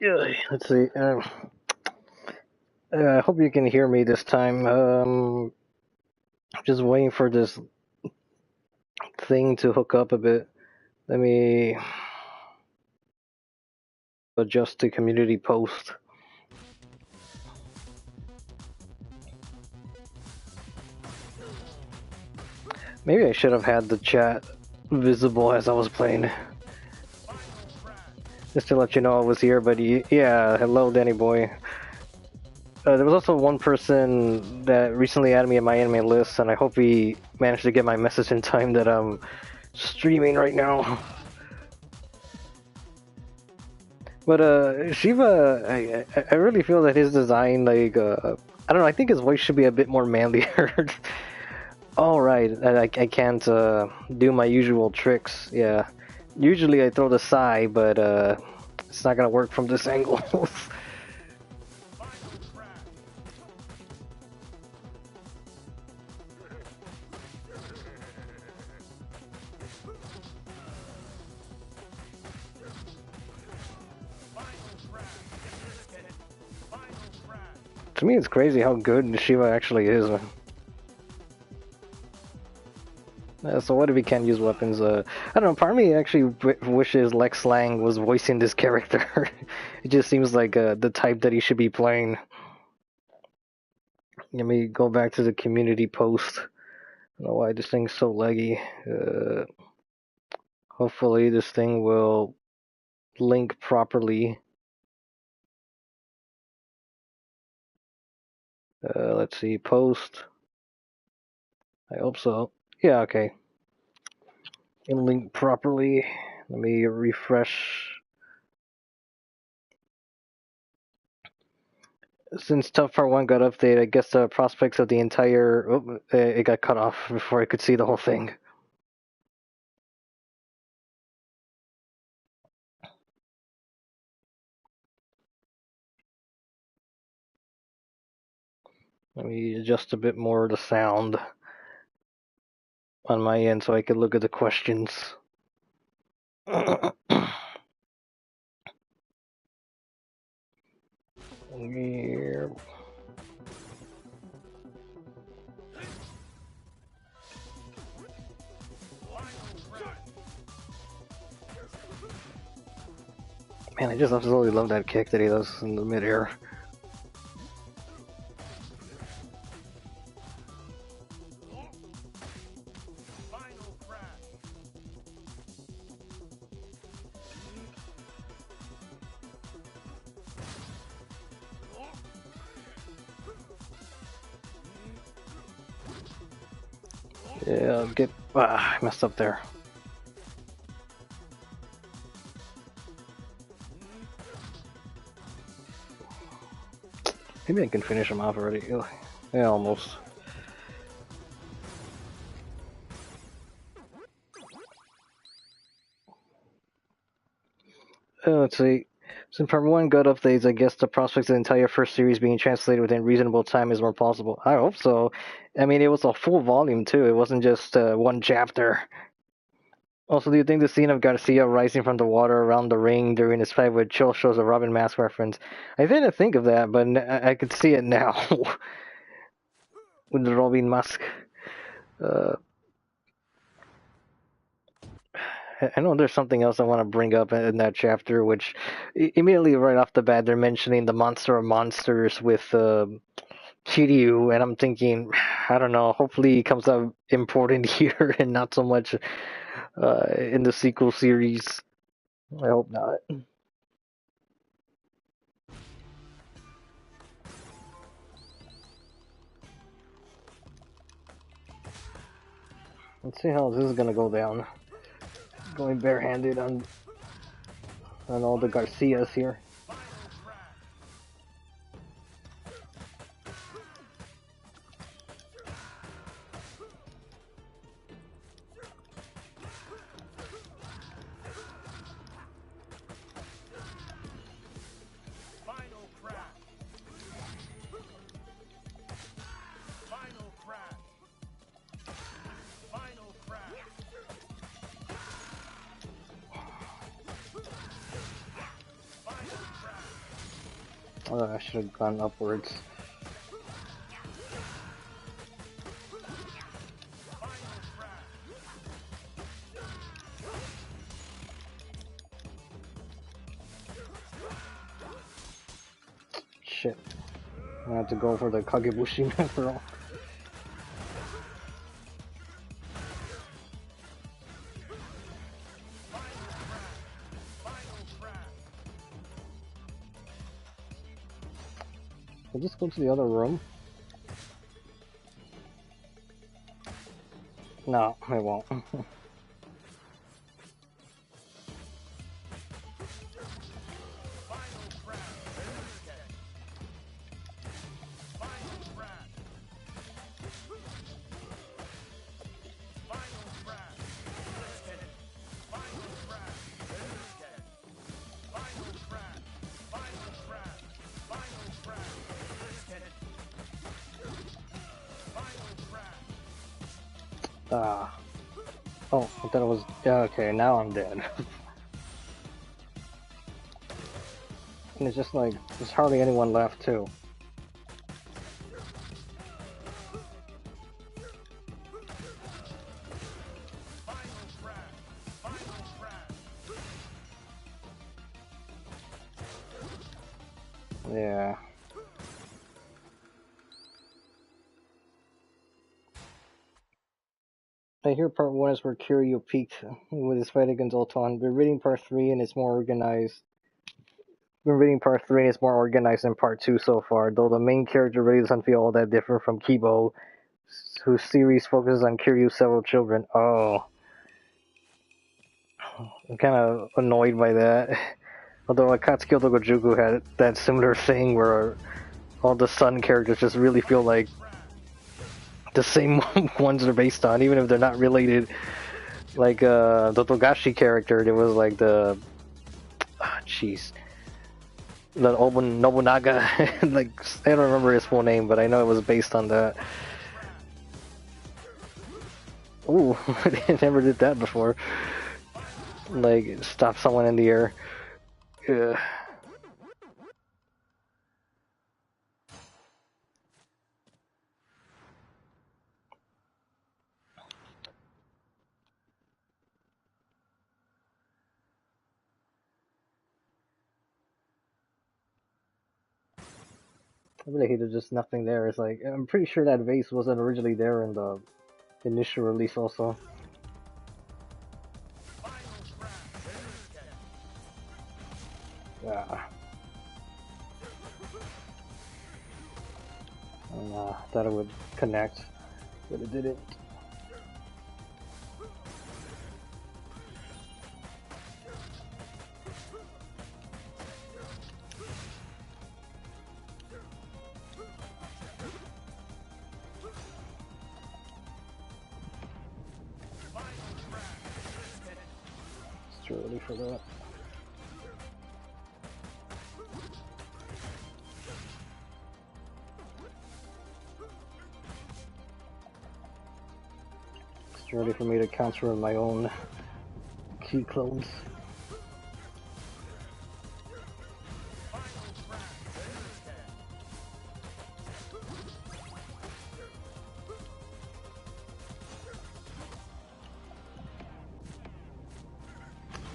Yeah, let's see. I hope you can hear me this time. Just waiting for this thing to hook up a bit. Let me adjust the community post. Maybe I should have had the chat visible as I was playing. Just to let you know I was here, but yeah, hello Danny boy. There was also one person that recently added me in my anime list, and I hope he managed to get my message in time that I'm streaming right now. But Shiva, I really feel that his design, like, I don't know, I think his voice should be a bit more manlier. Oh, right, I can't do my usual tricks, yeah. Usually I throw the sigh, but it's not gonna work from this angle. To me, it's crazy how good Shiva actually is. So what if he can't use weapons? I don't know, part of me actually wishes Lex Lang was voicing this character. It just seems like the type that he should be playing. Let me go back to the community post. I don't know why this thing's so laggy. Hopefully this thing will link properly. Let's see, post. I hope so. Yeah, okay. It'll link properly. Let me refresh. Since Tough Part 1 got updated, I guess the prospects of the entire... Oh, it got cut off before I could see the whole thing. Let me adjust a bit more of the sound on my end so I could look at the questions. Yeah. Man, I just absolutely love that kick that he does in the midair. Yeah, I messed up there. Maybe I can finish him off already. Yeah, almost. Let's see. Since part 1 got updates, I guess the prospects of the entire first series being translated within reasonable time is more possible. I hope so. I mean, it was a full volume too. It wasn't just one chapter. Also, do you think the scene of Garcia rising from the water around the ring during his fight with Chill shows a Robin Mask reference? I didn't think of that, but I could see it now. With the Robin Mask. Uh, I know there's something else I want to bring up in that chapter, which immediately right off the bat they're mentioning the monster of monsters with Kiryu, and I'm thinking, I don't know, hopefully it comes out important here and not so much in the sequel series. I hope not. Let's see how this is gonna go down. Going barehanded on all the Garcias here. Oh, I should have gone upwards. Shit. I have to go for the Kagebushi after all. I'll just go to the other room. No, I won't. Ah. Oh, I thought it was... Yeah, okay, now I'm dead. And it's just like, there's hardly anyone left, too. Yeah. I hear part 1 is where Kiryu peaked with his fight against Ultron. We're reading part 3 and it's more organized. Been reading part 3 and it's more organized than part 2 so far, though the main character really doesn't feel all that different from Kibo, whose series focuses on Kiryu's several children. Oh. I'm kind of annoyed by that. Although Akatsuki Gojuku had that similar thing where all the Sun characters just really feel like the same ones they're based on, even if they're not related. Like the Togashi character, there was like the... jeez. The Nobunaga, like, I don't remember his full name, but I know it was based on that. Ooh, I never did that before. Like, stop someone in the air. Ugh. I really hate there's just nothing there. It's like, I'm pretty sure that vase wasn't originally there in the initial release also. Yeah. And, thought it would connect, but it didn't. It's too early for that. It's ready for me to counter my own key clones.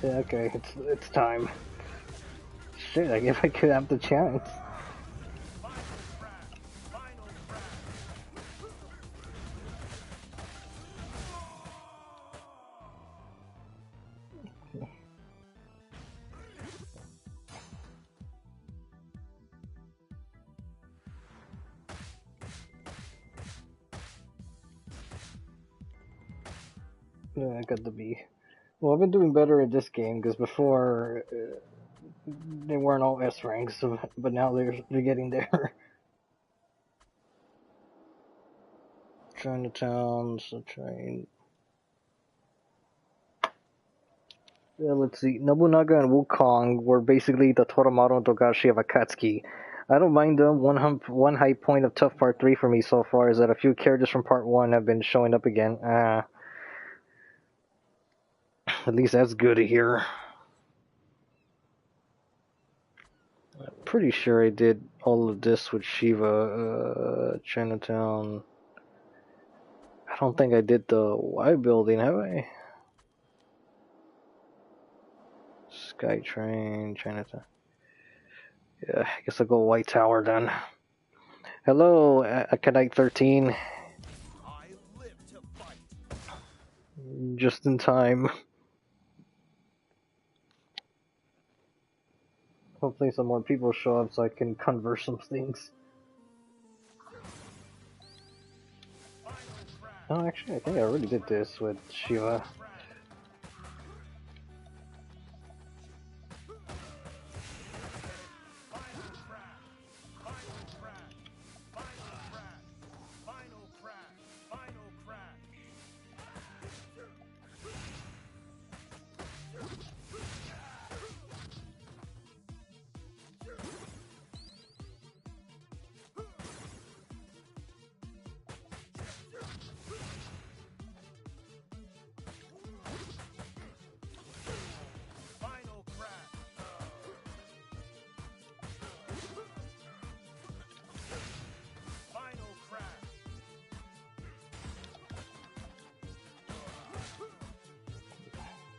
Yeah, okay, it's time. Shit, I guess I could have the chance. Yeah, I got the B. Well, I've been doing better at this game because before they weren't all S ranks, so, but now they're getting there. Chinatown, so train. Yeah, let's see. Nobunaga and Wukong were basically the Toromaru and Togashi of Akatsuki. I don't mind them. One high point of Tough Part 3 for me so far is that a few characters from Part 1 have been showing up again. At least that's good to hear. I'm pretty sure I did all of this with Shiva, Chinatown. I don't think I did the Y building, have I? Skytrain, Chinatown. Yeah, I guess I'll go White Tower then. Hello, Akanite 13. Just in time. Hopefully some more people show up so I can convert some things. Oh, actually, I think I already did this with Shiva.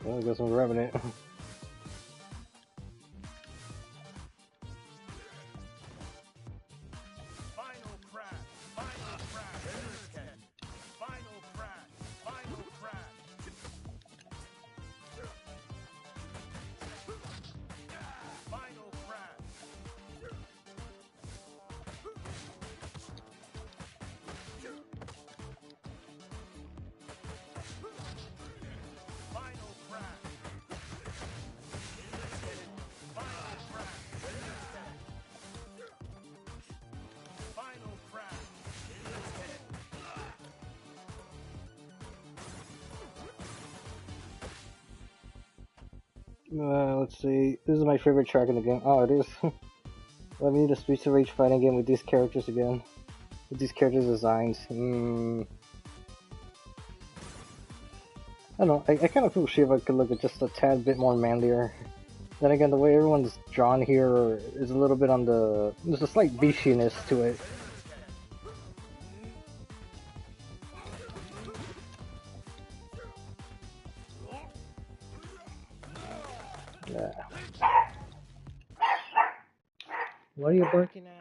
Well, I guess I'm grabbing it. Let's see. This is my favorite track in the game. Oh, it is. Let me need a Streets of Rage fighting game with these characters again. With these characters' designs. I don't know. I kind of feel Shiva could look just a tad bit more manlier. Then again, the way everyone's drawn here is a little bit on the... There's a slight beachiness to it. Yeah. What are you barking at?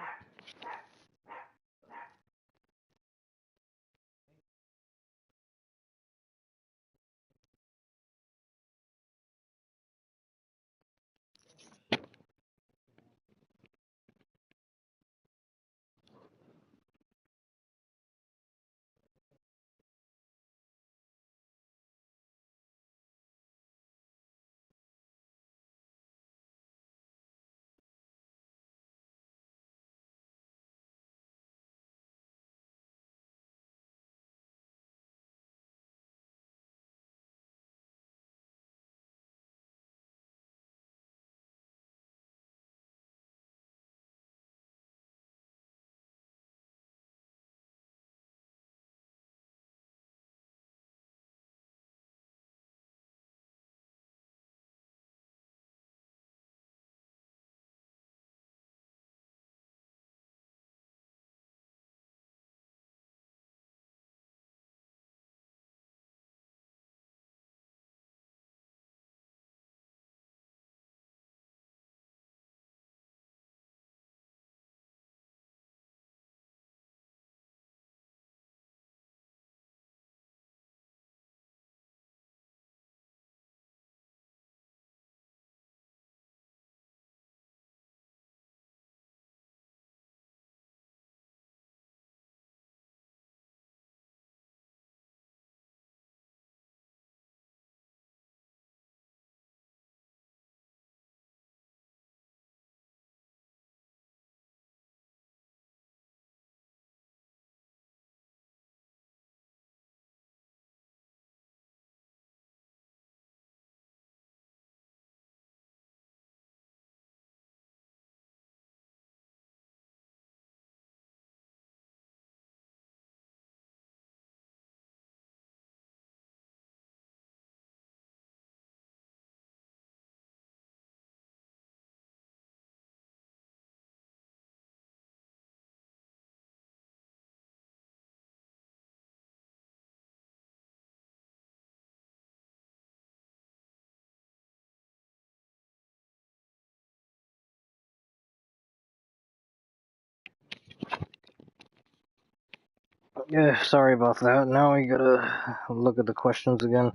Yeah, sorry about that. Now we gotta look at the questions again.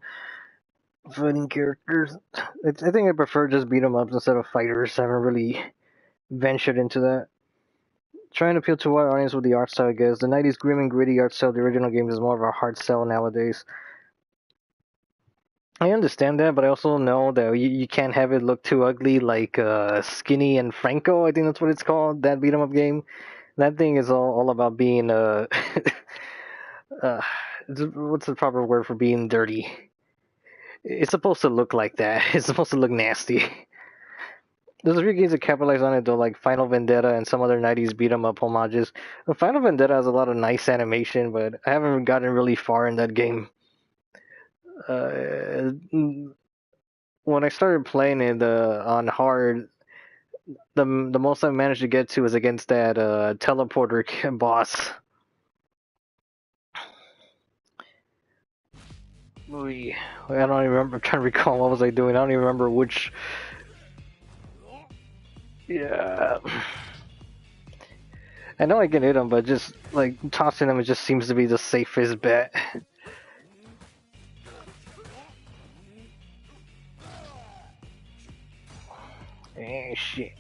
Fighting characters. I think I prefer just beat 'em ups instead of fighters. I haven't really ventured into that. Trying to appeal to a wide audience with the art style, I guess. The 90s grim and gritty art style of the original games is more of a hard sell nowadays. I understand that, but I also know that you can't have it look too ugly like Skinny and Franco, I think that's what it's called, that beat 'em up game. That thing is all about being, uh, what's the proper word for being dirty? It's supposed to look like that. It's supposed to look nasty. There's a few games that capitalize on it though, like Final Vendetta and some other 90s beat 'em up homages. Final Vendetta has a lot of nice animation, but I haven't gotten really far in that game. Uh, when I started playing it on hard, the most I managed to get to is against that teleporter boss. I don't even remember. I'm trying to recall what was I doing. I don't even remember which. Yeah. I know I can hit him, but just like tossing him, it just seems to be the safest bet. Eh, shit.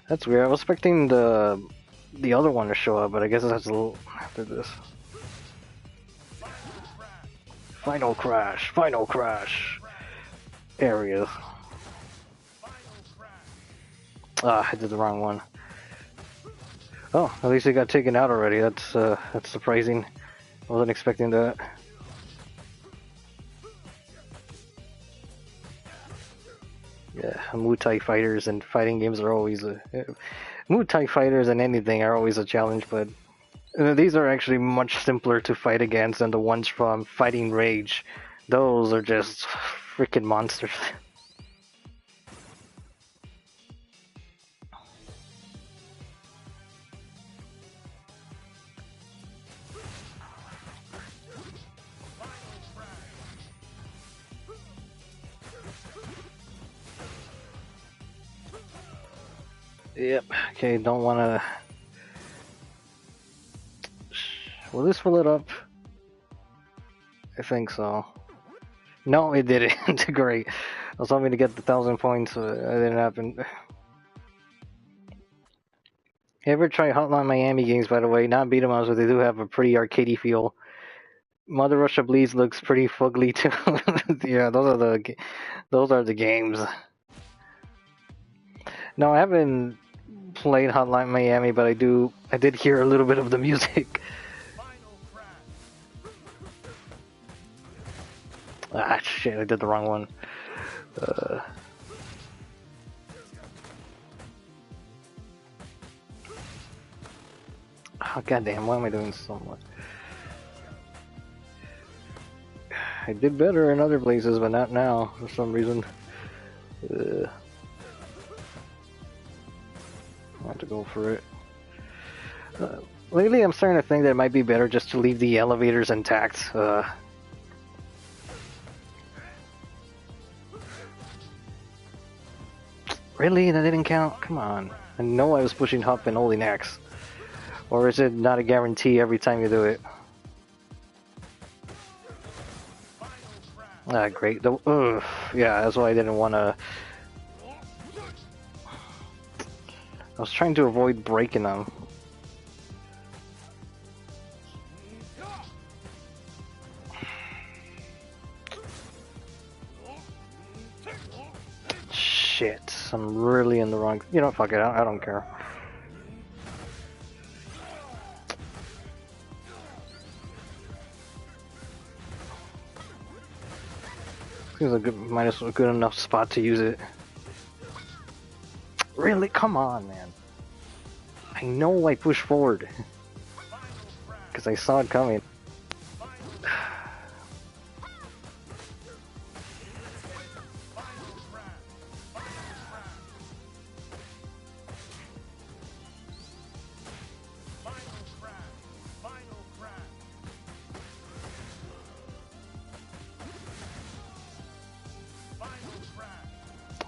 That's weird. I was expecting the other one to show up, but I guess that's a little after this. Final crash. Final crash. Area. Ah, I did the wrong one. Oh, at least it got taken out already. That's surprising. I wasn't expecting that. Yeah, Muay Thai fighters and fighting games are always Muay Thai fighters and anything are always a challenge, but these are actually much simpler to fight against than the ones from Fighting Rage. Those are just freaking monsters. Yep. Okay, don't wanna. Will this fill it up? I think so. No, it didn't. Great. I was hoping to get the 1,000 points, but it didn't happen. You ever try Hotline Miami games, by the way? Not beat 'em ups, but they do have a pretty arcadey feel. Mother Russia Bleeds looks pretty fugly too. Yeah, those are the games. No, I haven't played Hotline Miami, but I did hear a little bit of the music. Ah, shit, I did the wrong one. Oh, goddamn, why am I doing so much? I did better in other places, but not now, for some reason. I have to go for it. Lately, I'm starting to think that it might be better just to leave the elevators intact. Really? That didn't count? Come on. I know I was pushing Hop and holding X. Or is it not a guarantee every time you do it? Ah, great. Yeah, that's why I didn't want to... I was trying to avoid breaking them. Shit, I'm really in the wrong... You know, fuck it, I don't care. Seems like a good enough spot to use it. Really? Come on, man. I know I pushed forward. Because I saw it coming.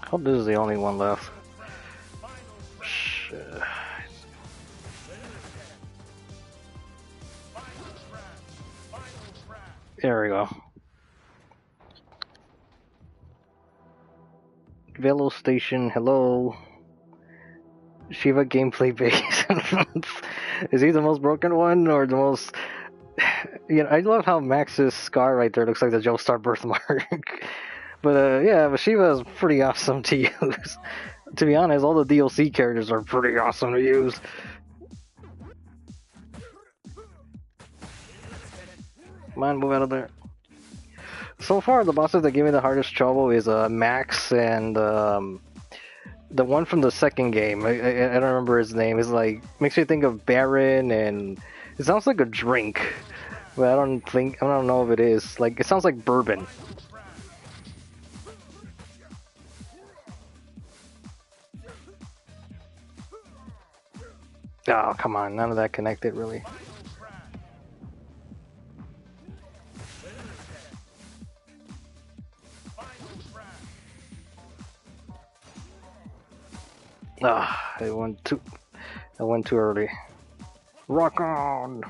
I hope this is the only one left. Shit. There we go. Velo Station, hello. Shiva gameplay base. Is he the most broken one or the most? You know, I love how Max's scar right there looks like the Joestar birthmark. But yeah, but Shiva is pretty awesome to use. To be honest, all the DLC characters are pretty awesome to use. Come on, move out of there. So far, the bosses that give me the hardest trouble is Max and the one from the second game. I don't remember his name. It's like makes me think of Baron, and it sounds like a drink, but I don't know if it is. Like it sounds like bourbon. Oh come on, none of that connected really. Ah, I went too early. Rock on!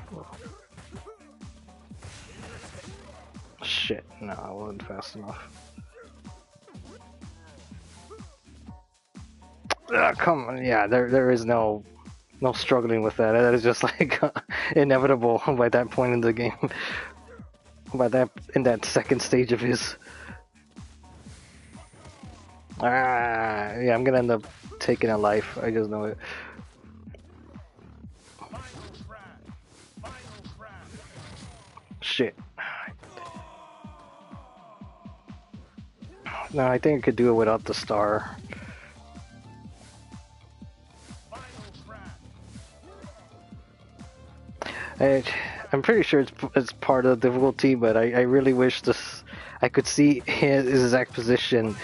Shit, no, I wasn't fast enough. Ah, come on, yeah, there is no struggling with that. That is just like inevitable by that point in the game. In that second stage of his. Ah, yeah, I'm gonna end up taking a life. I just know it. Shit. No, I think I could do it without the star. I'm pretty sure it's part of the difficulty, but I really wish I could see his exact position.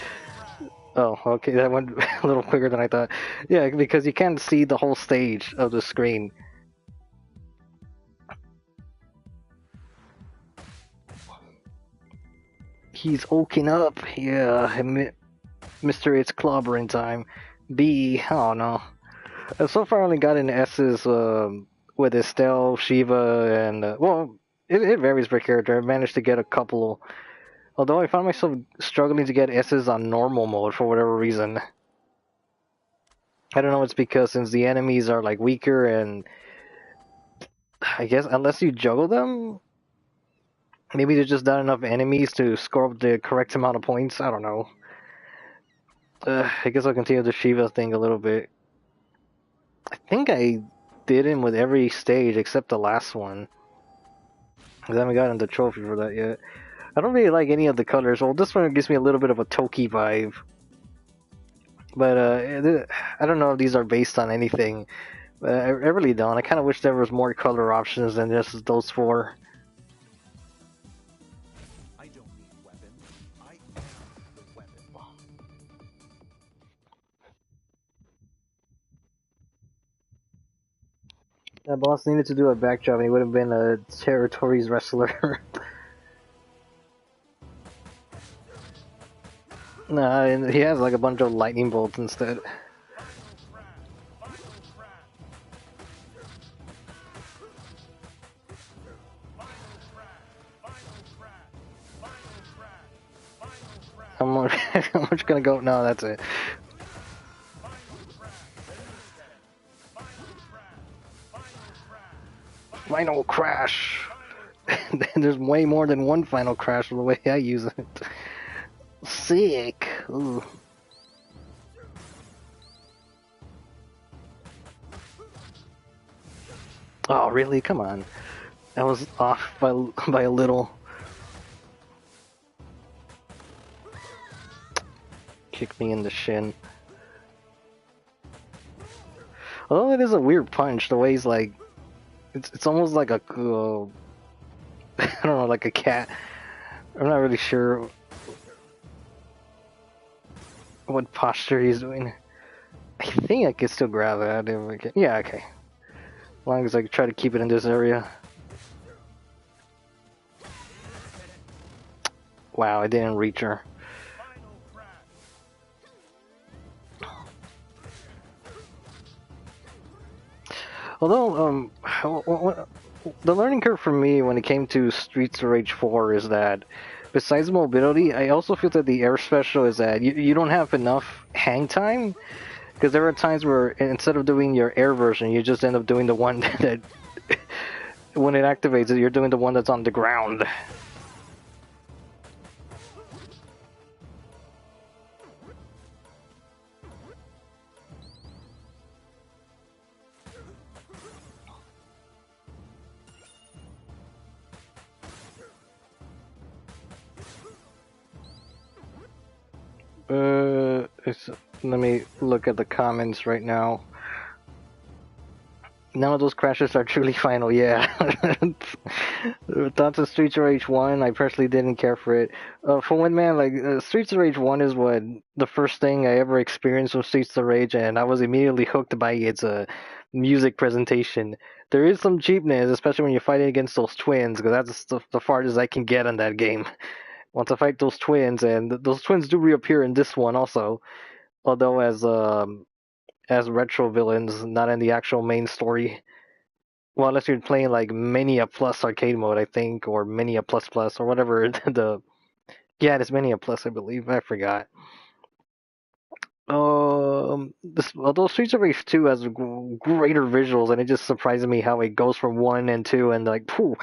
Oh, okay, that went a little quicker than I thought. Yeah, because you can't see the whole stage of the screen. He's oaking up. Yeah, Mr. It's clobbering time. B, oh no. So far I only got in S's with Estelle, Shiva, and well, it varies per character. I managed to get a couple. Although I found myself struggling to get S's on normal mode for whatever reason. I don't know, it's because since the enemies are like weaker and I guess unless you juggle them, maybe there's just not enough enemies to score up the correct amount of points. I don't know. I guess I'll continue the Shiva thing a little bit. I think I did him with every stage except the last one. I haven't gotten the trophy for that yet. I don't really like any of the colors. Well, this one gives me a little bit of a Toki vibe. But I don't know if these are based on anything. I really don't. I kind of wish there was more color options than just those four. I don't need weapons. I am the weapon. That boss needed to do a back jump and he would have been a territories wrestler. Nah, he has like a bunch of lightning bolts instead. I'm just gonna go. No, that's it. Final crash. There's way more than one final crash the way I use it. Sick. Ooh. Oh, really? Come on. That was off by a little. Kick me in the shin. Although it is a weird punch, the way he's like, it's almost like a, I don't know, like a cat. I'm not really sure what posture he's doing. I think I can still grab it. Yeah, okay. As long as I try to keep it in this area. Wow, I didn't reach her. Although, the learning curve for me when it came to Streets of Rage 4 is that besides mobility, I also feel that the air special is that you don't have enough hang time because there are times where instead of doing your air version, you just end up doing the one that when it activates it, you're doing the one that's on the ground. Let me look at the comments right now. None of those crashes are truly final, yeah. Thoughts of Streets of Rage 1, I personally didn't care for it. For one man, like, Streets of Rage 1 is what the first thing I ever experienced with Streets of Rage, and I was immediately hooked by its music presentation. There is some cheapness, especially when you're fighting against those twins, because that's the farthest I can get on that game. Once I fight those twins, and those twins do reappear in this one also, although as retro villains, not in the actual main story. Well, unless you're playing like Mania Plus arcade mode, I think, or Mania Plus Plus, or whatever the. Yeah, it's Mania Plus, I believe. I forgot. Although Streets of Rage 2 has greater visuals, and it just surprises me how it goes from 1 and 2, and like, phew,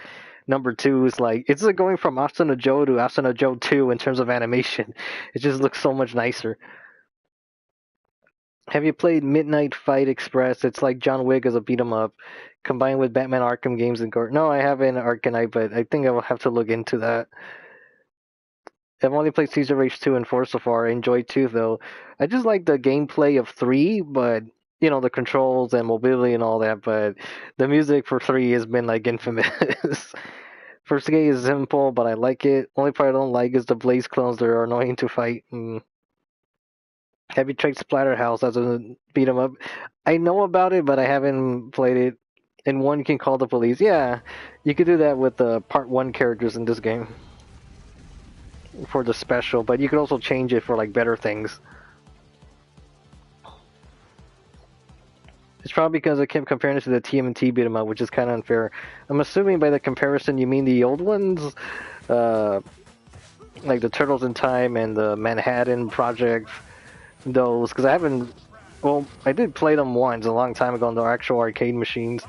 number 2 is like, it's like going from Asuna Joe to Asuna Joe 2 in terms of animation. It just looks so much nicer. Have you played Midnight Fight Express? It's like John Wick as a beat 'em up, combined with Batman Arkham games and gore. No, I haven't Arcanite, but I think I will have to look into that. I've only played Streets of Rage 2 and 4 so far. I enjoyed 2 though. I just like the gameplay of 3, but the controls and mobility and all that, but the music for 3 has been like infamous. First game is simple, but I like it. Only part I don't like is the Blaze clones. They're annoying to fight. Have you tried Splatterhouse as a beat 'em up? I know about it, but I haven't played it. And one can call the police. Yeah, you could do that with the part 1 characters in this game for the special, but you could also change it for like better things. It's probably because I kept comparing it to the TMNT beat 'em up, which is kind of unfair. I'm assuming by the comparison you mean the old ones, like the Turtles in Time and the Manhattan Project. Those, because I haven't. Well, I did play them once a long time ago on the actual arcade machines,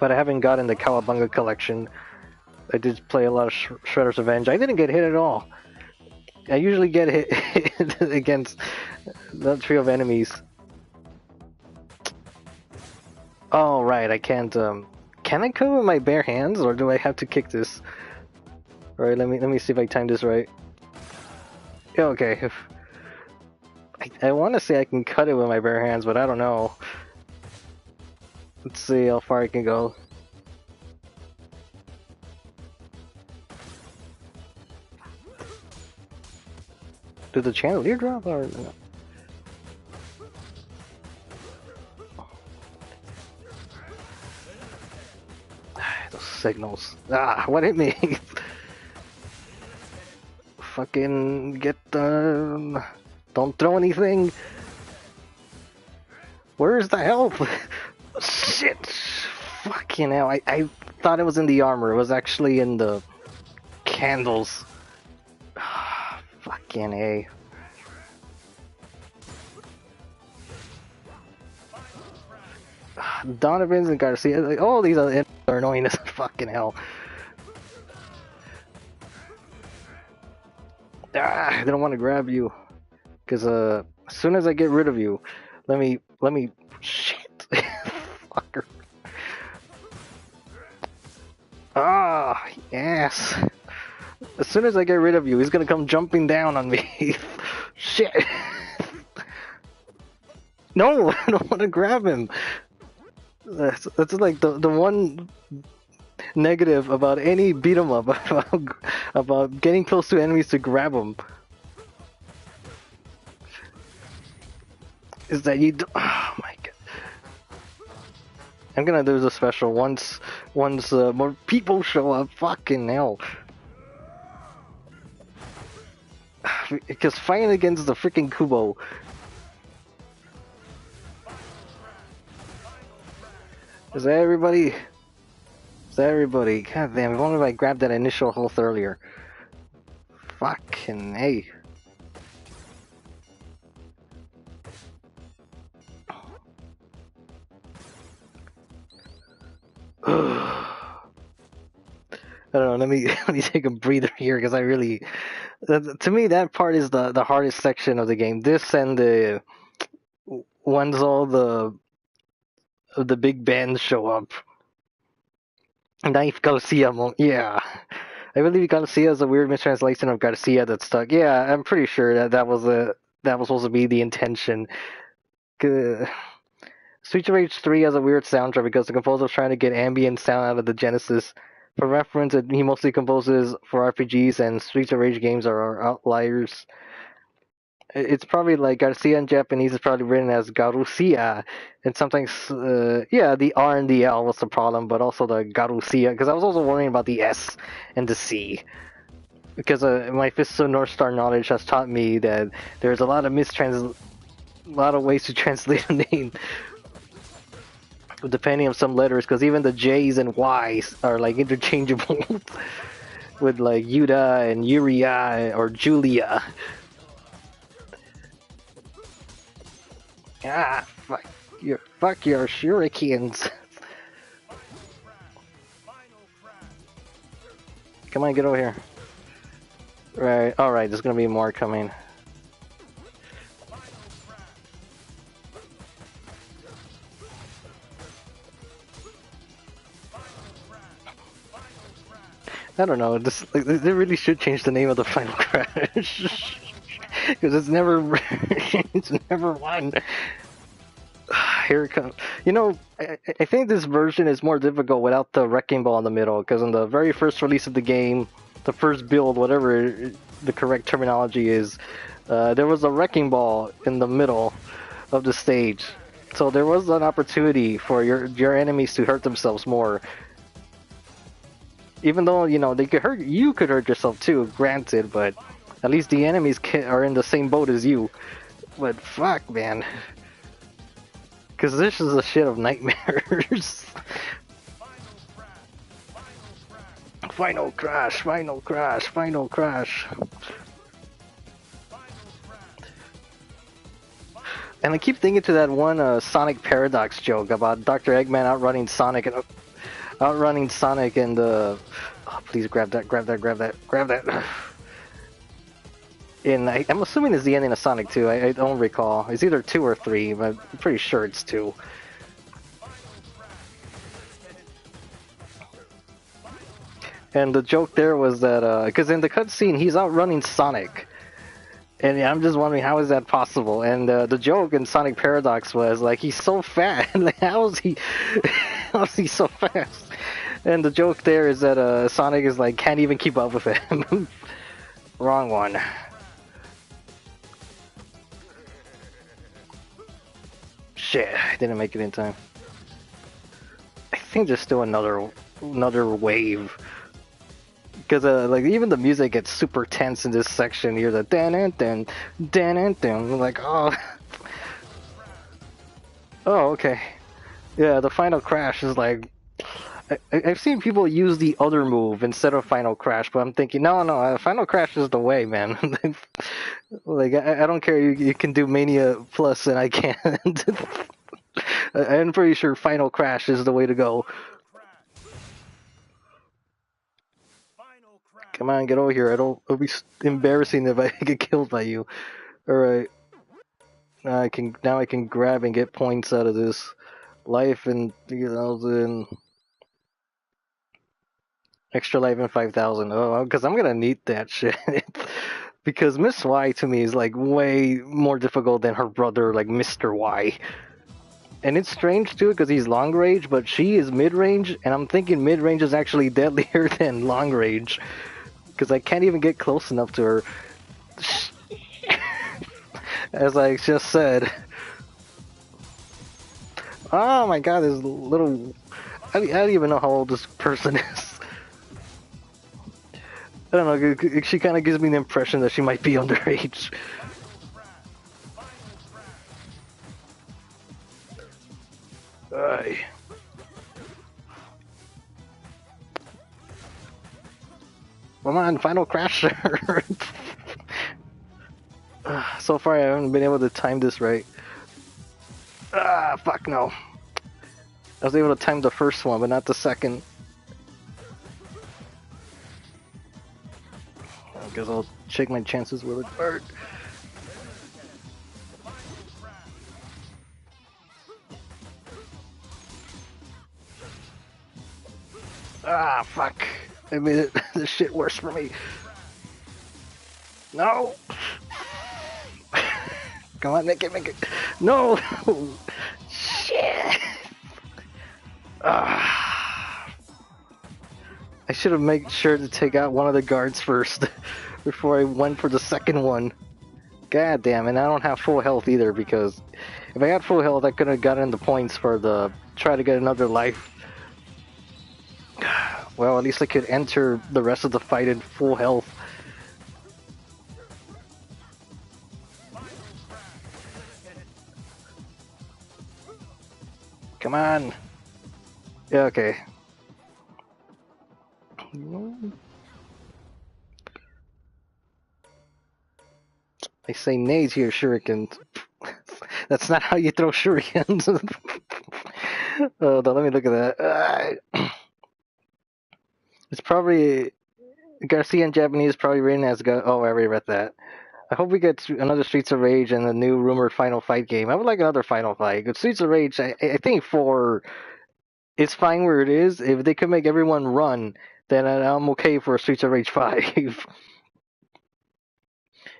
but I haven't gotten the Cowabunga collection. I did play a lot of Shredder's Revenge. I didn't get hit at all. I usually get hit against that trio of enemies. Oh right, I can't. Can I cut with my bare hands, or do I have to kick this? All right, let me see if I time this right. Yeah, okay. I want to say I can cut it with my bare hands, but I don't know. Let's see how far I can go. Did the chandelier drop or no? Those signals. What hit me? Fucking get the... Don't throw anything. Where's the help? Shit. Fucking hell. I thought it was in the armor. It was actually in the candles. Fucking A. Donovan's and Garcia. All these are annoying as fucking hell. I don't want to grab you. Because as soon as I get rid of you, let me shit. Fucker. Yes. As soon as I get rid of you, he's gonna come jumping down on me. Shit. No, I don't want to grab him. That's like the one negative about any beat 'em up about getting close to enemies to grab them. Is that you? Oh my god! I'm gonna do the special once more people show up. Fucking hell! Because fighting against the freaking Kubo. Is that everybody? Is that everybody? God damn, if only I grabbed that initial health earlier. Fucking hey. I don't know, let me let me take a breather here because I really to me that part is the hardest section of the game. This and the once all the big bands show up. Knife Garcia, yeah. I believe Garcia is a weird mistranslation of Garcia that stuck. Yeah, I'm pretty sure that was supposed to be the intention. Streets of Rage 3 has a weird soundtrack because the composer was trying to get ambient sound out of the Genesis. For reference, he mostly composes for RPGs, and Streets of Rage games are outliers. It's probably like Garcia in Japanese is probably written as Garucia, and sometimes, yeah, the R and the L was the problem, but also the Garucia, because I was also worrying about the S and the C. Because my Fists of North Star knowledge has taught me that there's a lot of a lot of ways to translate a name depending on some letters, because even the J's and Y's are like interchangeable with like Yuda and Yuria or Julia. Ah, fuck your shurikens. Come on, get over here. Right, alright, there's gonna be more coming. I don't know, this, like, they really should change the name of the Final Crash. Because it's never, it's never one. Here it comes. You know, I think this version is more difficult without the wrecking ball in the middle, because in the very first release of the game, the first build, whatever the correct terminology is, there was a wrecking ball in the middle of the stage. So there was an opportunity for your enemies to hurt themselves more. Even though, you know, they could hurt, you could hurt yourself too, granted, but at least the enemies are in the same boat as you. But fuck, man. Because this is a shit of nightmares. Final crash, final crash, final crash. And I keep thinking to that one Sonic Paradox joke about Dr. Eggman outrunning Sonic and oh, please grab that, grab that, grab that, grab that. I'm assuming it's the ending of Sonic 2. I don't recall. It's either 2 or 3, but I'm pretty sure it's 2. And the joke there was that, because in the cutscene, he's outrunning Sonic. And I'm just wondering, how is that possible? And the joke in Sonic Paradox was, like, he's so fat. Like, how is he so fast? And the joke there is that Sonic is like, can't even keep up with him. Wrong one. Shit, I didn't make it in time. I think there's still another wave. Because like even the music gets super tense in this section. You're the dan like, oh. Oh, okay. Yeah, the final crash is like, I've seen people use the other move instead of final crash, but I'm thinking, no, final crash is the way, man. Like, I don't care, you can do Mania Plus and I can't. I'm pretty sure final crash is the way to go. Come on, get over here. It'll be embarrassing if I get killed by you. Alright. Now I can grab and get points out of this. Life and 3,000. Extra life and 5,000. Oh, because I'm gonna need that shit. Because Miss Y to me is like way more difficult than her brother, like Mr. Y. And it's strange too, because he's long range, but she is mid range, and I'm thinking mid range is actually deadlier than long range. Because I can't even get close enough to her. As I just said. Oh my god, this little... I don't even know how old this person is. I don't know, she kind of gives me the impression that she might be underage. Aye. Come on, final crasher. So far, I haven't been able to time this right. Ah, fuck no. I was able to time the first one, but not the second. I guess I'll check my chances with it. Bird. Ah, fuck. I made it this shit worse for me. No! Come on, make it. No! Shit! Ah. I should have made sure to take out one of the guards first before I went for the second one. God damn, and I don't have full health either, because if I had full health, I could have gotten the points for the try to get another life. Well, at least I could enter the rest of the fight in full health. Come on. Yeah, okay. I say nay to your shurikens. That's not how you throw shurikens. Oh, let me look at that. It's probably Garcia in Japanese, probably written as oh, I already read that. I hope we get another Streets of Rage and a new rumored Final Fight game. I would like another Final Fight. But Streets of Rage, I think 4 it's fine where it is. If they could make everyone run, then I'm okay for Streets of Rage 5.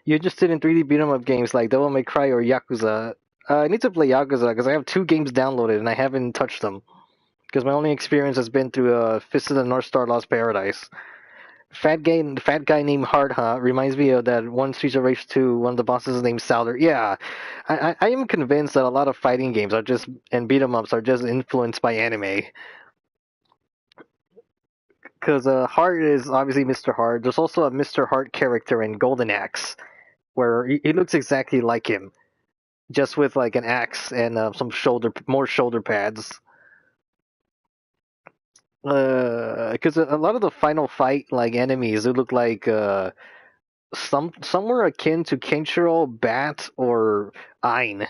You're interested in 3D beat 'em up games like Devil May Cry or Yakuza? I need to play Yakuza because I have 2 games downloaded and I haven't touched them. Because my only experience has been through Fist of the North Star Lost Paradise. Fat guy named Hard Huh reminds me of that one Streets of Rage 2. One of the bosses is named Souder. Yeah, I am convinced that a lot of fighting games are just and beat 'em ups are just influenced by anime. Because Hart is obviously Mr. Hart. There's also a Mr. Hart character in Golden Axe, where he looks exactly like him, just with like an axe and some more shoulder pads. Because a lot of the final fight like enemies, they look like somewhere akin to Kenshiro, Bat, or Ein.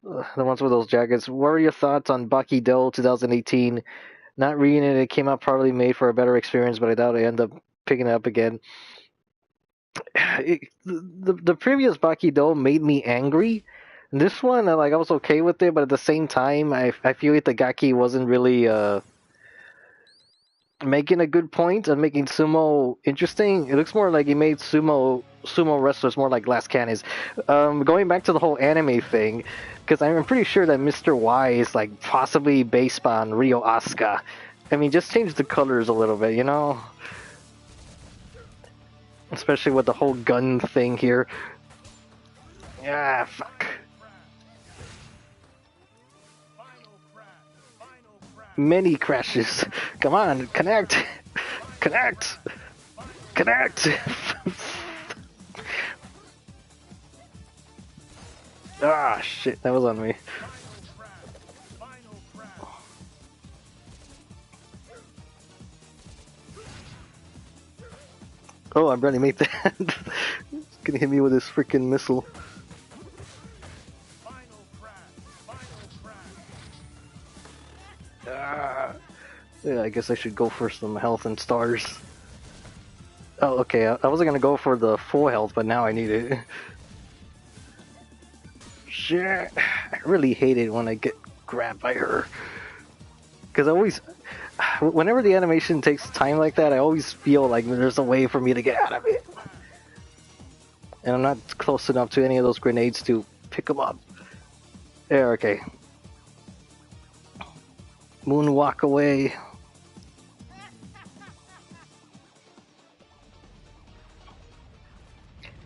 The ones with those jackets. What are your thoughts on Bakido 2018? Not reading it, it came out probably made for a better experience, but I doubt I end up picking it up again. The previous Bakido made me angry. This one, I was okay with it, but at the same time, I feel like the Gaki wasn't really making a good point and making sumo interesting. It looks more like he made sumo wrestlers more like glass cannons. Going back to the whole anime thing, because I'm pretty sure that Mr. Y is like possibly based on Ryo Asuka. I mean, just change the colors a little bit, you know? Especially with the whole gun thing here. Ah, fuck. Many crashes. Come on, connect! Connect! Connect! Ah, shit, that was on me. Oh, I barely made that. He's gonna hit me with his freaking missile. Yeah, I guess I should go for some health and stars. Oh, okay, I wasn't gonna go for the full health, but now I need it. Shit, I really hate it when I get grabbed by her. Because whenever the animation takes time like that, I always feel like there's a way for me to get out of it. And I'm not close enough to any of those grenades to pick them up. There, okay. Moonwalk away.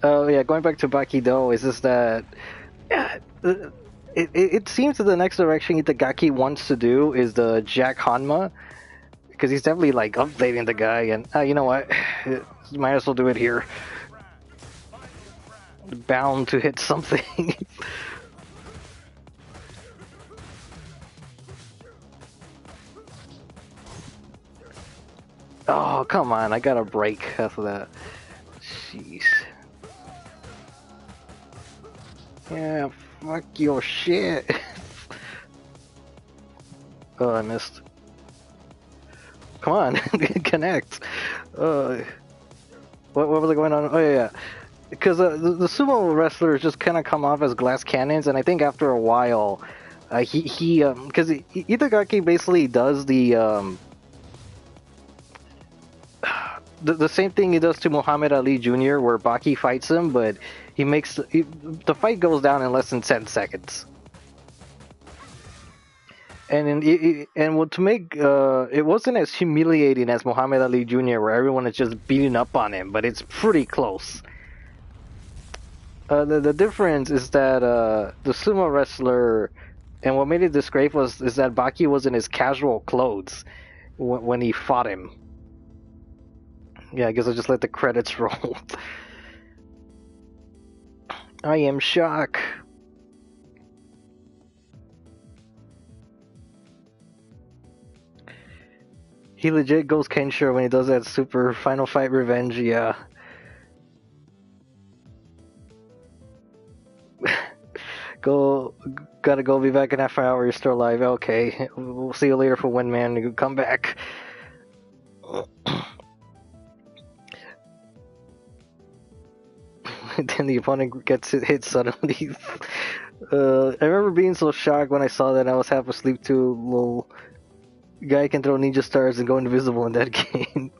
Oh yeah, going back to Bakido, is just that it seems that the next direction Itagaki wants to do is the Jack Hanma, because he's definitely like updating the guy, and you know what, might as well do it here. Bound to hit something. Oh, come on, I got a break after that. Jeez. Yeah, fuck your shit. Oh, I missed. Come on, connect. Uh, what was going on? Oh yeah, because the sumo wrestlers just kind of come off as glass cannons, and I think after a while, he because Itagaki basically does the same thing he does to Muhammad Ali Jr., where Baki fights him, but the fight goes down in less than 10 seconds. And to make it wasn't as humiliating as Muhammad Ali Jr., where everyone is just beating up on him, but it's pretty close. The difference is that the sumo wrestler, and what made it disgraceful is that Baki was in his casual clothes when he fought him. Yeah, I guess I'll just let the credits roll. I am shocked. He legit goes Kensho when he does that super Final Fight Revenge, yeah. Gotta go, be back in half an hour, you're still alive, okay. We'll see you later for Windman, you come back. Then the opponent gets hit suddenly. I remember being so shocked when I saw that. I was half asleep too. Lol. Guy can throw ninja stars and go invisible in that game.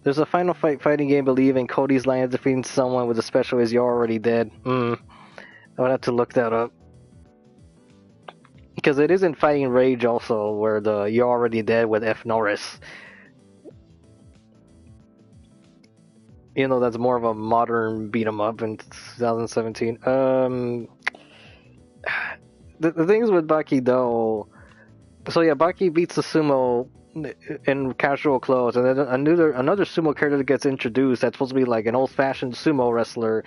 There's a Final Fight fighting game, believe, and Cody's line of defeating someone with a special is "You're already dead." I would have to look that up. Because it is in Fighting Rage also, where the "You're already dead" with F. Norris. You know, that's more of a modern beat 'em up in 2017. The things with Baki though. So yeah, Baki beats the sumo in casual clothes, and then another sumo character that gets introduced that's supposed to be like an old-fashioned sumo wrestler,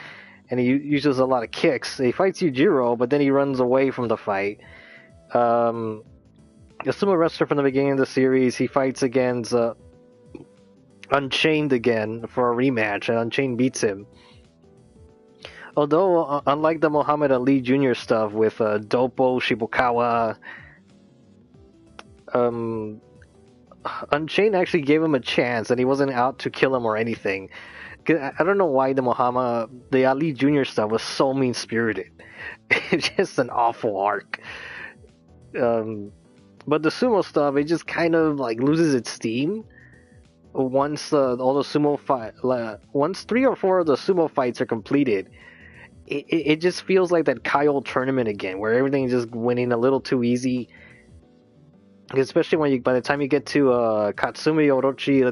and he uses a lot of kicks. He fights Yujiro, but then he runs away from the fight. The sumo wrestler from the beginning of the series, he fights against Unchained again for a rematch, and Unchained beats him. Although, unlike the Muhammad Ali Jr. stuff with Doppo, Shibukawa, Unchained actually gave him a chance, and he wasn't out to kill him or anything. I don't know why the Ali Jr. stuff was so mean-spirited. It's just an awful arc. But the sumo stuff, it just kind of like loses its steam once all the sumo once 3 or 4 of the sumo fights are completed. It just feels like that Kyle tournament again, where everything's just winning a little too easy. Especially when by the time you get to Katsumi Orochi,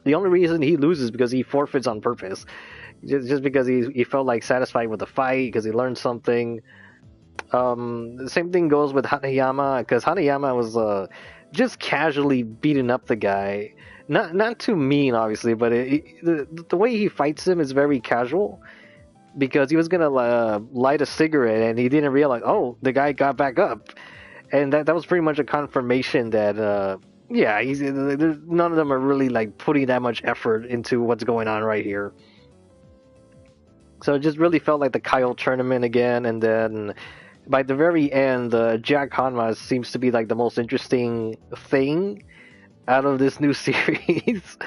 the only reason he loses is because he forfeits on purpose, just because he felt like satisfied with the fight because he learned something. The same thing goes with Hanayama, because Hanayama was just casually beating up the guy. Not too mean, obviously, but the way he fights him is very casual. Because he was gonna light a cigarette and he didn't realize, oh, the guy got back up, and that was pretty much a confirmation that none of them are really like putting that much effort into what's going on right here. So it just really felt like the Kyle tournament again, and then by the very end, Jack Hanma seems to be like the most interesting thing out of this new series.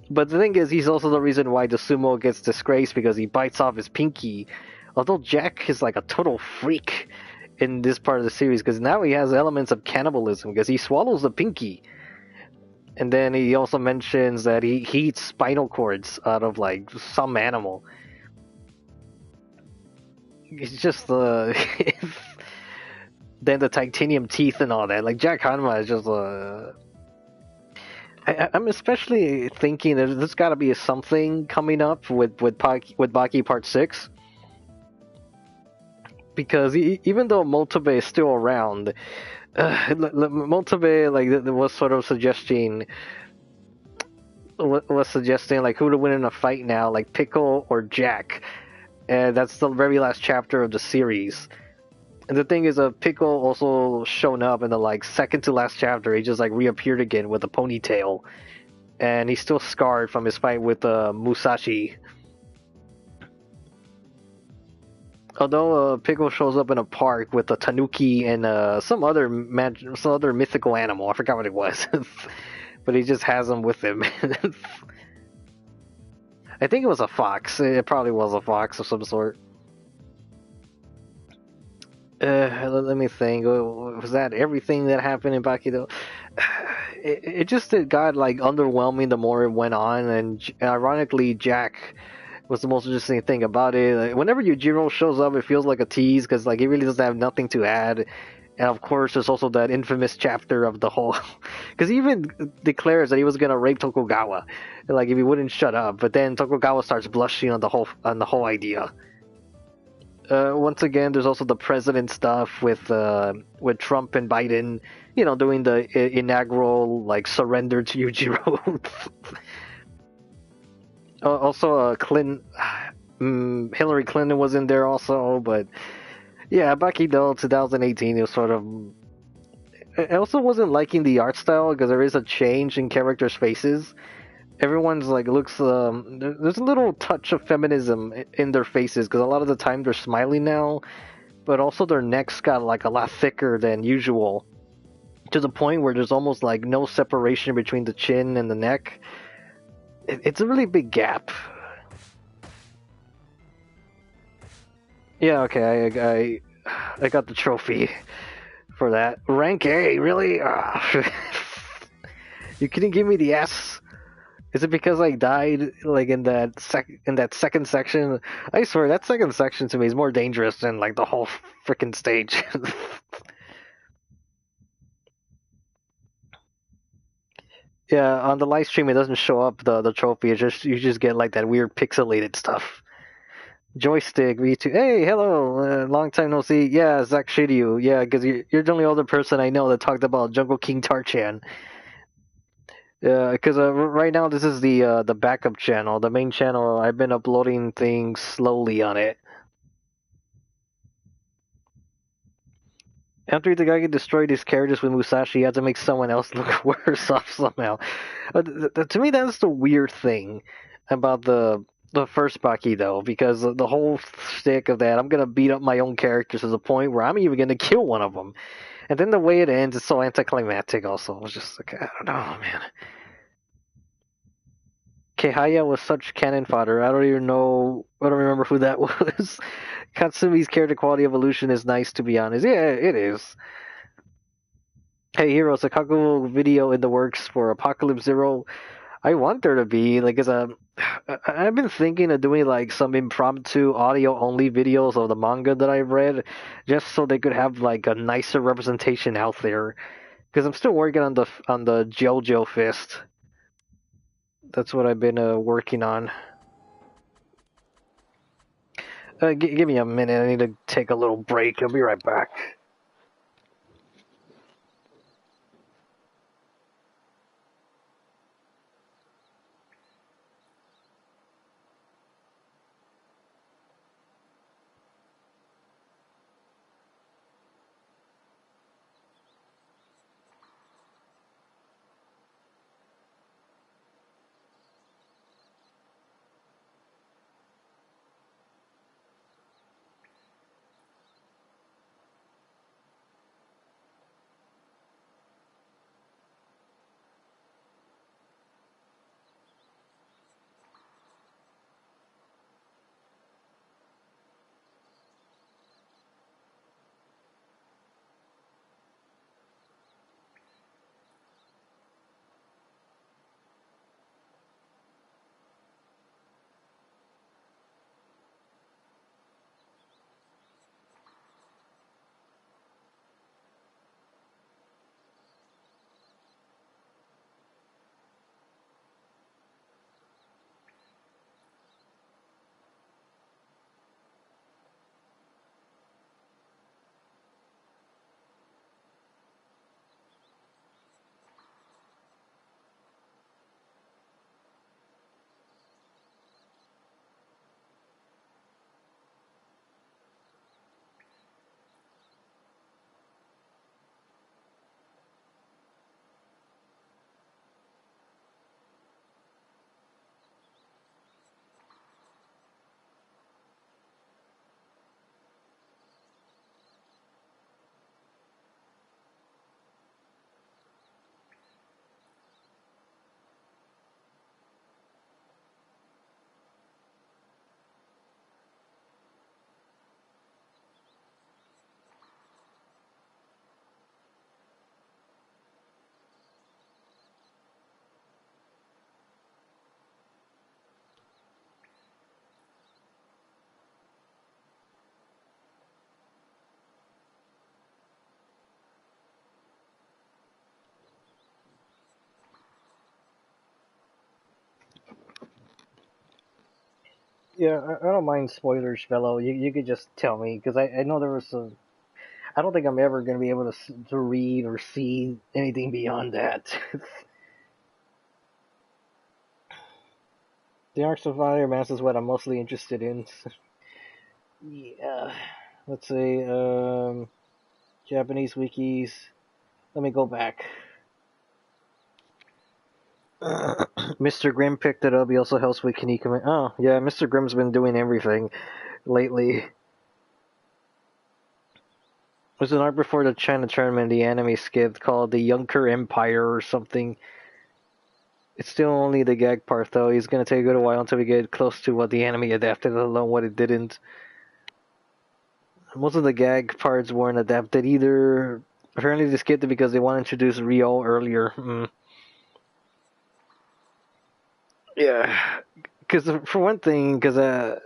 But the thing is, he's also the reason why the sumo gets disgraced, because he bites off his pinky. Although Jack is like a total freak in this part of the series, because now he has elements of cannibalism, because he swallows the pinky. And then he also mentions that he eats spinal cords out of like some animal. It's just then the titanium teeth and all that. Like Jack Hanma is just I'm especially thinking that there's got to be something coming up with Baki Part 6, because even though Motobe is still around, Motobe was sort of suggesting like who to win in a fight now, like Pickle or Jack, and that's the very last chapter of the series. And the thing is, Pickle also shown up in the like second to last chapter. He just like reappeared again with a ponytail, and he's still scarred from his fight with Musashi. Although Pickle shows up in a park with a tanuki and some other mythical animal. I forgot what it was, but he just has them with him. I think it was a fox. It probably was a fox of some sort. Let me think. Was that everything that happened in Bakido? It got like underwhelming the more it went on, and ironically, Jack was the most interesting thing about it. Like, whenever Yujiro shows up, it feels like a tease because like he really doesn't have nothing to add. And of course, there's also that infamous chapter of the whole, because he even declares that he was gonna rape Tokugawa, like if he wouldn't shut up. But then Tokugawa starts blushing on the whole idea. Once again, there's also the president stuff with Trump and Biden, doing the inaugural like surrender to Yujiro. Also, Hillary Clinton was in there also, but yeah, Bakido 2018 is sort of. I also wasn't liking the art style because there is a change in characters' faces. Everyone's like looks. There's a little touch of feminism in their faces because a lot of the time they're smiling now, but also their necks got like a lot thicker than usual, to the point where there's almost like no separation between the chin and the neck. It's a really big gap. Yeah, okay, I got the trophy for that. Rank A, really? You couldn't give me the S. Is it because I died like in that second section? I swear that second section to me is more dangerous than like the whole freaking stage. Yeah, on the live stream it doesn't show up the trophy. It's just you just get like that weird pixelated stuff. Joystick V2. Hey, hello. Long time no see. Yeah, Zach Shiryu. Yeah, because you're the only other person I know that talked about Jungle King Tarchan. Because right now this is the backup channel. The main channel, I've been uploading things slowly on it. After Itagaki destroyed his characters with Musashi, he had to make someone else look worse off somehow. To me, that's the weird thing about the first Baki, though, because the whole stick of that, I'm gonna beat up my own characters to the point where I'm even gonna kill one of them. And then the way it ends is so anticlimactic. Also, it's just like I don't know, man. Kehaya was such cannon fodder. I don't even know. I don't remember who that was. Katsumi's character quality evolution is nice, to be honest. Yeah, it is. Hey, Heroes, a Kaku video in the works for Apocalypse Zero. I want there to be like, I've been thinking of doing like some impromptu audio only videos of the manga that I've read, just so they could have like a nicer representation out there. Because I'm still working on the JoJo Fist. That's what I've been working on. Give me a minute. I need to take a little break. I'll be right back. Yeah, I don't mind spoilers, fellow. You could just tell me because I know there was some. I don't think I'm ever gonna be able to to read or see anything beyond that. The Arcs of Fire Mass is what I'm mostly interested in. Yeah. Let's see. Japanese wikis. Let me go back. Mr. Grimm picked it up. He also helps with Kinikame. Oh, yeah, Mr. Grimm's been doing everything lately. There's an art before the China tournament the anime skipped called the Yunker Empire or something. It's still only the gag part though. It's gonna take a good while until we get close to what the anime adapted, let alone what it didn't. Most of the gag parts weren't adapted either. Apparently they skipped it because they want to introduce Rio earlier. Yeah, because for one thing, because I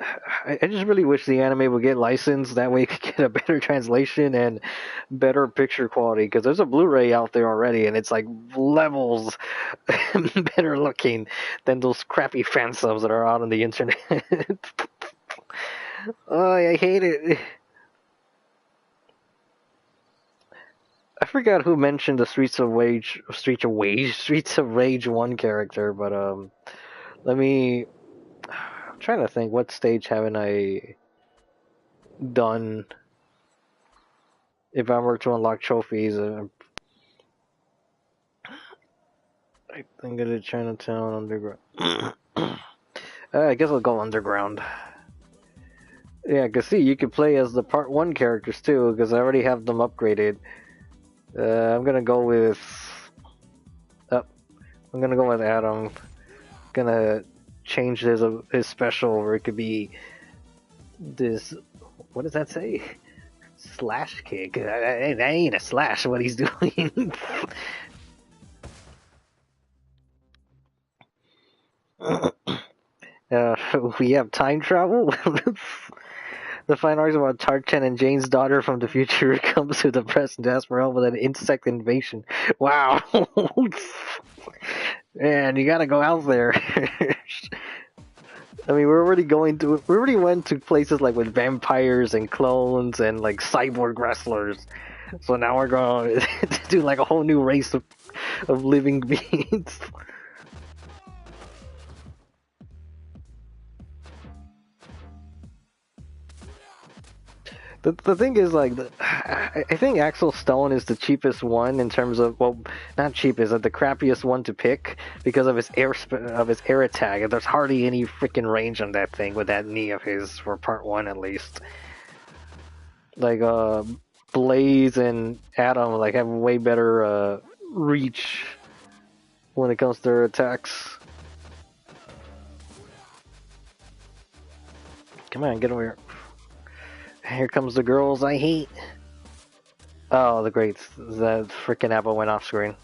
just really wish the anime would get licensed. That way, you could get a better translation and better picture quality. Because there's a Blu-ray out there already, and it's like levels better looking than those crappy fan subs that are out on the internet. Oh, I hate it. I forgot who mentioned the Streets of Rage 1 character, but let me. I'm trying to think. What stage haven't I done? If I were to unlock trophies, I think I did Chinatown Underground. I guess I'll go Underground. Yeah, cause see, you can play as the Part 1 characters too, because I already have them upgraded. I'm gonna go with. Oh, I'm gonna go with Adam. Gonna change his special where it could be this. What does that say? Slash kick. That ain't a slash. What he's doing. We have time travel. The fine arts about Tarchan and Jane's daughter from the future comes to the present to ask for help with an insect invasion. Wow. Man, you gotta go out there. I mean, we already went to places like with vampires and clones and like cyborg wrestlers. So now we're going to do like a whole new race of living beings. The thing is, like, I think Axel Stone is the cheapest one in terms of, well, not cheapest, the crappiest one to pick because of his air attack. There's hardly any freaking range on that thing with that knee of his for Part 1 at least. Like, Blaze and Adam like have way better reach when it comes to their attacks. Come on, get over here. Here comes the girls I hate. Oh, the greats. The freaking apple went off screen.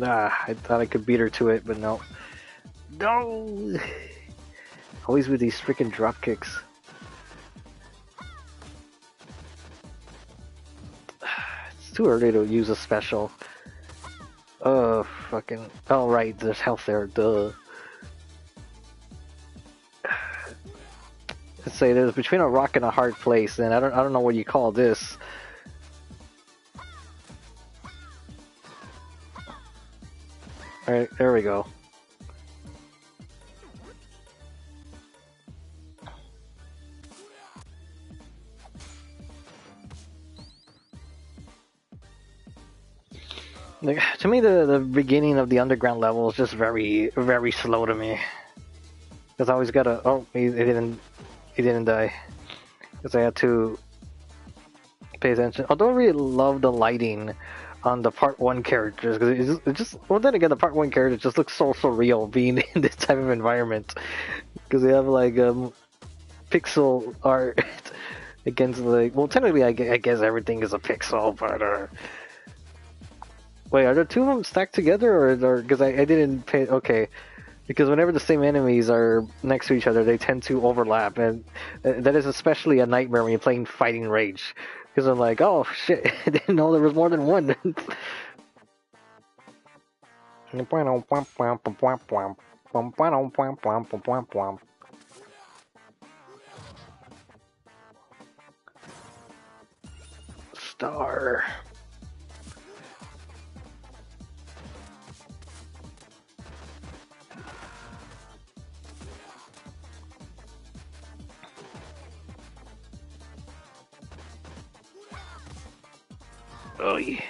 I thought I could beat her to it, but no. No! Always with these freaking drop kicks. It's too early to use a special. Oh, fucking. Oh, right, there's health there, duh. Let's say there's between a rock and a hard place, and I don't know what you call this. Alright, there we go. Like, to me, the beginning of the underground level is just very, very slow to me. Because I always gotta. Oh, he didn't die. Because I had to pay attention. Although I really love the lighting on the Part 1 characters, because it just. Well, then again, the Part 1 characters just look so real being in this type of environment. Because they have like pixel art against like. Well, technically, I guess everything is a pixel, but. Wait, are the two of them stacked together, or because I didn't pay? Okay, because whenever the same enemies are next to each other, they tend to overlap, and that is especially a nightmare when you're playing Fighting Rage, Because I'm like, oh shit, I didn't know there was more than one. Star. Oh yeah.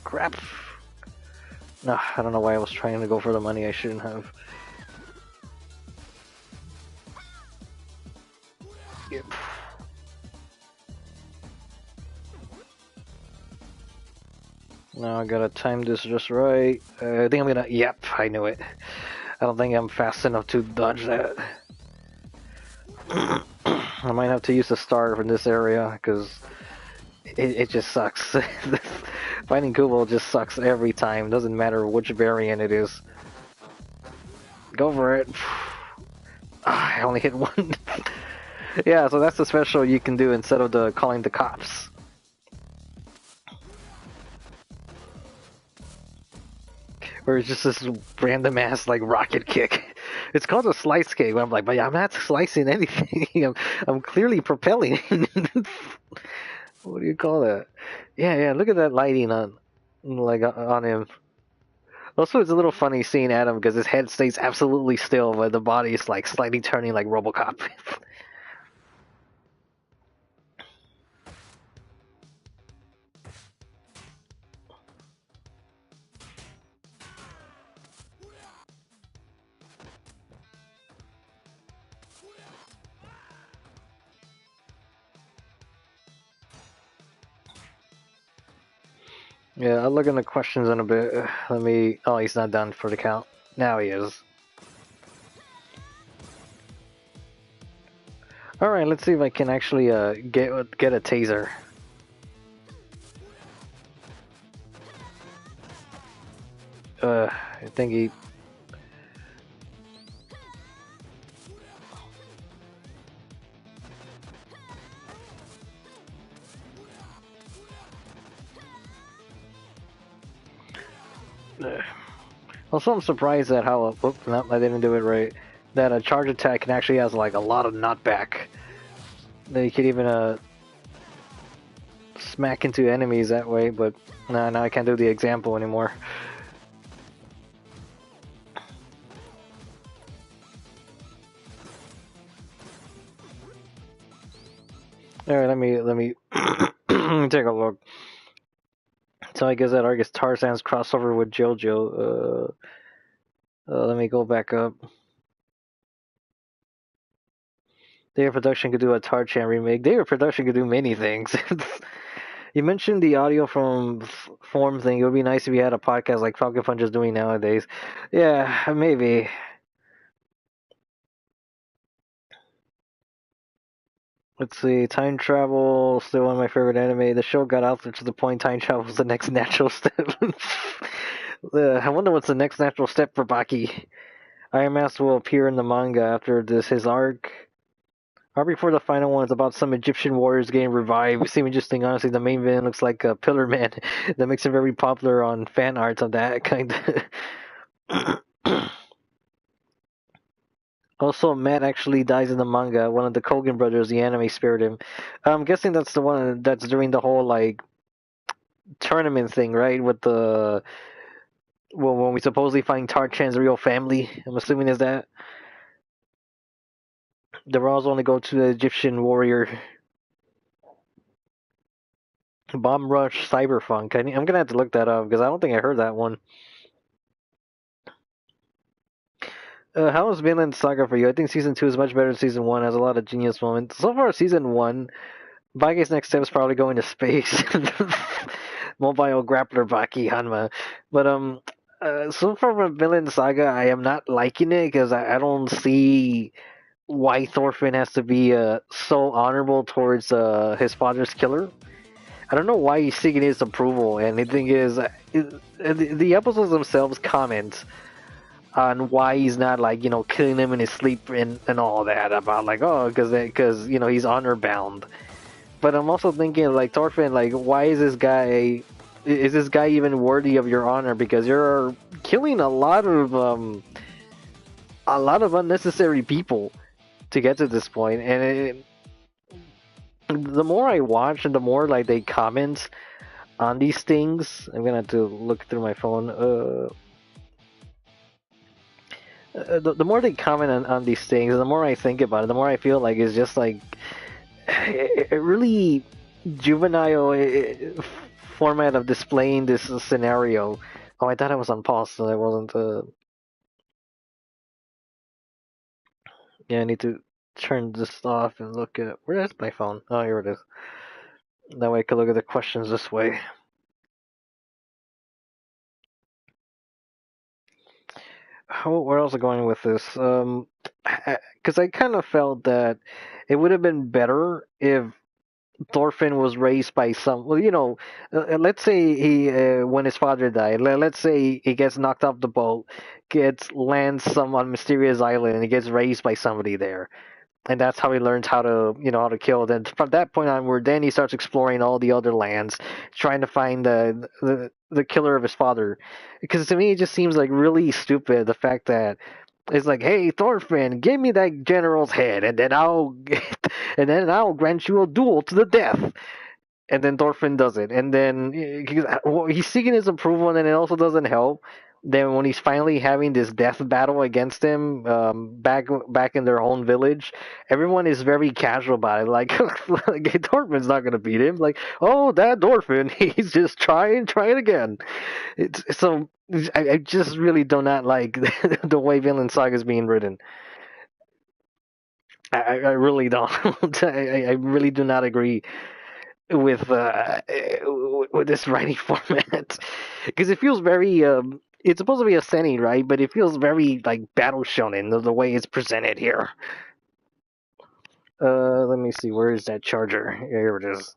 Crap. No, I don't know why I was trying to go for the money I shouldn't have. Yep. Now I gotta time this just right. I think I'm gonna. Yep, I knew it. I don't think I'm fast enough to dodge that. I might have to use the star in this area because it just sucks. Finding Kubo just sucks every time. Doesn't matter which variant it is. Go for it. I only hit one. Yeah, so that's the special you can do instead of the calling the cops. Or it's just this random ass like rocket kick. It's called a slice kick. I'm like, but I'm not slicing anything. I'm clearly propelling. What do you call that? Yeah. Look at that lighting on, like on him. Also, it's a little funny seeing Adam because his head stays absolutely still, but the body is like slightly turning like RoboCop. Yeah, I'll look into questions in a bit. Let me. Oh, he's not done for the count. Now he is. All right, let's see if I can actually get a taser. I think he. Also, I'm surprised at how. Oops, no, I didn't do it right. That a charge attack can actually has like a lot of knockback. That you could even smack into enemies that way, but now I can't do the example anymore. All right, let me take a look. So I guess that argues Tarzan's crossover with JoJo. Let me go back up. Day of Production could do a Tarzan remake. Day of Production could do many things. You mentioned the audio from Form thing. It would be nice if you had a podcast like Falcon Punch is doing nowadays. Yeah, maybe. Let's see. Time travel, still one of my favorite anime. The show got out there to the point time travel is the next natural step. I wonder what's the next natural step for Baki. Iron Master will appear in the manga after his arc. Right before the final one is about some Egyptian warriors getting revived. It seems interesting, honestly. The main villain looks like a Pillar Man. That makes him very popular on fan arts of that kind. Also, Matt actually dies in the manga. One of the Kogan brothers, the anime, spared him. I'm guessing that's the one that's doing the whole like tournament thing, right? With the when we supposedly find Tarchan's real family. I'm assuming is that. The Raws only go to the Egyptian warrior. Bomb Rush Cyberpunk. I'm gonna have to look that up because I don't think I heard that one. How was Vinland Saga for you? I think season 2 is much better than season 1. Has a lot of genius moments. So far, season 1, Baki's next step is probably going to space. Mobile grappler Baki Hanma. But so far from Vinland Saga, I am not liking it because I don't see why Thorfinn has to be so honorable towards his father's killer. I don't know why he's seeking his approval. And the thing is, the episodes themselves comment on why he's not like killing him in his sleep and all that about like because he's honor bound. But I'm also thinking like Thorfinn, like why is this guy even worthy of your honor? Because you're killing a lot of unnecessary people to get to this point, and the more I watch and the more like they comment on these things, I'm gonna have to look through my phone. The more they comment on these things, the more I think about it, the more I feel like it's just like a really juvenile format of displaying this scenario. Oh, I thought I was on pause, so I wasn't. Yeah, I need to turn this off and look at where is my phone? Oh, here it is. That way I can look at the questions this way. Where else am I going with this? Because I kind of felt that it would have been better if Thorfinn was raised by some. Well, let's say he when his father died. Let's say he gets knocked off the boat, gets lands some on mysterious island, and he gets raised by somebody there, and that's how he learns how to kill. Then from that point onward, then he starts exploring all the other lands, trying to find the killer of his father. Because to me, it just seems like really stupid the fact that it's like, hey Thorfinn, give me that general's head, and then I'll grant you a duel to the death. And then Thorfinn does it, and then he's seeking his approval, and then it also doesn't help. Then when he's finally having this death battle against him, back in their own village, everyone is very casual about it. Like Thorfinn's not gonna beat him. Like, oh, that Thorfinn, he's just try it again. It's so I just really do not like the way Vinland Saga is being written. I really don't. I really do not agree with with this writing format because it feels very it's supposed to be a seinen, right? But it feels very like battle shonen the way it's presented here. Let me see, where is that charger? Here it is.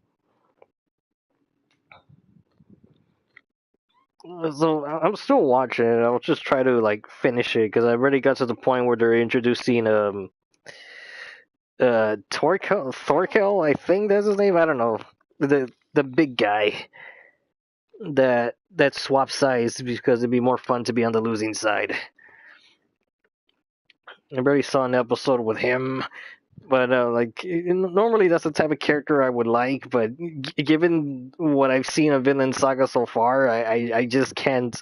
So I'm still watching it. I'll just try to like finish it because I already got to the point where they're introducing Thorkel, I think that's his name. I don't know, the big guy that swaps sides because it'd be more fun to be on the losing side. I already saw an episode with him, but normally that's the type of character I would like. But given what I've seen of Vinland Saga so far, I just can't.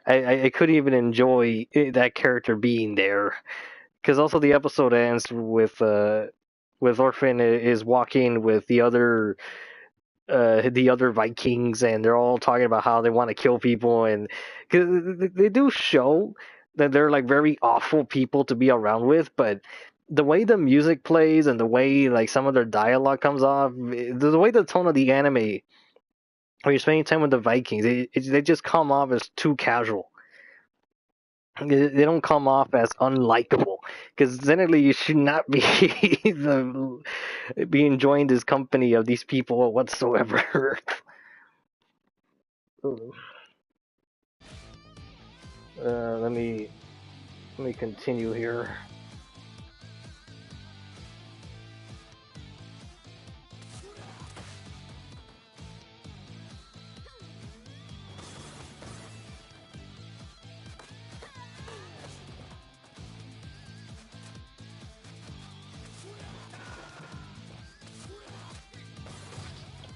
I couldn't even enjoy that character being there because also the episode ends with Orphan is walking with the other Vikings, and they're all talking about how they want to kill people, and cause they do show that they're like very awful people to be around with, but the way the music plays and the way like some of their dialogue comes off, the way the tone of the anime when you're spending time with the Vikings, they just come off as too casual. They don't come off as unlikable because technically you should not be be enjoying this company of these people whatsoever. Let me continue here.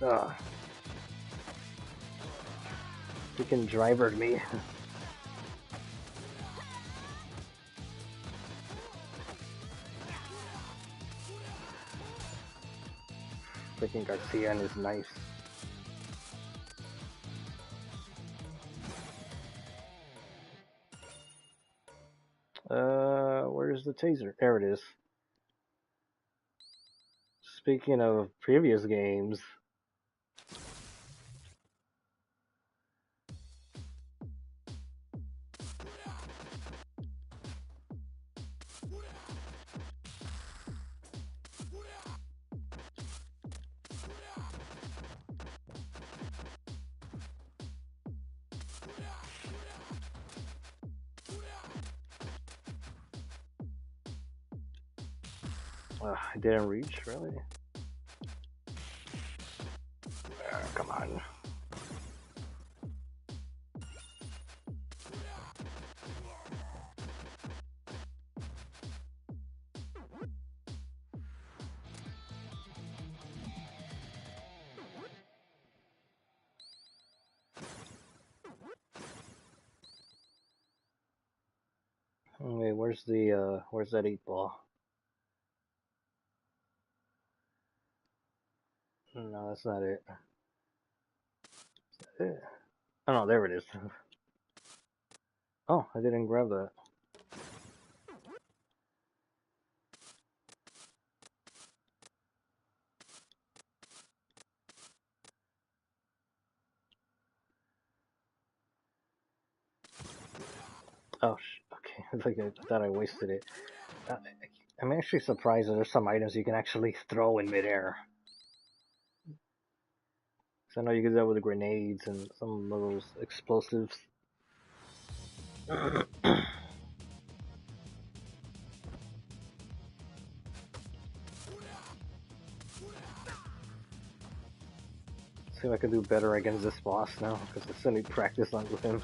Ah, freaking drivered me. Freaking Garcia and his knife. Where's the taser? There it is. Speaking of previous games, I didn't reach, really? Come on. Wait, where's that 8-ball? No, that's not it. Oh no, there it is. Oh, I didn't grab that. Oh, okay. I thought I wasted it. I'm actually surprised that there's some items you can actually throw in midair. So I know you can do that with the grenades and some of those explosives. See if I can do better against this boss now, because I still need practice on with him.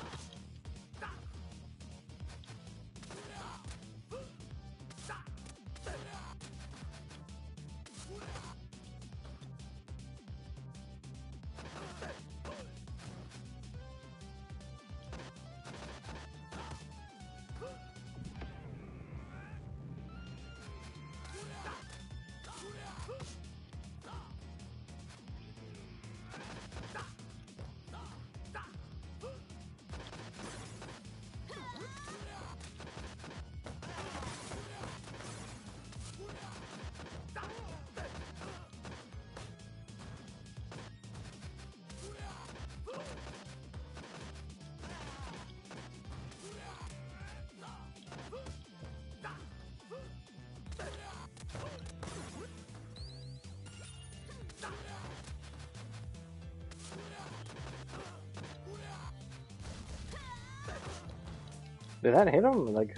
Did that hit him? Like,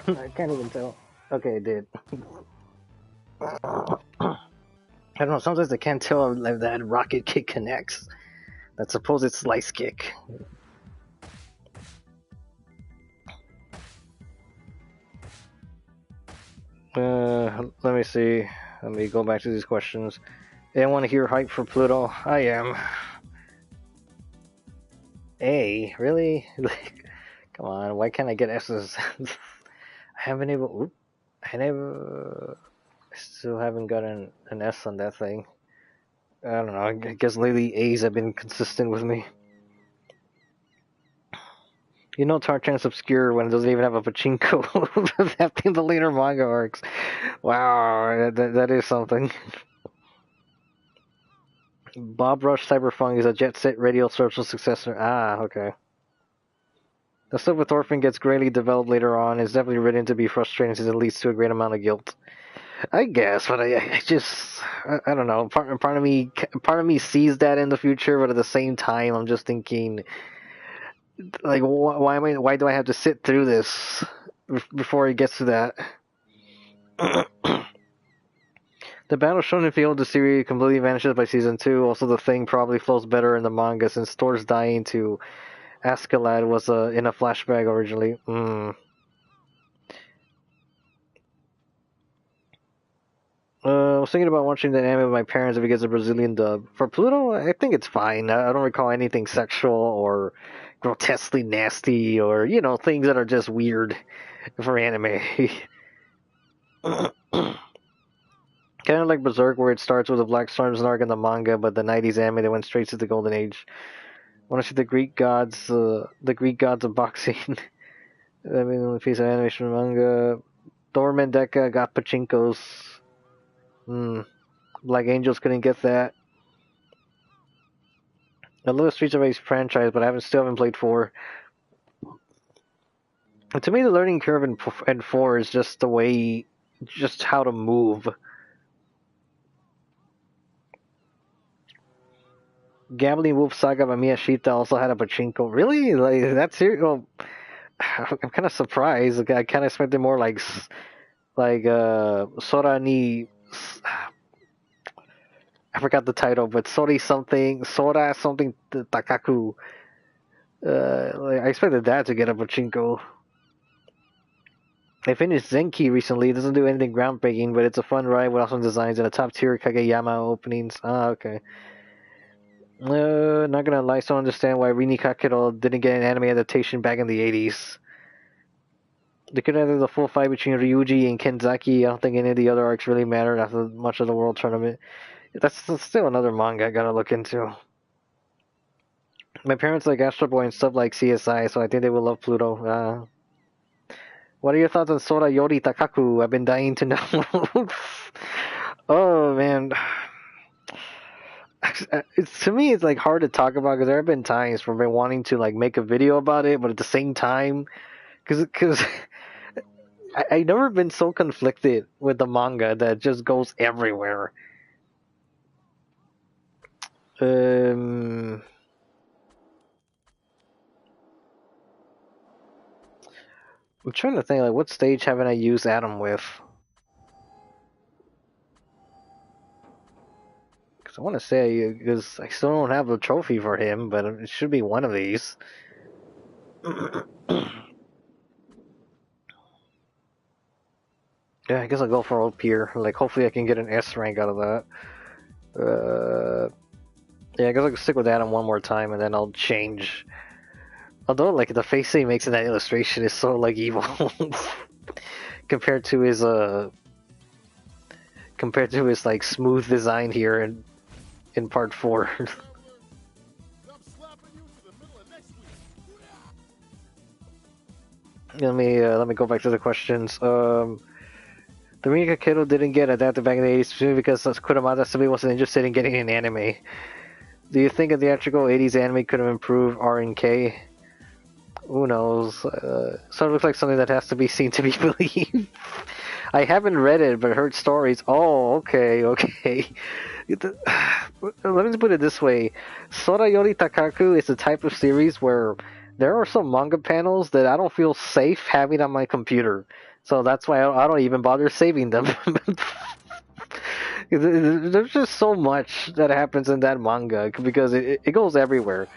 I can't even tell. Okay, it did. I don't know, sometimes I can't tell if that rocket kick connects. That's supposed it's slice kick. Let me see. Let me go back to these questions. They want to hear hype for Pluto. I am. A? Really? Like, come on, why can't I get S's? I haven't able. I still haven't gotten an S on that thing. I don't know. I guess lately A's have been consistent with me. You know, Tarchan's obscure when it doesn't even have a pachinko. After the later manga arcs. Wow, that is something. Bob Rush Cyberpunk is a Jet Set Radio social successor. Ah, okay. The stuff with Orphan gets greatly developed later on. It's definitely written to be frustrating since it leads to a great amount of guilt. I guess, but I just I don't know. Part of me sees that in the future, but at the same time, I'm just thinking, like, why do I have to sit through this before it gets to that? The battle shown in Field the series completely vanishes by season 2. Also, the thing probably flows better in the manga since Thor's dying to Askeladd was in a flashback originally. I was thinking about watching the anime with my parents if it gets a Brazilian dub. For Pluto, I think it's fine. I don't recall anything sexual or grotesquely nasty or, things that are just weird for anime. Kind of like Berserk, where it starts with a Black Storm's arc in the manga, but the 90s anime that went straight to the Golden Age. Want to see the Greek gods of boxing. I mean, the piece of animation manga. Thor Mendeka got pachinkos. Black Angels couldn't get that. I love the Streets of Rage franchise, but I still haven't played 4. To me, the learning curve in 4 is just how to move. Gambling Wolf Saga by Miyashita also had a pachinko. Really? Like, that's serious? Well, I'm kind of surprised. I kind of expected more like Sora ni I forgot the title, but Sora something Takaku. I expected that to get a pachinko. I finished Zenki recently. It doesn't do anything groundbreaking, but it's a fun ride with awesome designs and a top tier Kageyama openings. Ah, okay. Not gonna lie, I still understand why Rini Kakero didn't get an anime adaptation back in the 80s. They could have the full fight between Ryuji and Kenzaki. I don't think any of the other arcs really mattered after much of the World Tournament. That's still another manga I gotta look into. My parents like Astro Boy and stuff like CSI, so I think they will love Pluto. What are your thoughts on Sora Yori Takaku? I've been dying to know. Oh man, to me it's like hard to talk about because there have been times where I've been wanting to like make a video about it, but at the same time, because I never been so conflicted with the manga that just goes everywhere. I'm trying to think, like, what stage haven't I used Adam with? Because I want to say, because I still don't have a trophy for him, but it should be one of these. Yeah, I guess I'll go for Old Pier. Like, hopefully I can get an S rank out of that. Yeah, I guess I'll stick with Adam one more time, and then I'll change. Although, like, the face he makes in that illustration is so, like, evil. compared to his, like, smooth design here in part 4. Let me go back to the questions. The Rinka Kiddo didn't get adapted back in the 80s specifically because Kuramada simply wasn't interested in getting an anime. Do you think a theatrical 80s anime could have improved R&K? Who knows? Sort of looks like something that has to be seen to be believed. I haven't read it, but heard stories. Oh, okay. Let me put it this way. Sora Yori Takaku is the type of series where there are some manga panels that I don't feel safe having on my computer. So that's why I don't even bother saving them. There's just so much that happens in that manga because it goes everywhere.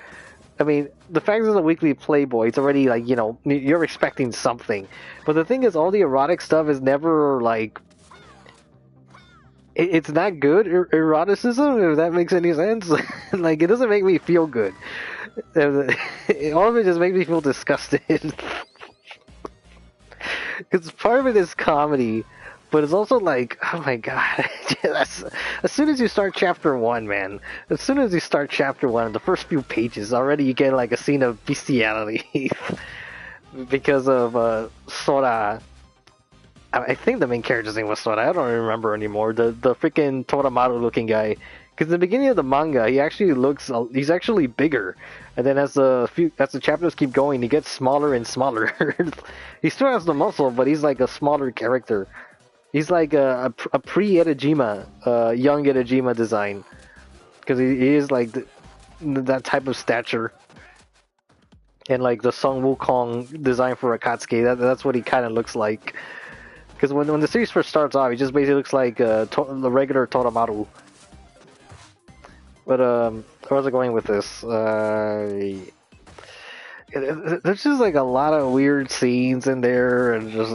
I mean, the fact that it's a weekly Playboy, it's already like, you're expecting something. But the thing is, all the erotic stuff is never like... It's not good eroticism, if that makes any sense. Like, it doesn't make me feel good. All of it just makes me feel disgusted. Because part of it is comedy, but it's also like, oh my god. As soon as you start chapter 1, man, as soon as you start chapter 1, the first few pages, already you get like a scene of bestiality. Because of Sora. I think the main character's name was Sora, I don't remember anymore. The freaking Toramaru looking guy. Because in the beginning of the manga, he's actually bigger. And then as the chapters keep going, he gets smaller and smaller. He still has the muscle, but he's like a smaller character. He's like a pre-Edejima, young Edejima design. Because he is like that type of stature. And like the Sung Wukong design for Akatsuki, that's what he kind of looks like. Because when the series first starts off, he just basically looks like the regular Toramaru. But where was I going with this? There's just like a lot of weird scenes in there, and just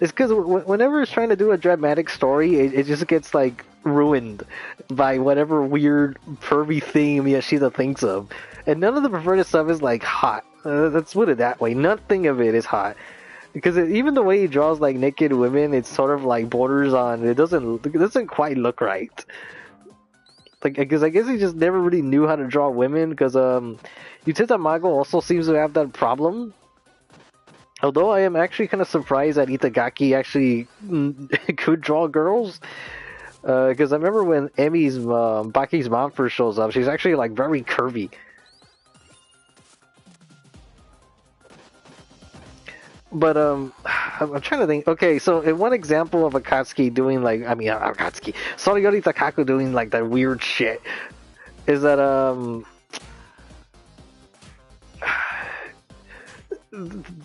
it's because whenever it's trying to do a dramatic story, it just gets like ruined by whatever weird pervy theme Yashida thinks of, and none of the perverted stuff is like hot. Let's put it that way. Nothing of it is hot. Because even the way he draws like naked women, it's sort of like borders on. It doesn't quite look right. Like, because I guess he just never really knew how to draw women. Because Yuteta Mago also seems to have that problem. Although I am actually kind of surprised that Itagaki actually could draw girls. Because I remember when Baki's mom first shows up, she's actually like very curvy. But I'm trying to think. Okay, so in one example of Akatsuki doing like, Akatsuki, Sorayori Takaku doing like that weird shit, is that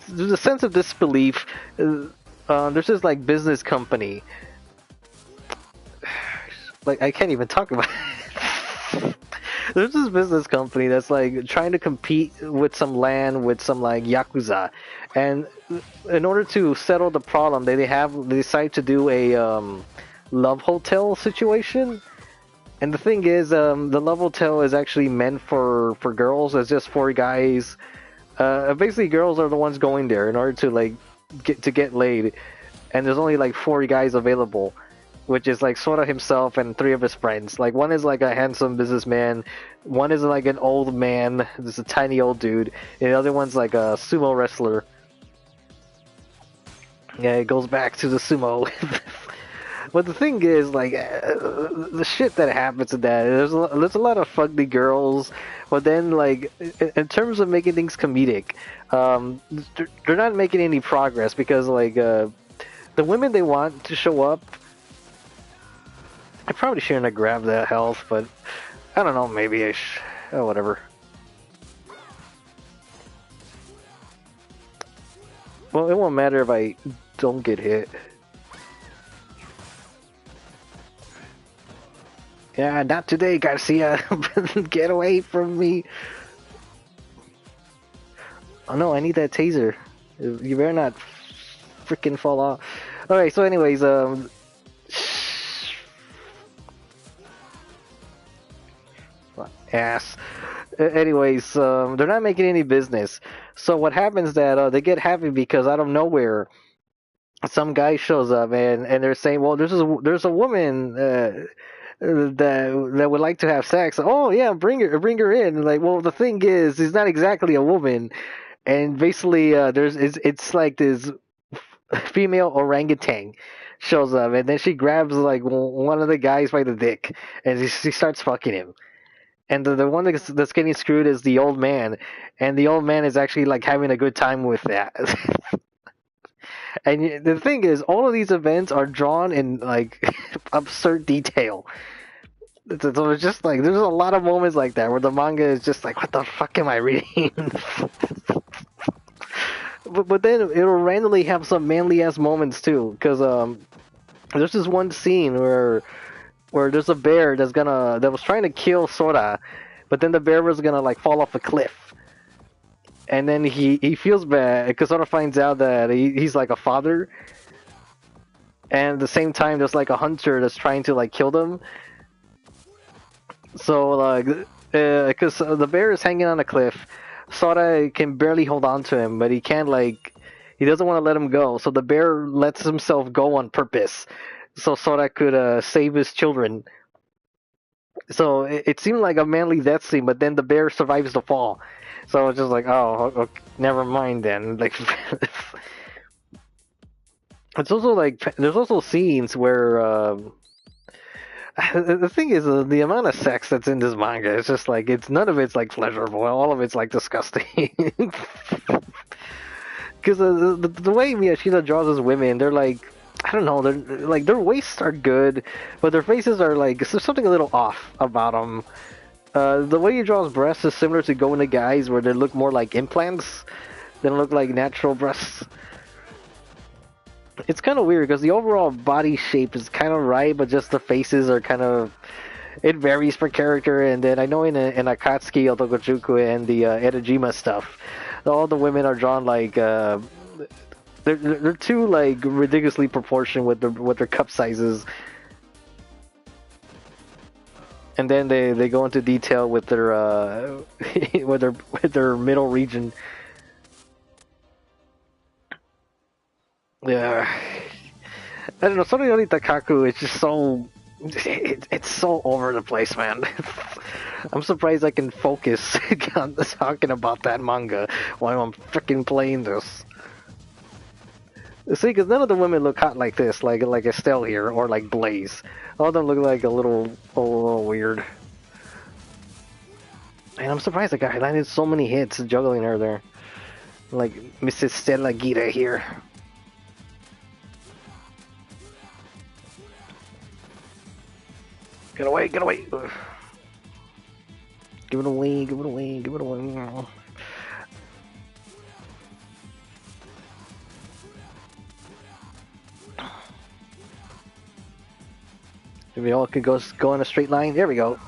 there's a sense of disbelief there's this like business company. Like I can't even talk about it. There's this business company that's like trying to compete with some land with some like yakuza, and in order to settle the problem, they decide to do a love hotel situation. And the thing is, the love hotel is actually meant for girls. It's just for guys. Basically, girls are the ones going there in order to like get laid, and there's only like 4 guys available, which is like Sora himself and 3 of his friends. Like one is like a handsome businessman, one is like an old man, just a tiny old dude, and the other one's like a sumo wrestler. Yeah, it goes back to the sumo. But the thing is, like, the shit that happens in that, there's a lot of fugly girls, but then, like, in terms of making things comedic, they're not making any progress because, like, the women they want to show up, I probably shouldn't have grabbed that health, but I don't know, maybe oh, whatever. Well, it won't matter if I don't get hit. Yeah, not today, Garcia. Get away from me. Oh no, I need that taser. You better not freaking fall off. Alright, so anyways, ass. Anyways, they're not making any business. So what happens that they get happy because out of nowhere, some guy shows up and they're saying, well, there's a woman that would like to have sex. Oh yeah, bring her in. Like, well, the thing is, she's not exactly a woman, and basically, it's like this female orangutan shows up, and then she grabs like one of the guys by the dick, and she starts fucking him. And the one that's getting screwed is the old man, and the old man is actually like having a good time with that. And the thing is, all of these events are drawn in like absurd detail. So it's just like there's a lot of moments like that where the manga is just like, what the fuck am I reading? but then it'll randomly have some manly ass moments too, because there's this one scene where there's a bear that was trying to kill Sora, but then the bear was gonna like fall off a cliff, and then he feels bad because Sora finds out that he's like a father, and at the same time there's like a hunter that's trying to like kill them. So like, because the bear is hanging on a cliff, Sora can barely hold on to him, but he can't like, he doesn't want to let him go. So the bear lets himself go on purpose, so Sora could save his children. So it seemed like a manly death scene, but then the bear survives the fall. So it's just like, oh, okay, never mind then. Like, it's also like there's also scenes where. The thing is, the amount of sex that's in this manga, it's just like none of it's like pleasurable. All of it's like disgusting. Because the way Miyashita draws his women, they're like, I don't know, they're like their waists are good, but their faces are like there's something a little off about them. The way he draws breasts is similar to Go Into Guys, where they look more like implants than look like natural breasts. It's kind of weird because the overall body shape is kind of right, but just the faces are kind of, it varies per character. And then I know in Akatsuki, Otokojuku, and the Edojima stuff, all the women are drawn like they're too like ridiculously proportioned with their cup sizes. And then they go into detail with their with their middle region. Yeah, I don't know. Sorayori Takaku is just so it's so over the place, man. I'm surprised I can focus on talking about that manga while I'm freaking playing this. See, because none of the women look hot like this, like Estelle here, or like Blaze. All of them look like a little weird. And I'm surprised the guy landed so many hits juggling her there. Like Mrs. Stella Gita here. Get away, get away! Ugh. Give it away, give it away, give it away. We all could go in a straight line. There we go.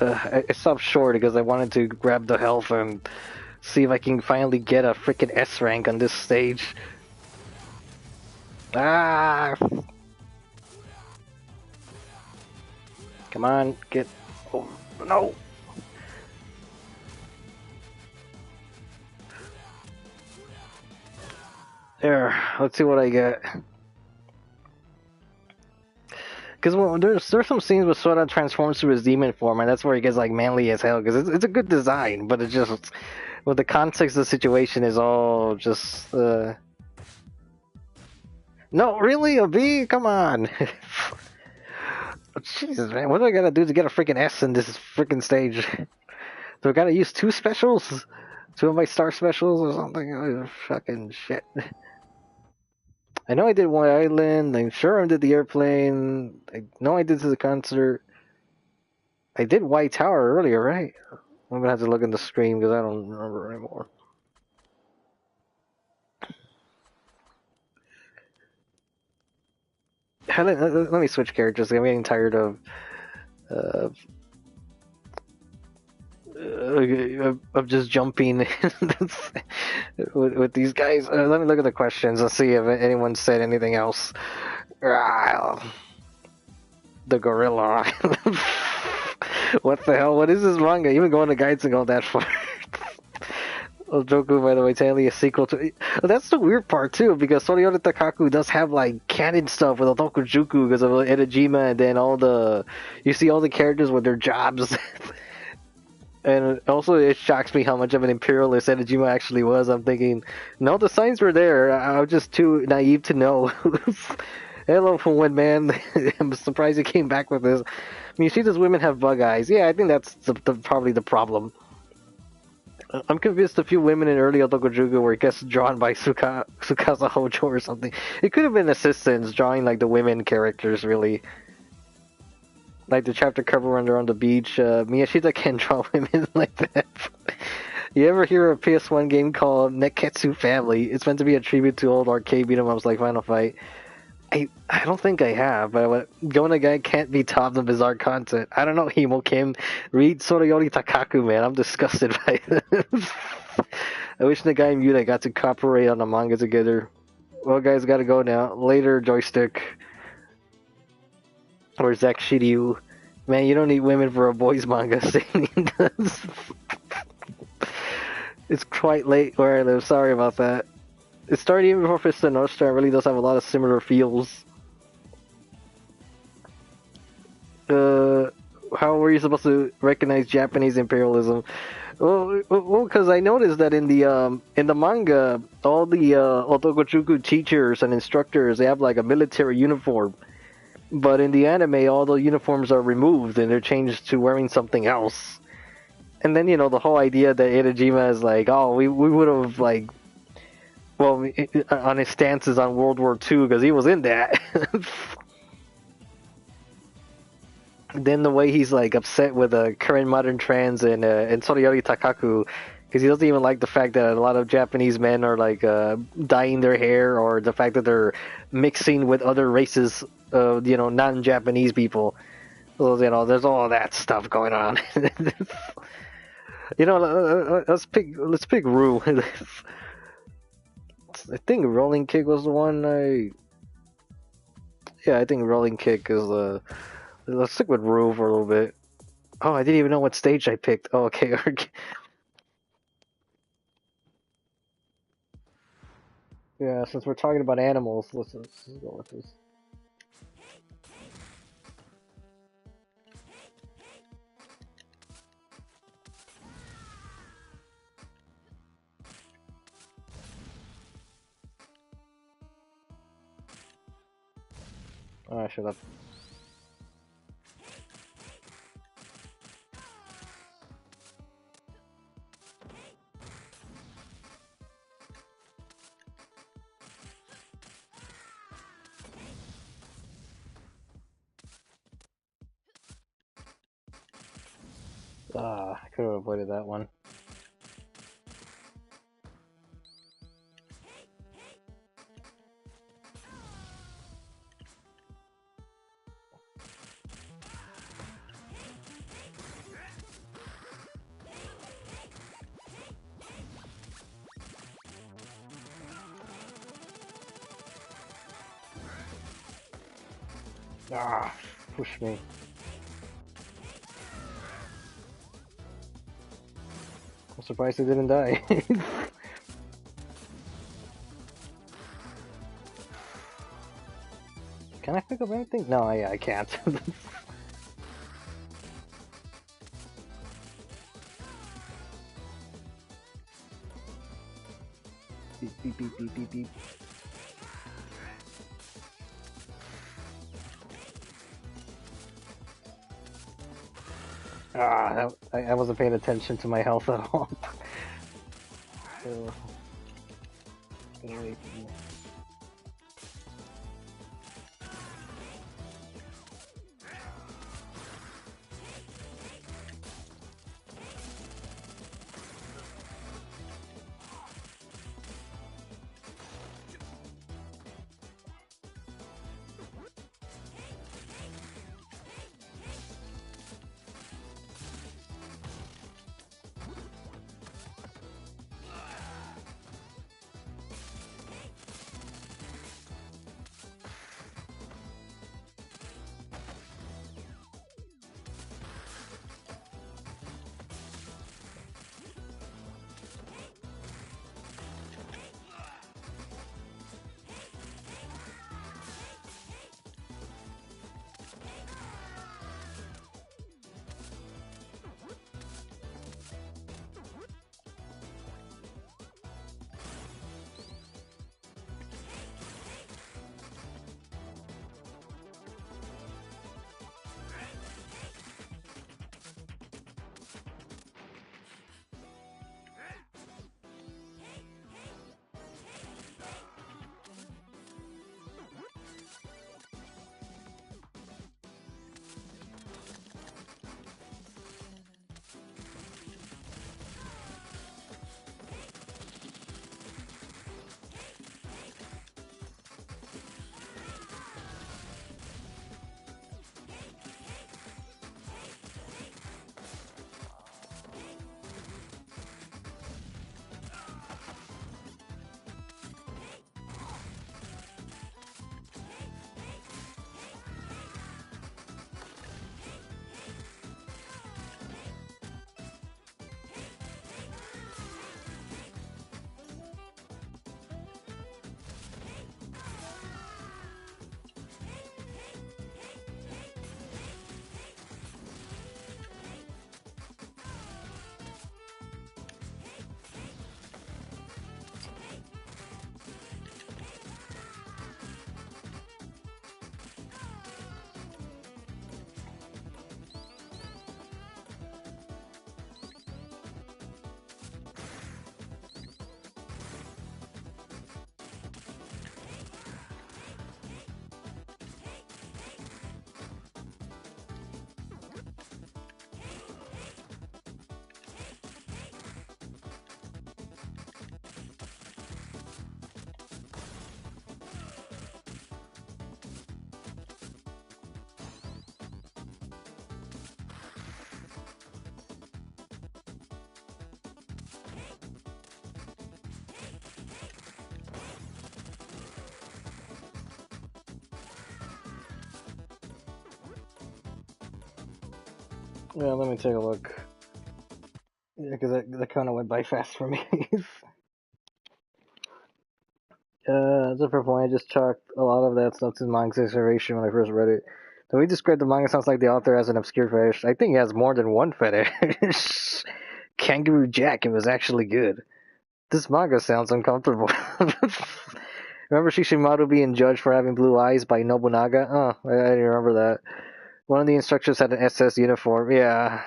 I stopped short because I wanted to grab the health and see if I can finally get a freaking S rank on this stage. Ah! Come on, get. Oh, no! There, let's see what I get. Because there's some scenes where Sora transforms to his demon form, and that's where he gets like manly as hell. Because it's a good design, but it's just with the context of the situation is all just. No, really, a B? Come on. Jesus, man, what do I gotta do to get a freaking S in this freaking stage? Do I gotta use two specials? Two of my star specials or something? Oh, fucking shit. I know I did White Island. I'm sure I did the airplane. I know I did to the concert. I did White Tower earlier, right? I'm gonna have to look in the screen because I don't remember anymore. Let me switch characters. I'm getting tired of uh, just jumping with these guys. Let me look at the questions and see if anyone said anything else. The gorilla. What the hell? What is this manga? Even going to guides and go that far. Ojoku, by the way, technically a sequel to. That's the weird part too, because Soriyori Takaku does have like canon stuff with Otokujuku because of Edejima, and then you see all the characters with their jobs. And also, it shocks me how much of an imperialist Edejima actually was. I'm thinking, no, the signs were there. I was just too naive to know. Hello, for one man. I'm surprised he came back with this. I mean, you see these women have bug eyes. Yeah, I think that's probably the problem. I'm convinced a few women in early Otokojuku were guess drawn by Tsukasa Hojo or something. It could have been assistants drawing like the women characters, really. Like the chapter cover when they're on the beach. Miyashita can draw women like that. You ever hear of a PS1 game called Neketsu Family? It's meant to be a tribute to old arcade beat 'em ups like Final Fight. I don't think I have, but Gona Guy can't be topped on bizarre content. I don't know, Himo Kim. Read Sorayori Takaku, man. I'm disgusted by this. I wish the guy and Yuta got to cooperate on the manga together. Well, guys, gotta go now. Later, Joystick. Or Zach Shiryu. Man, you don't need women for a boys manga. It's quite late where I live. Sorry about that. It started even before Fist of Nostra. It really does have a lot of similar feels. How were you supposed to recognize Japanese imperialism? Well, because I noticed that in the manga, all the Otokojuku teachers and instructors, they have like a military uniform. But in the anime, all the uniforms are removed and they're changed to wearing something else. And then, the whole idea that Edejima is like, oh, we would have, like, well, on his stances on World War II, because he was in that. Then the way he's, like, upset with current modern trends and Soriyori Takaku, because he doesn't even like the fact that a lot of Japanese men are, like, dyeing their hair, or the fact that they're mixing with other races, non-Japanese people. So, there's all that stuff going on. Let's pick Rue. I think Rolling Kick was the one Yeah, I think Rolling Kick is the... Let's stick with Rue for a little bit. Oh, I didn't even know what stage I picked. Oh, okay. Yeah, since we're talking about animals, let's go with this. Oh, shut up. I could have avoided that one. Ah, push me. I'm surprised he didn't die. Can I pick up anything? No, I can't. Beep, beep, beep, beep, beep, beep. Ah, I wasn't paying attention to my health at all. So, get away from me. Yeah, let me take a look. Yeah, because that kind of went by fast for me. As a point, I just chalked a lot of that stuff to manga consideration when I first read it. The way you described the manga sounds like the author has an obscure fetish. I think he has more than one fetish. Kangaroo Jack, it was actually good. This manga sounds uncomfortable. Remember Shishimaru being judged for having blue eyes by Nobunaga? Oh, I didn't remember that. One of the instructors had an SS uniform. Yeah.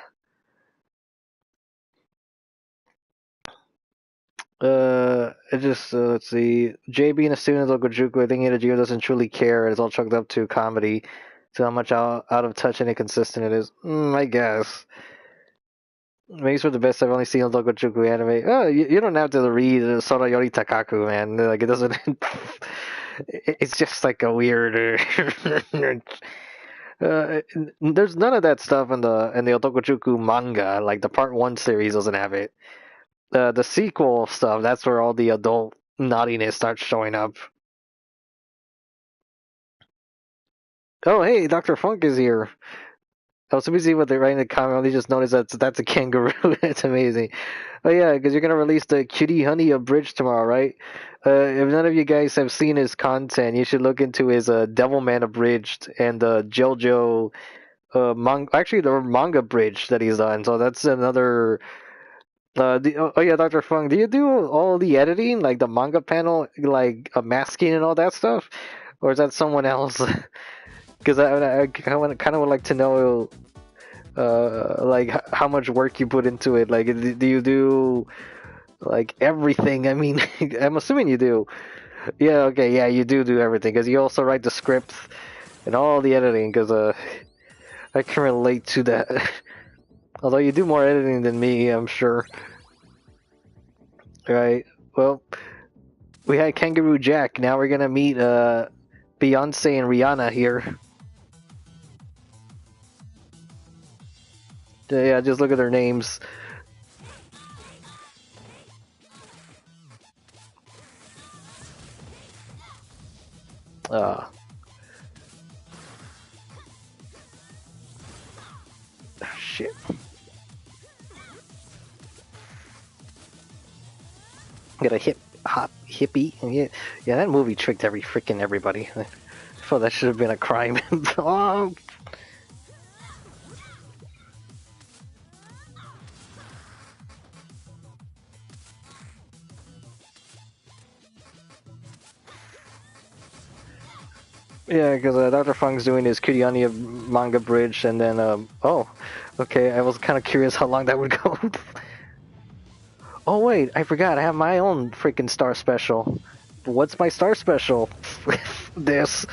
It just let's see. Jay being a student of Gojuku, I think Itajiro doesn't truly care. It's all chucked up to comedy. To how much out of touch and inconsistent it is. I guess. Maybe for the best I've only seen Gojuku anime. Oh, you don't have to read Sorayori Takaku, man. Like it doesn't. It's just like a weird. There's none of that stuff in the Otokojuku manga. Like the part one series doesn't have it. The sequel stuff, that's where all the adult naughtiness starts showing up. Oh, hey, Dr. Funk is here. I was so busy what they're writing in the comment, I only just noticed that's a kangaroo. That's amazing. Oh yeah, because you're gonna release the Cutie Honey Abridged tomorrow, right? If none of you guys have seen his content, you should look into his Devilman Abridged and JoJo actually the manga bridge that he's done. So that's another. Oh yeah, Dr. Fung, do you do all the editing, like the manga panel, like masking and all that stuff, or is that someone else? Because I kind of would like to know like how much work you put into it. Like, do you do like everything? I mean, I'm assuming you do. Yeah, okay, yeah, you do everything because you also write the scripts and all the editing. Because I can relate to that. Although you do more editing than me, I'm sure. Right. Well, we had Kangaroo Jack. Now we're gonna meet Beyonce and Rihanna here. Yeah, just look at their names. Uh, shit. Got a hop hippie. Yeah, that movie tricked everybody. I thought that should have been a crime. Oh. Yeah, because Dr. Fung's doing his Kiriani manga bridge, and then, oh, okay, I was kind of curious how long that would go. Oh, wait, I forgot, I have my own freaking star special. What's my star special? This.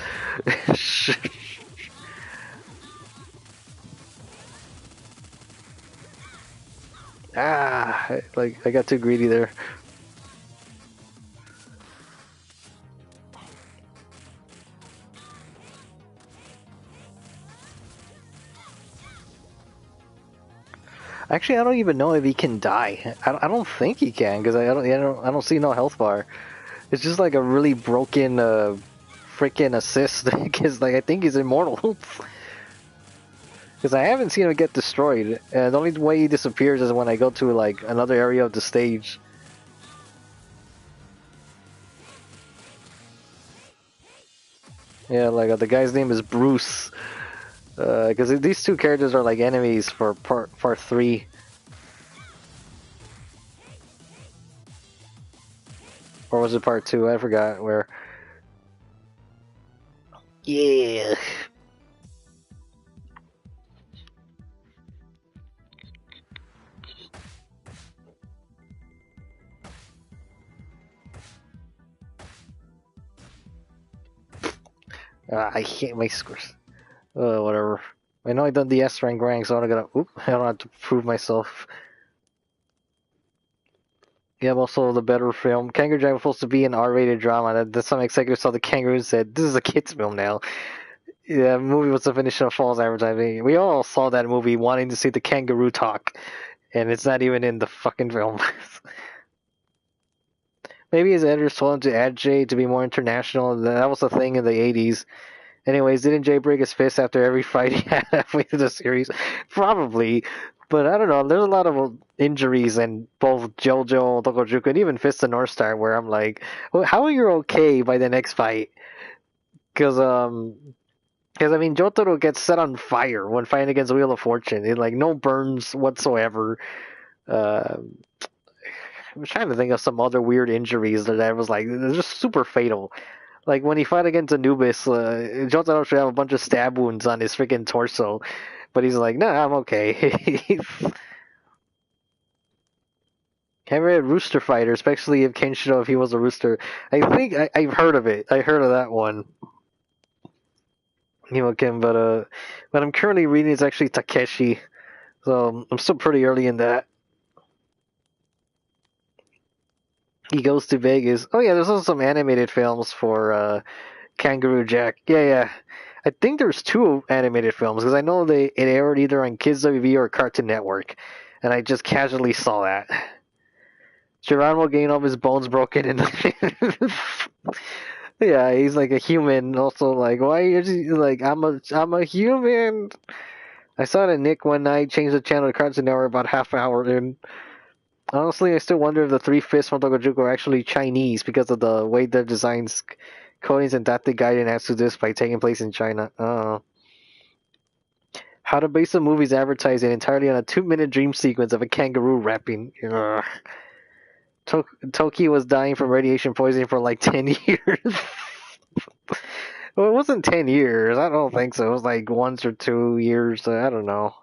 I got too greedy there. Actually, I don't even know if he can die. I don't think he can because I don't see no health bar. It's just like a really broken freaking assist because like I think he's immortal. Because I haven't seen him get destroyed. And the only way he disappears is when I go to like another area of the stage. Yeah, like the guy's name is Bruce. Because these two characters are like enemies for part 3. Or was it part 2? I forgot where. Yeah. I hate my scores. Whatever. I know I done the S rank rank, so I'm gonna. Oop, I don't have to prove myself. Yeah, also the better film. Kangaroo Jack was supposed to be an R-rated drama. That some executives saw the Kangaroo and said, "This is a kids' film now." Yeah, the movie was to finish on false advertising. We all saw that movie wanting to see the kangaroo talk, and it's not even in the fucking film. Maybe his editors told him to add Jay to be more international. That was a thing in the 80s. Anyways, didn't Jay break his fist after every fight he had halfway through the series? Probably. But I don't know. There's a lot of injuries in both JoJo, Tokojuku, and even Fist of North Star where I'm like, well, how are you okay by the next fight? Because I mean, Jotaro gets set on fire when fighting against Wheel of Fortune. Like no burns whatsoever. Uh, I'm trying to think of some other weird injuries that I was like, they're just super fatal. Like when he fought against Anubis, Jotaro should have a bunch of stab wounds on his freaking torso, but he's like, nah, I'm okay. Have you read Rooster Fighter, especially if Kenshiro, if he was a rooster? I think I've heard of it. I heard of that one. Kim, but I'm currently reading is actually Takeshi, so I'm still pretty early in that. He goes to Vegas. Oh yeah, there's also some animated films for Kangaroo Jack. Yeah. I think there's 2 animated films because I know it aired either on Kids WV or Cartoon Network, and I just casually saw that. Geronimo getting all his bones broken, and Yeah, he's like a human. Also, like, why are you like? I'm a human. I saw that Nick one night changed the channel to Cartoon Network about half an hour in. Honestly, I still wonder if the three fists from Togojuku are actually Chinese because of the way their designs coincide that the guidance has to this by taking place in China. How to base a movie's advertising entirely on a 2-minute dream sequence of a kangaroo rapping. Ugh. Toki was dying from radiation poisoning for like 10 years. Well, it wasn't 10 years. I don't think so. It was like 1 or 2 years. I don't know.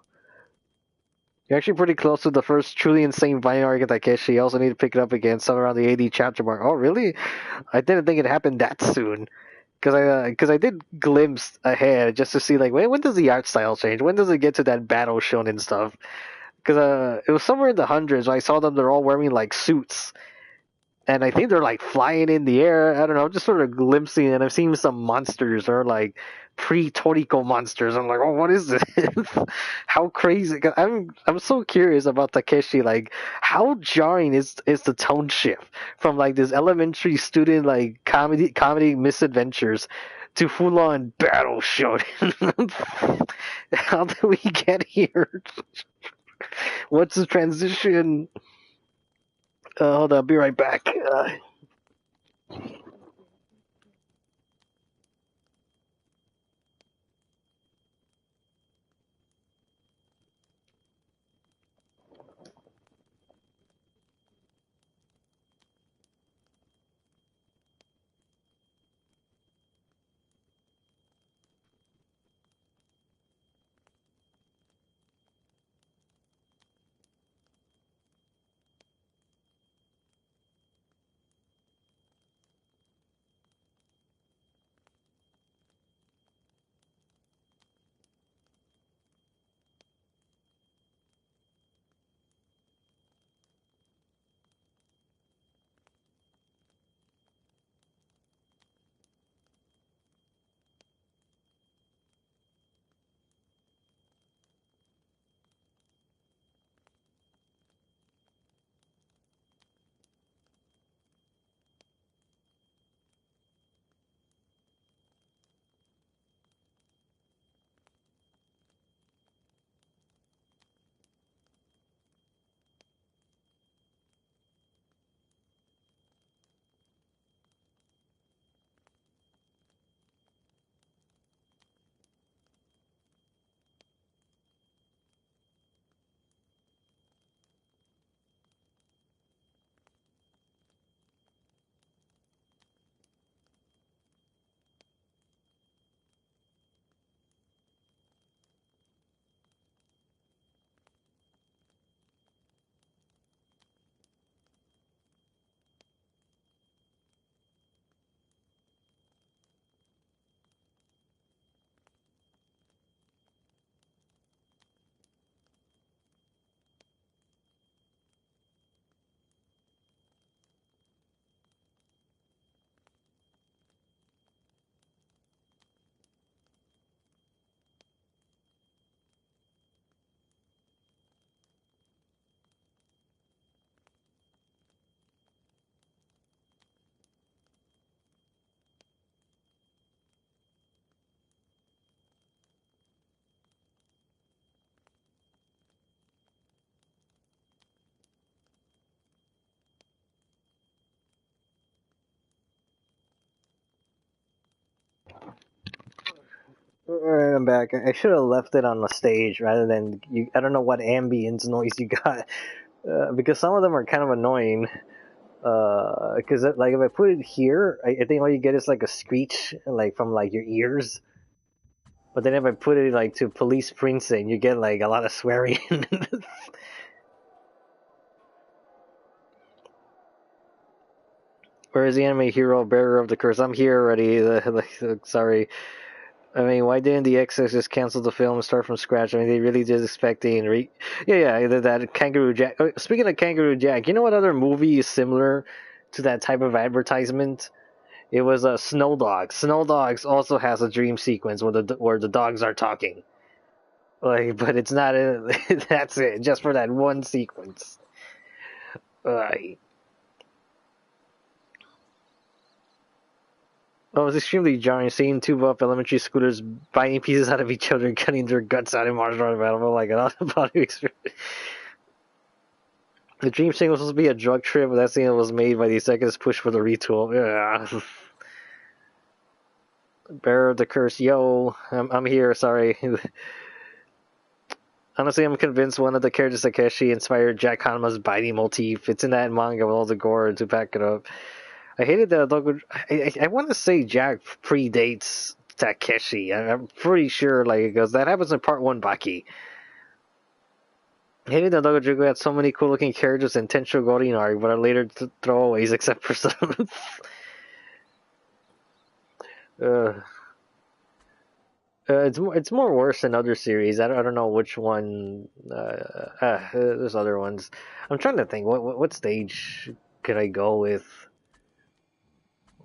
You're actually pretty close to the first truly insane Vine arc at Takeshi. You also need to pick it up again somewhere around the 80 chapter mark. Oh, really? I didn't think it happened that soon. Because I did glimpse ahead just to see, like, when does the art style change? When does it get to that battle shonen stuff? Because it was somewhere in the hundreds. I saw them, they're all wearing, like, suits. And I think they're like flying in the air. I don't know, just sort of glimpsing, and I've seen some monsters or like pre-Toriko monsters. I'm like, oh, what is this? How crazy! 'Cause I'm so curious about Takeshi. Like, how jarring is the tone shift from like this elementary student like comedy misadventures to full on battle shonen? How did we get here? What's the transition? Hold on, I'll be right back. Alright, I'm back. I should have left it on the stage rather than you. I don't know what ambience noise you got, because some of them are kind of annoying. Because like if I put it here, I think all you get is like a screech, like from like your ears. But then if I put it like to Police Princeton, you get like a lot of swearing. Where is the anime hero, bearer of the curse? I'm here already. Sorry. I mean, why didn't the X's just cancel the film and start from scratch? I mean, they really just expecting yeah, that Kangaroo Jack. Speaking of Kangaroo Jack, you know what other movie is similar to that type of advertisement? It was Snow Dogs. Snow Dogs also has a dream sequence where the dogs are talking. Like, but it's not. That's it, just for that one sequence. Uh, Oh, it was extremely jarring seeing two buff elementary scooters biting pieces out of each other and cutting their guts out in martial art battle. Like an out-of-body experience. The dream scene was supposed to be a drug trip, but that scene was made by the seconds push for the retool. Yeah. Bearer of the curse, yo, I'm here. Sorry. Honestly, I'm convinced one of the characters Takeshi inspired Jack Hanma's biting motif. It's in that manga with all the gore to back it up. I hated that. I want to say Jack predates Takeshi. I'm pretty sure, like, because that happens in part one, Baki. I hated that Dogojuku had so many cool looking characters in Tensho Gorin arc, but are later throwaways except for some. It's more worse than other series. I don't know which one. There's other ones. I'm trying to think. What stage could I go with?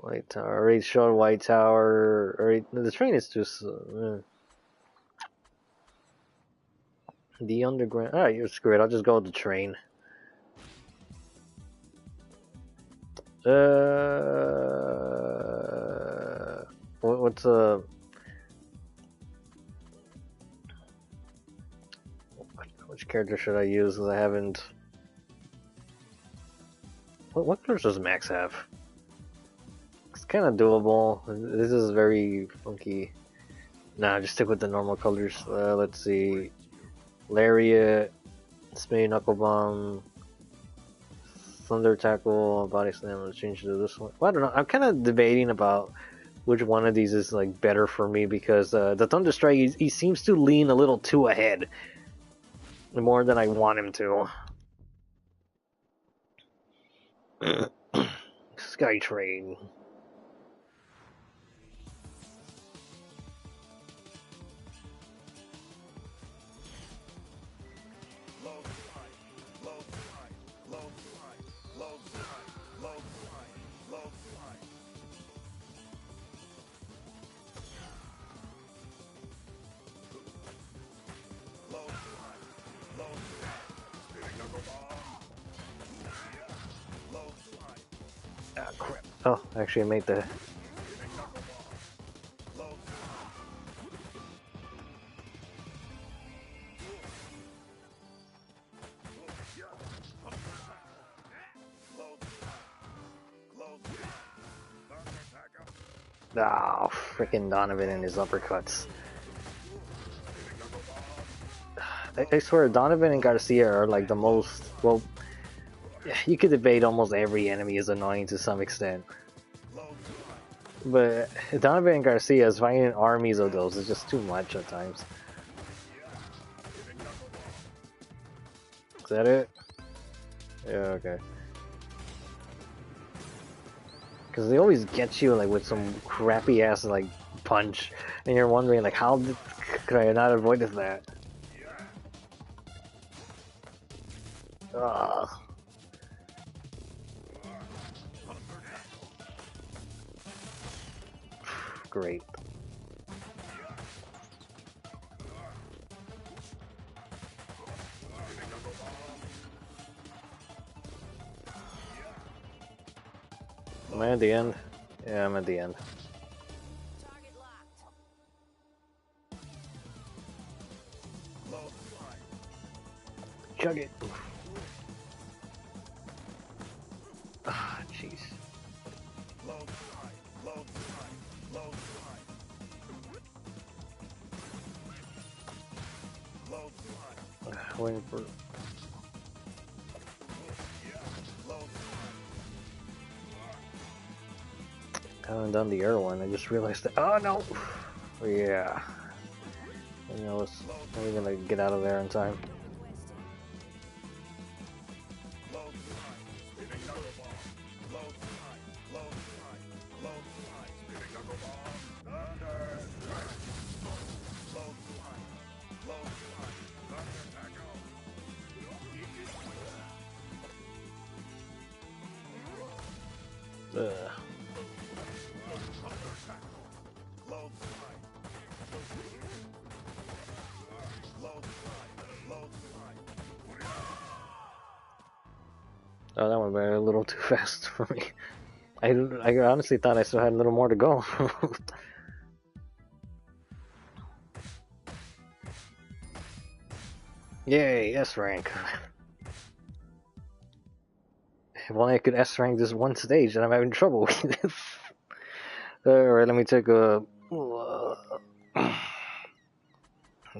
White Tower, Raid Short White Tower. The train is too. The underground. Alright, you're screwed. I'll just go with the train. What's which character should I use? Because I haven't. What colors does Max have? It's kind of doable. This is very funky. Nah, just stick with the normal colors. Let's see. Lariat, Spade Knuckle Bomb, Thunder Tackle, Body Slam. Let's change to this one. Well, I don't know. I'm kind of debating about which one of these is like better for me because the Thunder Strike he seems to lean a little too ahead, more than I want him to. Sky Train. Ah, crap. Oh, actually I made the... Oh, freaking Donovan and his uppercuts. I swear, Donovan and Garcia are like the most... Well, you could debate almost every enemy is annoying to some extent. But Donovan and Garcia is fighting armies of those. It's just too much at times. Is that it? Yeah, okay. Because they always get you like with some crappy ass like punch, and you're wondering like how could I not avoided that? Ugh. Great. Am I at the end? Yeah, I'm at the end. Target locked. Chug it. Ah, jeez. Waiting for. I haven't done the air one. I just realized that. Oh no! Yeah. You know, how are we gonna get out of there in time? Ugh. Oh, that went by a little too fast for me. I honestly thought I still had a little more to go. Yay, S rank. If only I could S rank this one stage, and I'm having trouble with it. Alright, let me take a. I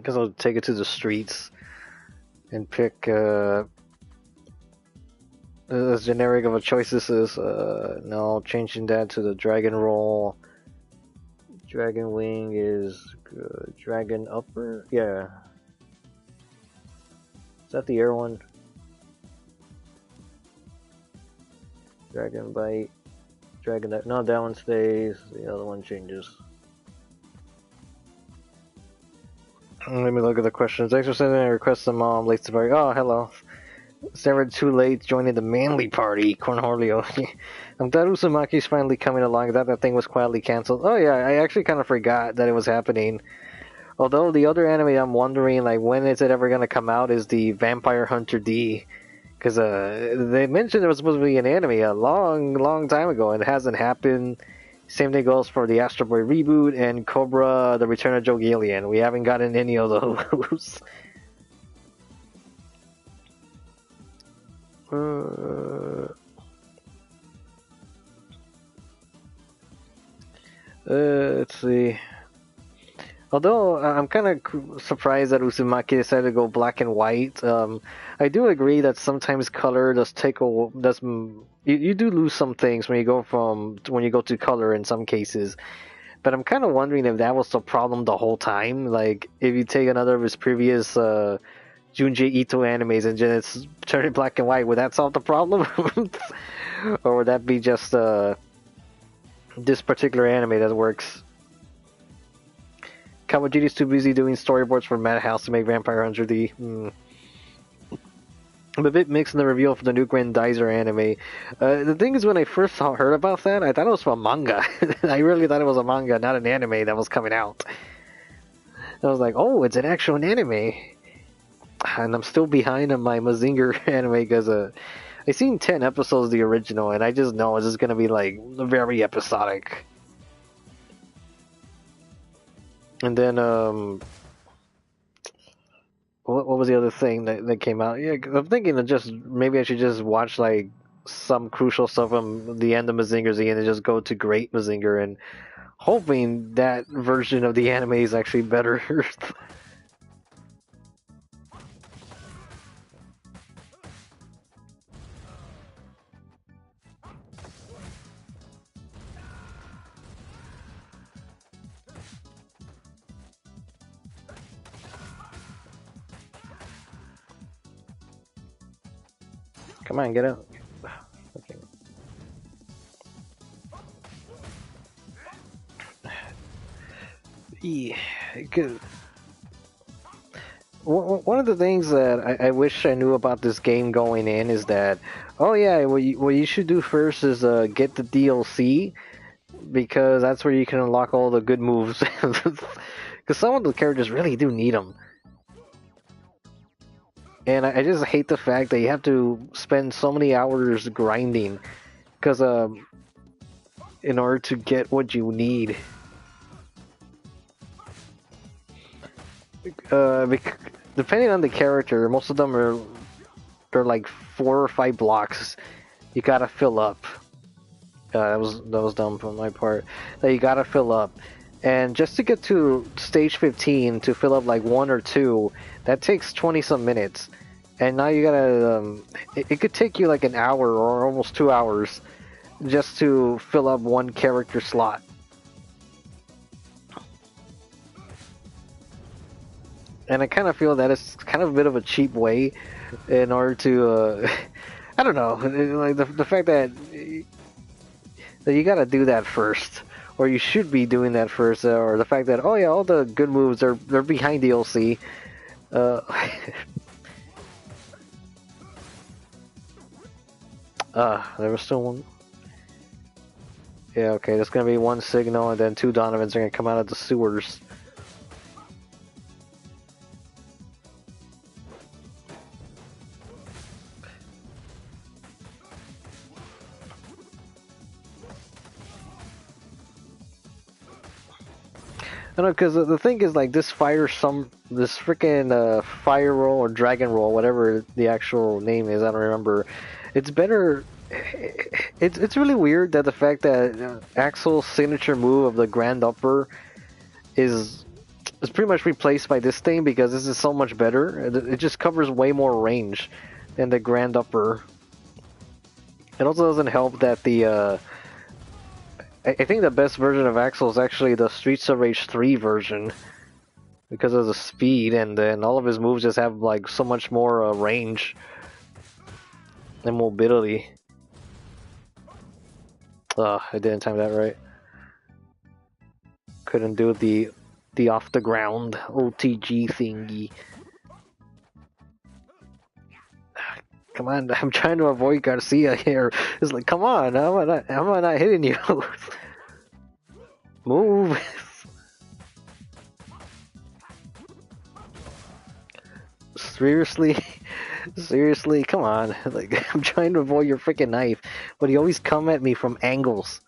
guess I'll take it to the streets and pick as generic of a choice this is. No, changing that to the dragon roll. Dragon wing is good. Dragon upper? Yeah. Is that the air one? Dragon bite. Dragon that. No, that one stays. The other one changes. Let me look at the questions. Thanks for sending a request to mom. Late to party. Oh, hello. It's never too late joining the manly party, Cornholio. I'm glad Usumaki's finally coming along. That thing was quietly cancelled. Oh yeah, I actually kind of forgot that it was happening. Although the other anime I'm wondering, like, when is it ever gonna come out is the Vampire Hunter D. Because they mentioned it was supposed to be an anime a long time ago, and it hasn't happened. Same thing goes for the Astro Boy reboot and Cobra: The Return of Joe Gillian. We haven't gotten any of those. Let's see. Although I'm kind of surprised that Uzumaki decided to go black and white. I do agree that sometimes color does take a does you do lose some things when you go to color in some cases. But I'm kind of wondering if that was the problem the whole time. Like if you take another of his previous Junji Ito animes and just turn it black and white, would that solve the problem? Or would that be just this particular anime that works? Kawajiri's too busy doing storyboards for Madhouse to make Vampire Hunter D. I'm a bit mixed in the reveal for the new Grandizer anime. The thing is, when I first heard about that, I thought it was from manga. I really thought it was a manga, not an anime that was coming out. I was like, oh, it's an actual anime. And I'm still behind on my Mazinger anime because I seen 10 episodes of the original, and I just know it's just going to be like very episodic. And then, what was the other thing that came out? Yeah, I'm thinking of just maybe I should just watch like some crucial stuff from the end of Mazinger Z and then just go to Great Mazinger and hoping that version of the anime is actually better. Come on, get out. Okay. Yeah, good. One of the things that I wish I knew about this game going in is that, oh yeah, what you should do first is get the DLC, because that's where you can unlock all the good moves. Because some of the characters really do need them. And I just hate the fact that you have to spend so many hours grinding, because in order to get what you need. Depending on the character, most of them they're like 4 or 5 blocks you gotta fill up. That was dumb from my part. That you gotta fill up, and just to get to stage 15 to fill up like 1 or 2, that takes 20 some minutes. And now you gotta it could take you like an hour or almost 2 hours just to fill up 1 character slot. And I kind of feel that it's kind of a bit of a cheap way in order to I don't know, like the fact that you gotta do that first, or you should be doing that first, or the fact that, oh yeah, all the good moves they're behind DLC. There was still one. Yeah, okay, there's gonna be 1 signal, and then 2 Donovans are gonna come out of the sewers. I know, because the thing is, like, this freaking fire roll or dragon roll, whatever the actual name is, I don't remember. It's better. It's really weird that the fact that Axel's signature move of the grand upper is pretty much replaced by this thing, because this is so much better. It just covers way more range than the grand upper. It also doesn't help that the I think the best version of Axel is actually the Streets of Rage 3 version, because of the speed, and then all of his moves just have like so much more range and mobility. Ugh, I didn't time that right. Couldn't do the off the ground OTG thingy. Come on, I'm trying to avoid Garcia here. It's like, come on, how am I not hitting you? Move. Seriously? Seriously? Come on. Like, I'm trying to avoid your freaking knife, but you always come at me from angles.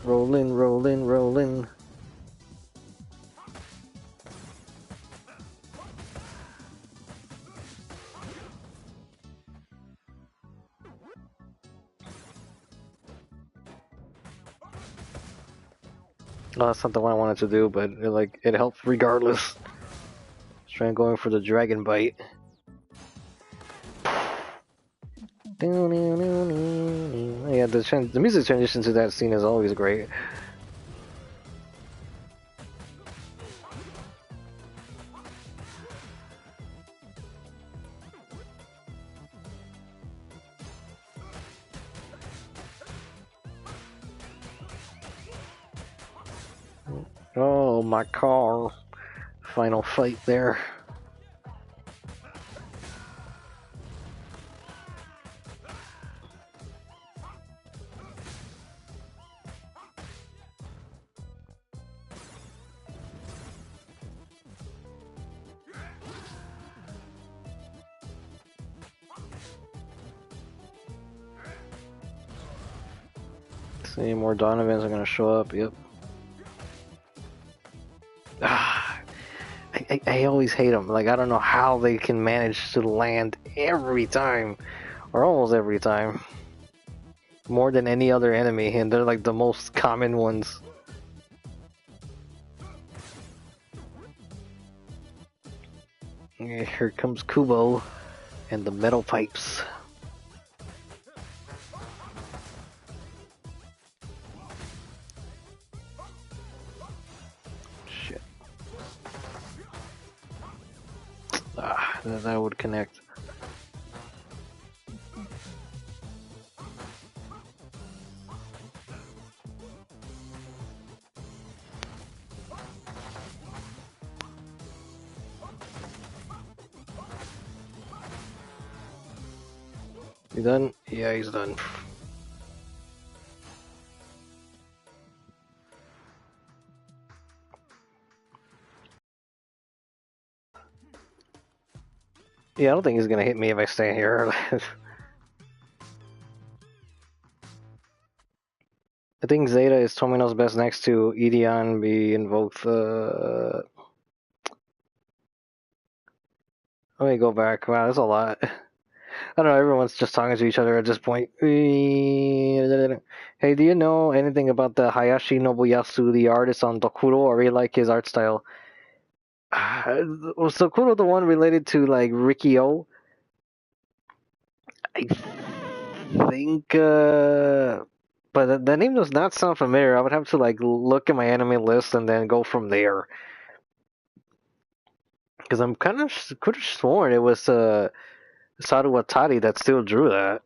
Rolling, rolling, rolling. Oh, that's not the one I wanted to do, but it helped regardless. Trying going for the dragon bite. Yeah, the music transition to that scene is always great. Oh, my car. Final fight there. See, more Donovans are gonna show up, yep. I always hate them. Like, I don't know how they can manage to land every time, or almost every time. More than any other enemy, and they're like the most common ones. Here comes Kubo and the metal pipes. Shit. That would connect. You done? Yeah, he's done. Yeah, I don't think he's gonna hit me if I stay here. I think Zeta is Tomino's best next to Edion be invoked. Let me go back. Wow, that's a lot. I don't know, everyone's just talking to each other at this point. Hey, do you know anything about the Hayashi Nobuyasu, the artist on Dokuro? I really like his art style. Was Dokuro the one related to, like, Rikio? I think, but the name does not sound familiar. I would have to, like, look at my anime list and then go from there. Because I'm could have sworn it was, Saru Watari that still drew that.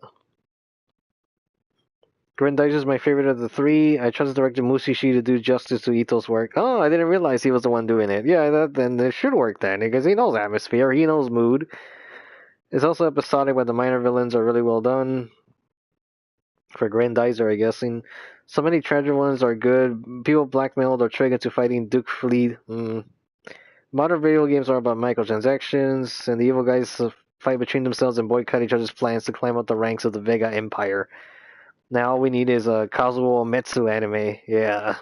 Grendice is my favorite of the three. I trust director Musishi to do justice to Ito's work. Oh, I didn't realize he was the one doing it. Yeah, then it should work then, because he knows atmosphere, he knows mood. It's also episodic, but the minor villains are really well done. For Grandizer, I guess. So many treasure ones are good. People blackmailed or triggered to fighting Duke Fleet. Modern video games are about microtransactions, and the evil guys fight between themselves and boycott each other's plans to climb up the ranks of the Vega Empire. Now all we need is a Kazuo Metsu anime. Yeah.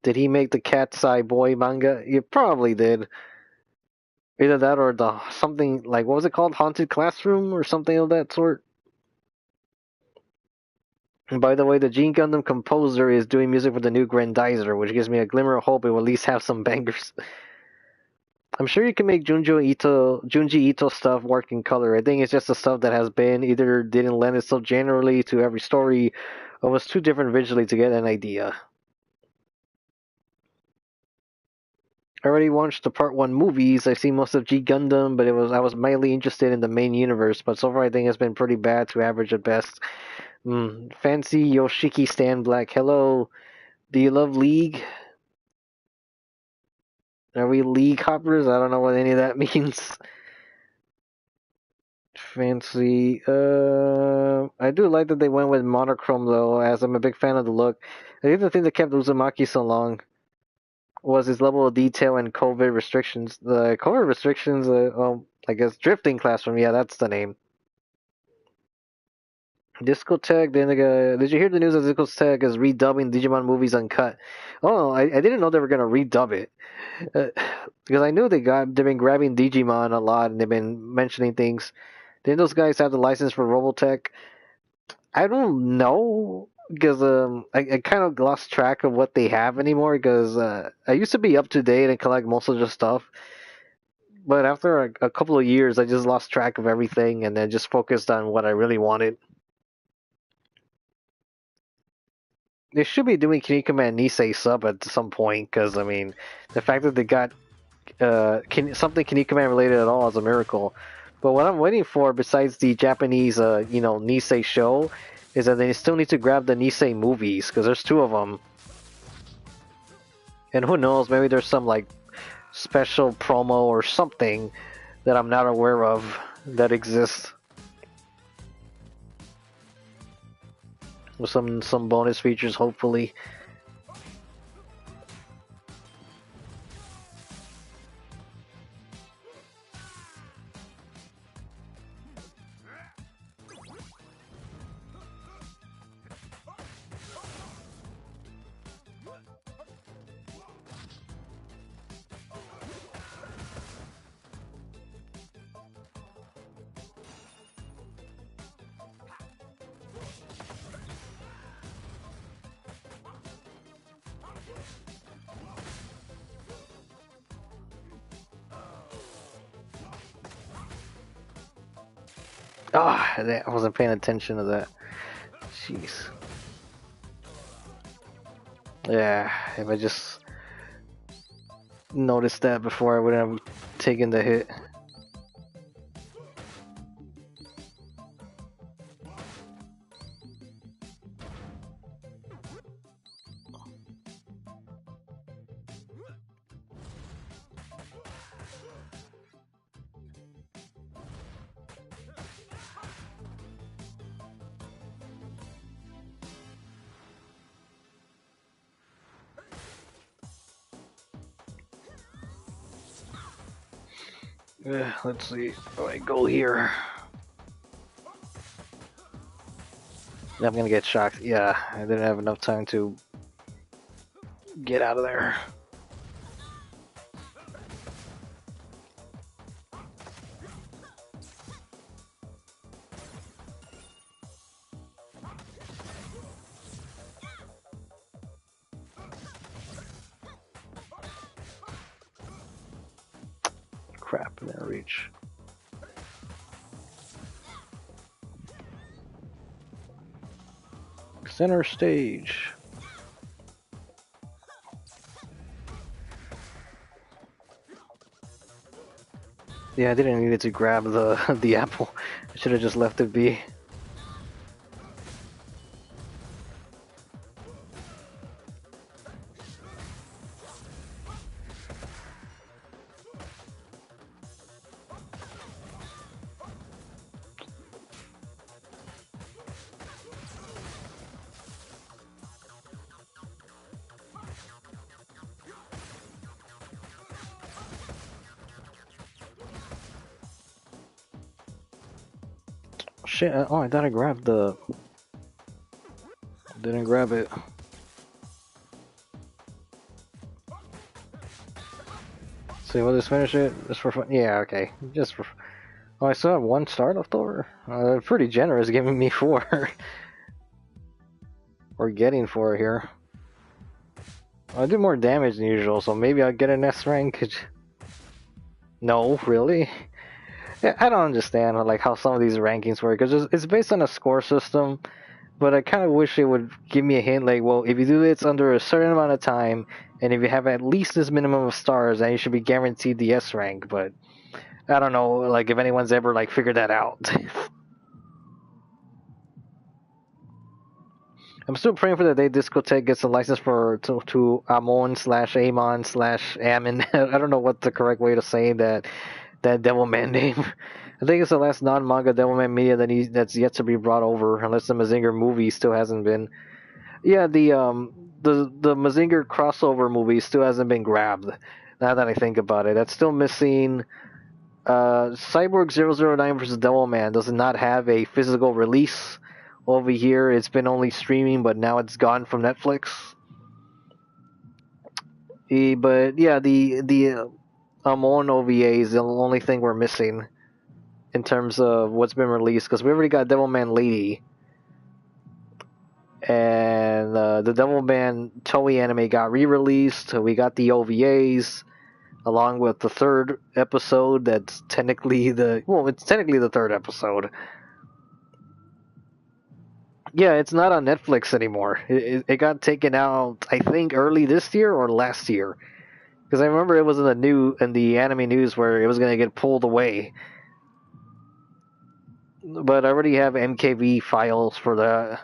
Did he make the Cat's Eye Boy manga? He probably did. Either that or the something like what was it called? Haunted Classroom or something of that sort. And by the way, the Gene Gundam composer is doing music for the new Grandizer, which gives me a glimmer of hope it will at least have some bangers. I'm sure you can make Junji Ito stuff work in color. I think it's just the stuff that has been either didn't lend itself generally to every story, or was too different visually to get an idea. I already watched the Part 1 movies. I've seen most of G Gundam, but I was mildly interested in the main universe, but so far I think it's been pretty bad to average at best. Fancy Yoshiki Stan Black. Hello. Do you love League? Are we League hoppers? I don't know what any of that means. Fancy. I do like that they went with monochrome though, as I'm a big fan of the look. I think the thing that kept Uzumaki so long was his level of detail and COVID restrictions. The COVID restrictions, I guess Drifting Classroom. Yeah, that's the name. Discotech. Then did you hear the news that Discotech is redubbing Digimon movies uncut? Oh, I didn't know they were gonna redub it. Because I knew they've been grabbing Digimon a lot and they've been mentioning things. Didn't those guys have the license for Robotech? I don't know because I kind of lost track of what they have anymore because I used to be up to date and collect most of the stuff, but after a couple of years I just lost track of everything and then just focused on what I really wanted. They should be doing Kinnikuman and Nisei sub at some point because I mean the fact that they got something Kinnikuman related at all is a miracle. But what I'm waiting for, besides the Japanese, Nisei show, is that they still need to grab the Nisei movies because there's two of them. And who knows, maybe there's some like special promo or something that I'm not aware of that exists. With some bonus features, hopefully. Ah, I wasn't paying attention to that. Jeez. Yeah, if I just noticed that before, I wouldn't have taken the hit. Let's see. Oh, I go here. I'm gonna get shocked. Yeah, I didn't have enough time to get out of there. Crap, didn't reach. Center stage. Yeah, I didn't need to grab the apple. I should have just left it be. shit. Oh, I thought I grabbed the... Didn't grab it. So we'll just finish it just for fun. Yeah, okay. Just for... Oh, I still have 1 star left over? Pretty generous giving me 4. Or getting 4 here. I do more damage than usual, so maybe I'll get an S rank. No, really? Yeah, I don't understand like how some of these rankings work, because it's based on a score system, but I kind of wish it would give me a hint like, well, if you do this under a certain amount of time, and if you have at least this minimum of stars, then you should be guaranteed the S rank, but I don't know, like, if anyone's ever, like, figured that out. I'm still praying for the day Discotech gets a license to Amon/Amon/Ammon. I don't know what the correct way to say that Devilman name. I think it's the last non-manga Devilman media that's yet to be brought over, unless the Mazinger movie still hasn't been. Yeah, the Mazinger crossover movie still hasn't been grabbed. Now that I think about it, that's still missing. Cyborg 009 vs. Devilman does not have a physical release over here. It's been only streaming, but now it's gone from Netflix. But yeah, the Amon OVA is the only thing we're missing in terms of what's been released, because we already got Devilman Lady, and the Devilman Toei anime got re-released. We got the OVAs along with the 3rd episode. That's technically it's technically the 3rd episode. Yeah, it's not on Netflix anymore. It got taken out, I think, early this year or last year, because I remember it was in the anime news where it was gonna get pulled away. But I already have MKV files for that.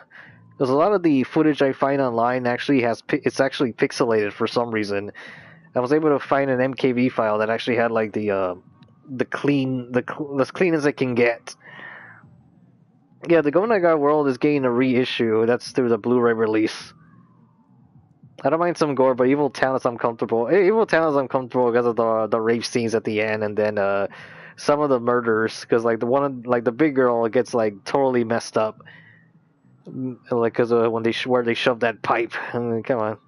Because a lot of the footage I find online it's actually pixelated for some reason. I was able to find an MKV file that actually had like as clean as it can get. Yeah, the Go Naga World is getting a reissue. That's through the Blu-ray release. I don't mind some gore, but Evil Town is uncomfortable. Evil Town is uncomfortable because of the rape scenes at the end, and then some of the murders. Because like the big girl gets like totally messed up, like because when where they shove that pipe. I mean, come on.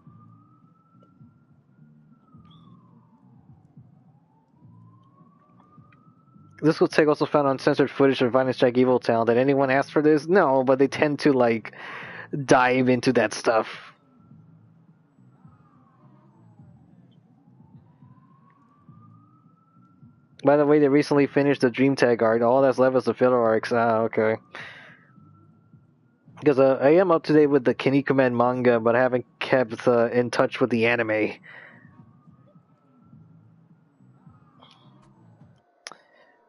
This will take also found uncensored footage of Violence Jack Evil Town. Did anyone ask for this? No, but they tend to like dive into that stuff. By the way, they recently finished the Dream Tag art. All that's left is the filler arcs. Ah, okay. Because I am up to date with the Kinnikuman manga, but I haven't kept in touch with the anime.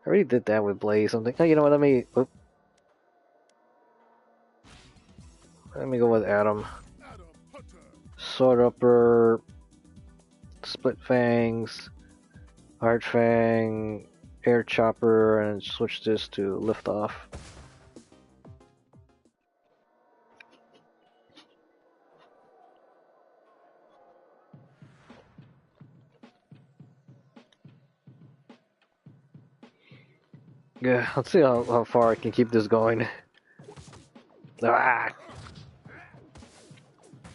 I already did that with Blaze. Something. Oh, you know what? Let me go with Adam. Sword Upper, Split Fangs, Hard Fang, Air Chopper, and switch this to Lift Off. Yeah, let's see how far I can keep this going. Ah!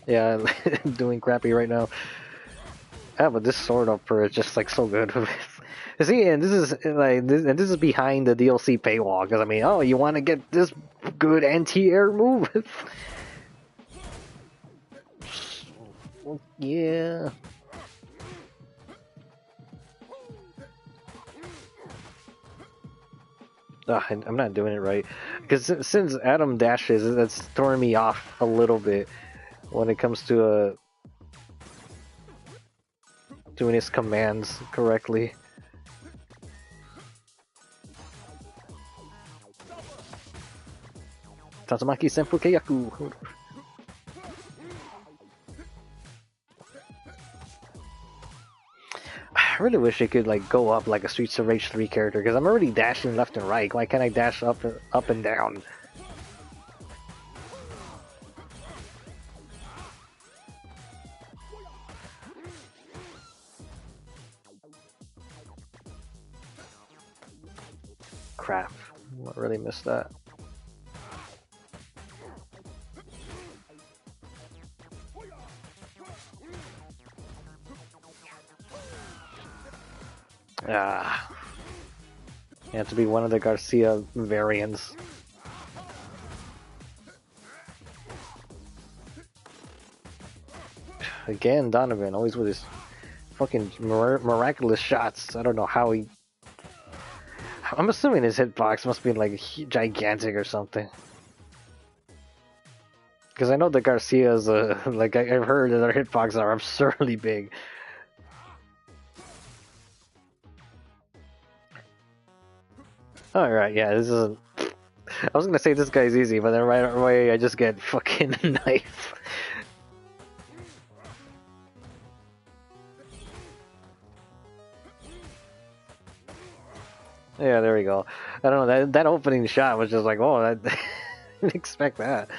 Yeah, I'm doing crappy right now. Ah, but this Sword Upper is just like so good. See, and this is behind the DLC paywall. Because I mean, oh, you want to get this good anti-air move? Yeah. I'm not doing it right, because since Adam dashes, that's throwing me off a little bit when it comes to doing his commands correctly. Tatsumaki Senpu Keiyaku. I really wish it could like go up like a Streets of Rage 3 character, because I'm already dashing left and right. Why can't I dash up and down? Crap. I really missed that. Ah, you have to be one of the Garcia variants. Again, Donovan, always with his fucking miraculous shots. I don't know how he. I'm assuming his hitbox must be like gigantic or something. Because I know the Garcias, like I've heard that their hitboxes are absurdly big. Alright, yeah, this is. I was gonna say this guy's easy, but then right away I just get fucking knife. Yeah, there we go. I don't know, that opening shot was just like, oh, I didn't expect that.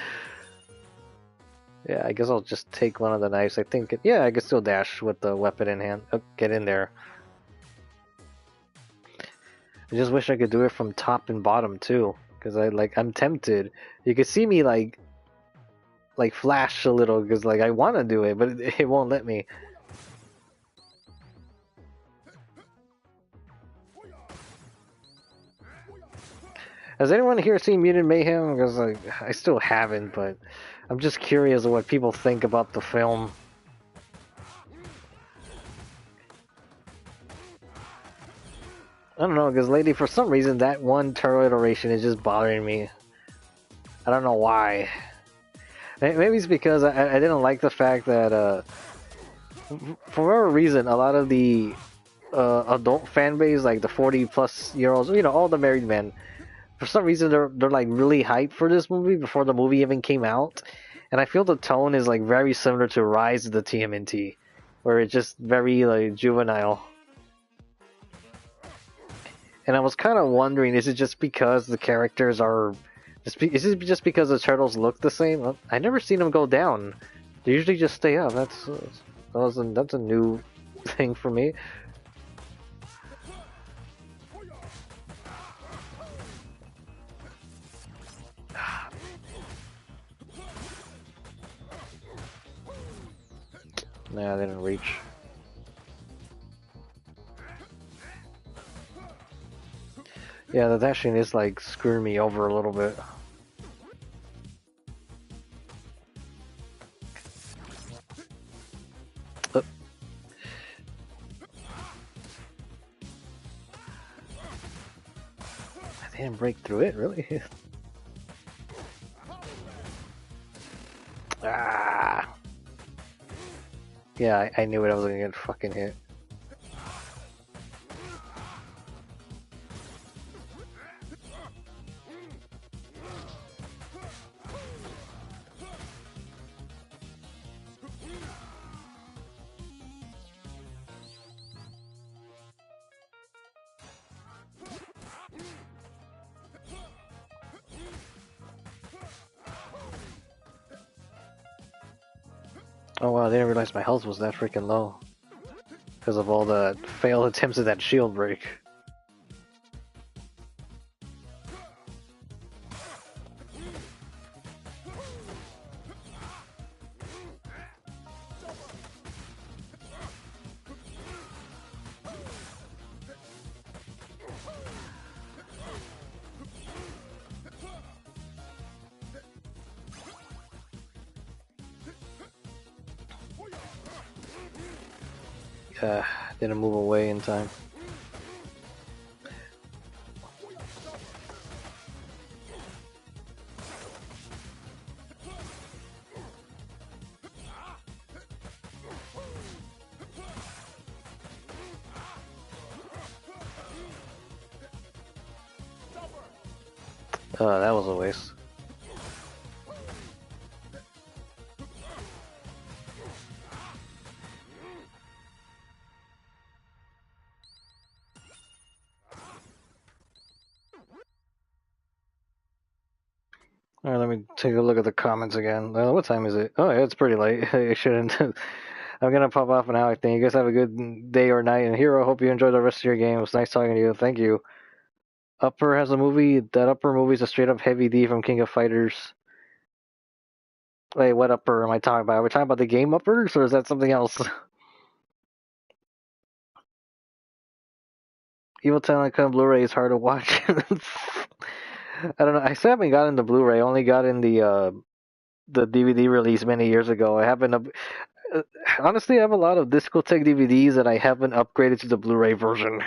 Yeah, I guess I'll just take one of the knives. I think, yeah, I can still dash with the weapon in hand. Oh, get in there. I just wish I could do it from top and bottom too, because I'm tempted. You could see me like flash a little, because like I want to do it, but it won't let me. Has anyone here seen Mutant Mayhem? Because like I still haven't, but I'm just curious of what people think about the film. I don't know, because lately for some reason that one turtle iteration is just bothering me. I don't know why. Maybe it's because I didn't like the fact that for whatever reason a lot of the adult fan base, like the 40+ year olds, all the married men, for some reason they're like really hyped for this movie before the movie even came out, and I feel the tone is like very similar to Rise of the TMNT, where it's just very like juvenile. And I was kind of wondering, is it just because the characters are, is it just because the turtles look the same? Well, I never seen them go down. They usually just stay up. That's a new thing for me. Nah, they didn't reach. Yeah, the dashing is like screwing me over a little bit. Oh. I didn't break through it, really? Ah! Yeah, I knew it. I was gonna get fucking hit. Oh wow, I didn't realize my health was that freaking low. Because of all the failed attempts at that shield break. Didn't move away in time. Oh, that was a waste. Alright, let me take a look at the comments again. What time is it? Oh, yeah, it's pretty late. I shouldn't. I'm gonna pop off now, I think. You guys have a good day or night. And Hero, hope you enjoy the rest of your game. It was nice talking to you. Thank you. Upper has a movie. That Upper movie is a straight up heavy D from King of Fighters. Wait, what Upper am I talking about? Are we talking about the game Uppers, or is that something else? Evil Talent Come Blu-ray is hard to watch. I don't know. I still haven't gotten the Blu-ray. I only got in the DVD release many years ago. I haven't. Honestly, I have a lot of Discotheque DVDs that I haven't upgraded to the Blu-ray version.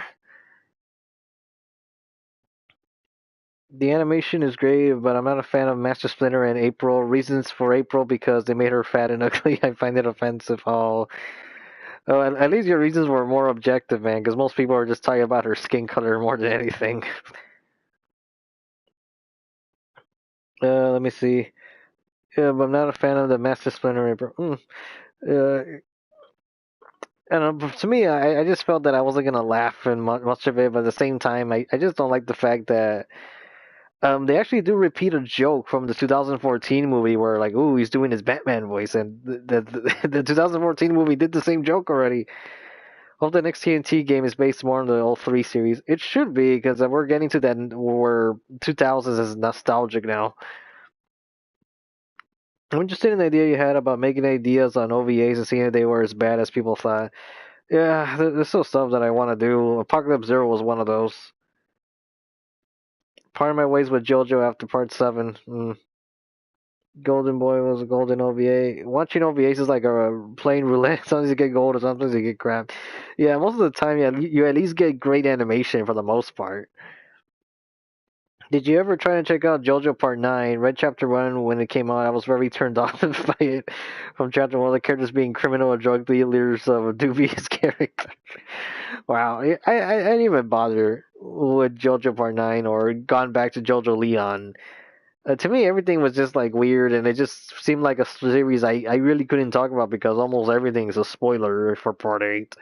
The animation is great, but I'm not a fan of Master Splinter and April. Reasons for April because they made her fat and ugly. I find it offensive. Oh, at least your reasons were more objective, man. Because most people are just talking about her skin color more than anything. Let me see. But I'm not a fan of the Master Splinter April. And to me, I just felt that I wasn't gonna laugh in much of it, but at the same time, I just don't like the fact that they actually do repeat a joke from the 2014 movie where like, ooh, he's doing his Batman voice, and the 2014 movie did the same joke already. Hope the next TNT game is based more on the old 3 series. It should be, because we're getting to that where 2000s is nostalgic now. I'm interested in the idea you had about making ideas on OVAs and seeing if they were as bad as people thought. Yeah, there's still stuff that I want to do. Apocalypse Zero was one of those. Part of my ways with JoJo after Part 7. Golden Boy was a golden OVA. Watching OVAs is like a playing roulette. Sometimes you get gold or sometimes you get crap. Yeah, most of the time you at least get great animation for the most part. Did you ever try to check out JoJo Part 9? Read Chapter 1 when it came out. I was very turned off by it. From Chapter 1, the characters being criminal or drug dealers of a dubious character. Wow, I didn't even bother with JoJo Part 9 or gone back to JoJo Leon. To me, everything was just like weird, and it just seemed like a series I really couldn't talk about because almost everything is a spoiler for Part 8.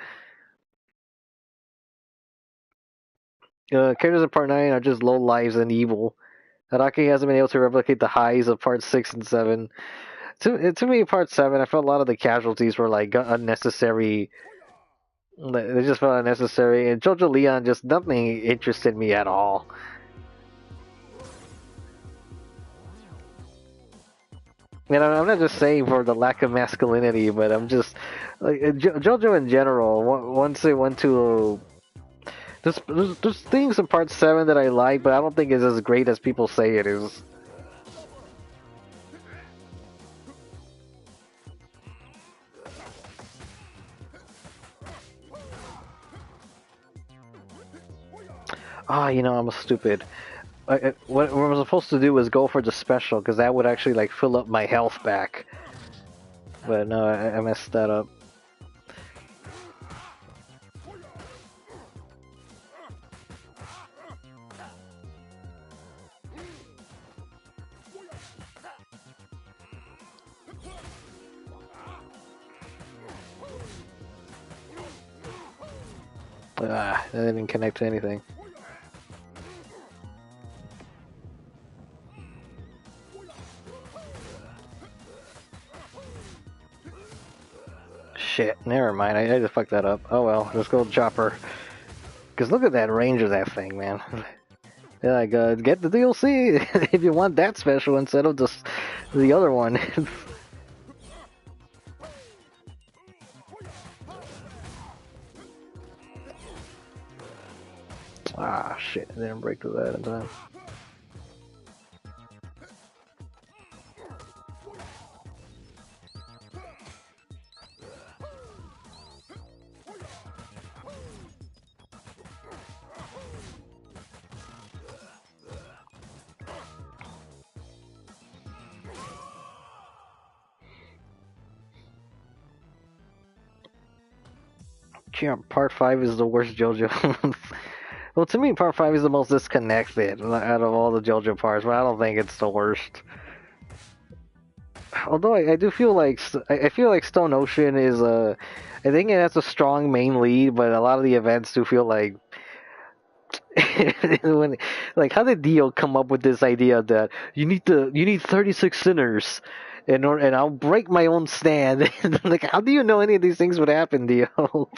Characters in Part 9 are just low lives and evil. Araki hasn't been able to replicate the highs of Part 6 and 7. To me, Part 7, I felt a lot of the casualties were like unnecessary. They just felt unnecessary. And JoJo Leon, just nothing interested me at all. And I'm not just saying for the lack of masculinity, but I'm just like JoJo in general. Once they went to there's things in Part 7 that I like, but I don't think it's as great as people say it is. Ah, I'm stupid. What I'm supposed to do was go for the special, because that would actually like fill up my health back. But no, I messed that up. That didn't connect to anything. Shit, never mind. I just fucked that up. Oh well, let's go chopper. Cause look at that range of that thing, man. Yeah, like, get the DLC if you want that special instead of just the other one. Ah, shit! I didn't break through that in time. Yeah, Part 5 is the worst JoJo. Well, to me, Part 5 is the most disconnected out of all the JoJo parts, but I don't think it's the worst. Although I do feel like I feel like Stone Ocean is I think it has a strong main lead, but a lot of the events do feel like like how did Dio come up with this idea that you need 36 sinners and I'll break my own stand. Like, how do you know any of these things would happen, Dio?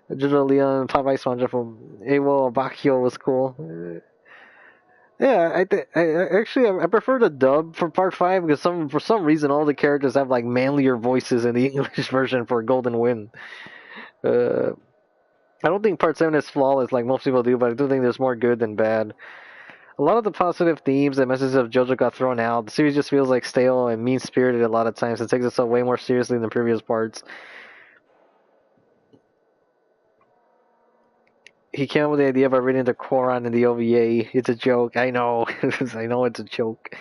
Jojo Leon, Popeye SpongeBob from Awo Bakio was cool. Yeah, I prefer the dub for Part 5 because for some reason all the characters have like manlier voices in the English version for Golden Wind. I don't think Part 7 is flawless like most people do, but I do think there's more good than bad. A lot of the positive themes and messages of JoJo got thrown out. The series just feels like stale and mean-spirited a lot of times. It takes itself way more seriously than previous parts. He came up with the idea by reading the Quran in the OVA. It's a joke. I know. I know it's a joke.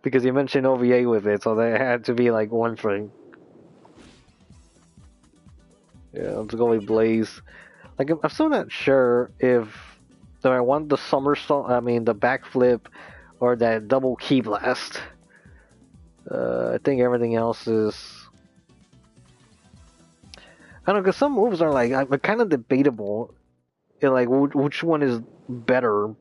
Because he mentioned OVA with it, so that had to be like one thing. Yeah, let's go with Blaze. Like, I'm still not sure if do I want the somersault, I mean the backflip, or that double key blast. I think everything else is. I don't know, because some moves are like kind of debatable. Like which one is better.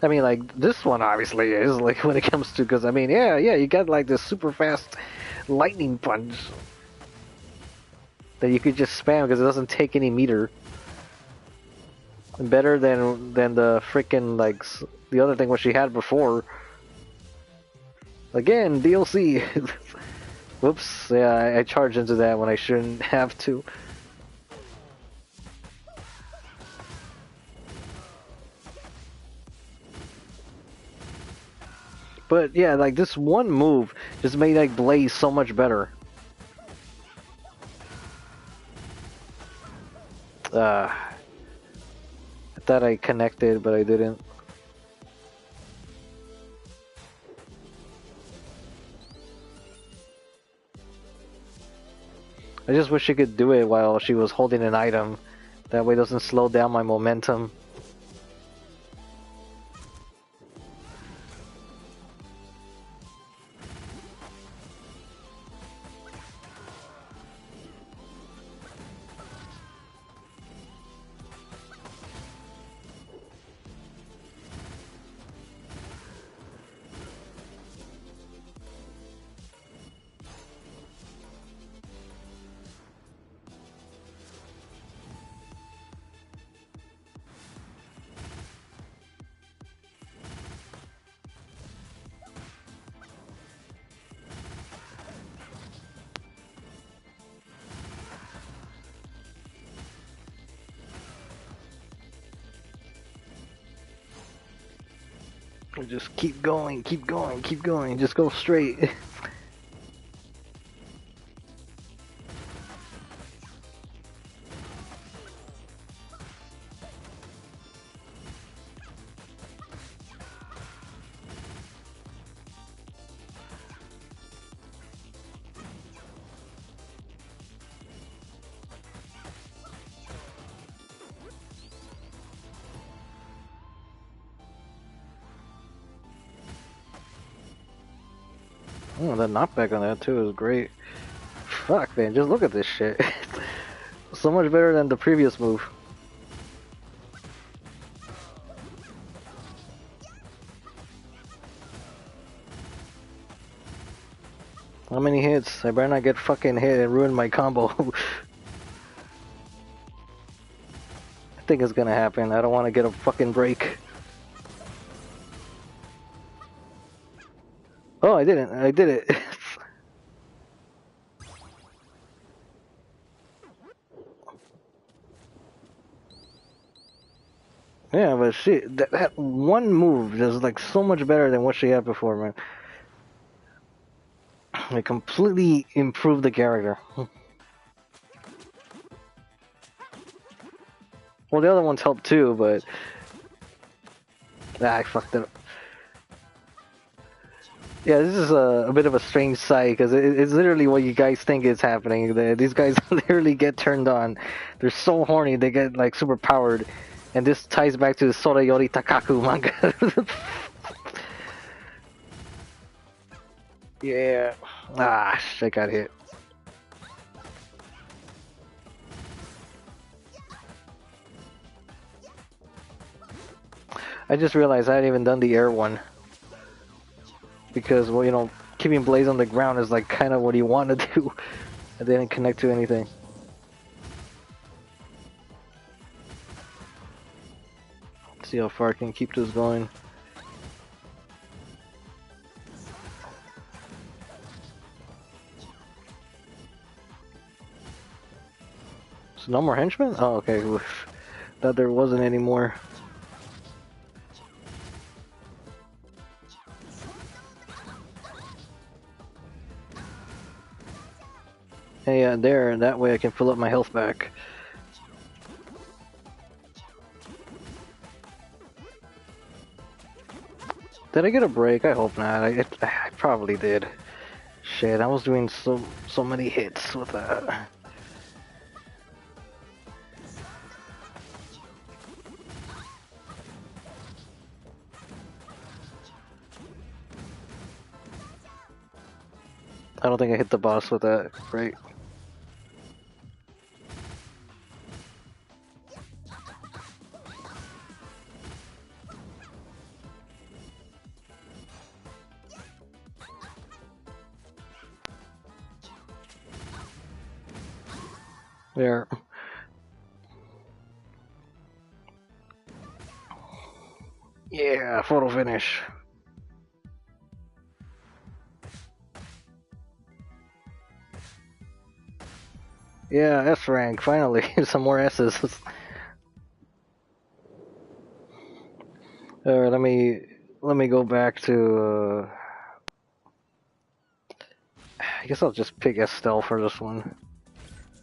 I mean, like this one obviously is like when it comes to, because I mean, yeah, you got like this super fast lightning punch that you could just spam because it doesn't take any meter. Better than the freaking like the other thing what she had before. Again, DLC. Whoops, yeah, I charged into that when I shouldn't have to. But yeah, like this one move just made like Blaze so much better. I thought I connected, but I didn't. I just wish she could do it while she was holding an item. That way it doesn't slow down my momentum. Just keep going, keep going, keep going. Just go straight. Oh, the knockback on that too is great. Fuck, man, just look at this shit. So much better than the previous move. How many hits? I better not get fucking hit and ruin my combo. I think it's gonna happen. I don't want to get a fucking break. Oh, I didn't. I did it. Yeah, but shit, that one move is like so much better than what she had before, man. It completely improved the character. Well, the other ones helped too, but I fucked it up. Yeah, this is a bit of a strange sight because it's literally what you guys think is happening. These guys literally get turned on. They're so horny, they get like super powered. And this ties back to the Sora Yori Takaku manga. Yeah. Ah, I got hit. I just realized I hadn't even done the air one. Because, well, you know, keeping Blaze on the ground is like kind of what you want to do. I didn't connect to anything. Let's see how far I can keep this going. So no more henchmen? Oh, okay. Oof. Thought there wasn't any more. Hey, there. That way I can fill up my health back. Did I get a break? I hope not. I probably did. Shit, I was doing so many hits with that. I don't think I hit the boss with that. Right. There. Yeah, photo finish. Yeah, S rank, finally. Some more S's. Alright, let me go back to I guess I'll just pick Estelle for this one.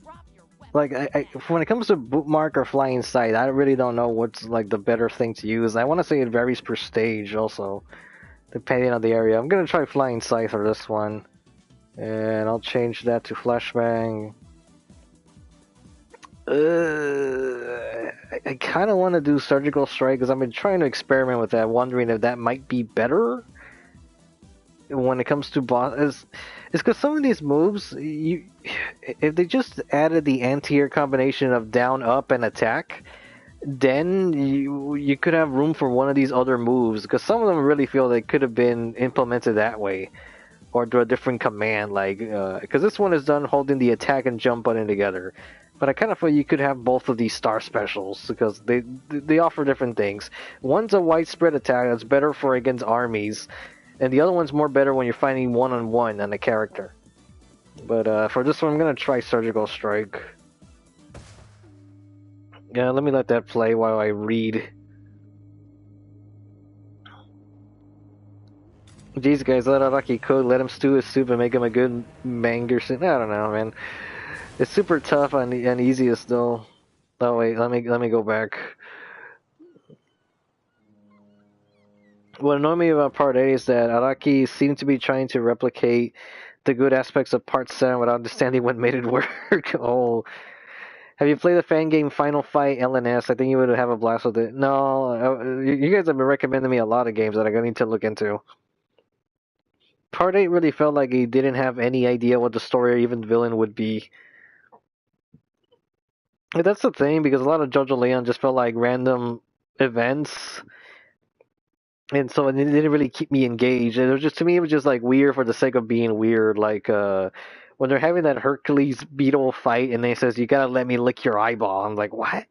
Drop your weapon. Like when it comes to bookmark or flying sight, I really don't know what's like the better thing to use. I want to say it varies per stage also, depending on the area. I'm gonna try flying sight for this one, and I'll change that to flashbang. I kind of want to do surgical strike because I've been trying to experiment with that, wondering if that might be better when it comes to boss. It's because some of these moves, if they just added the anti-air combination of down, up, and attack, then you could have room for one of these other moves. Because some of them really feel they could have been implemented that way, or through a different command. Like because this one is done holding the attack and jump button together. But I kind of feel you could have both of these star specials because they offer different things. One's a widespread attack that's better for against armies, and the other one's more better when you're fighting one-on-one on a character. But for this one, I'm gonna try Surgical Strike. Yeah, let me let that play while I read. These guys, let Araki cook, let him stew his soup and make him a good manga. I don't know, man. It's super tough on easiest though. Oh wait, let me go back. What annoyed me about Part 8 is that Araki seemed to be trying to replicate the good aspects of Part 7 without understanding what made it work. Oh, have you played the fan game Final Fight LNS? I think you would have a blast with it. No, you guys have been recommending me a lot of games that I need to look into. Part 8 really felt like he didn't have any idea what the story or even villain would be. But that's the thing, because a lot of JoJo Leon just felt like random events, and so it didn't really keep me engaged. It was just, to me, it was just like weird for the sake of being weird. Like when they're having that Hercules beetle fight, and they says, "You gotta let me lick your eyeball." I'm like, what?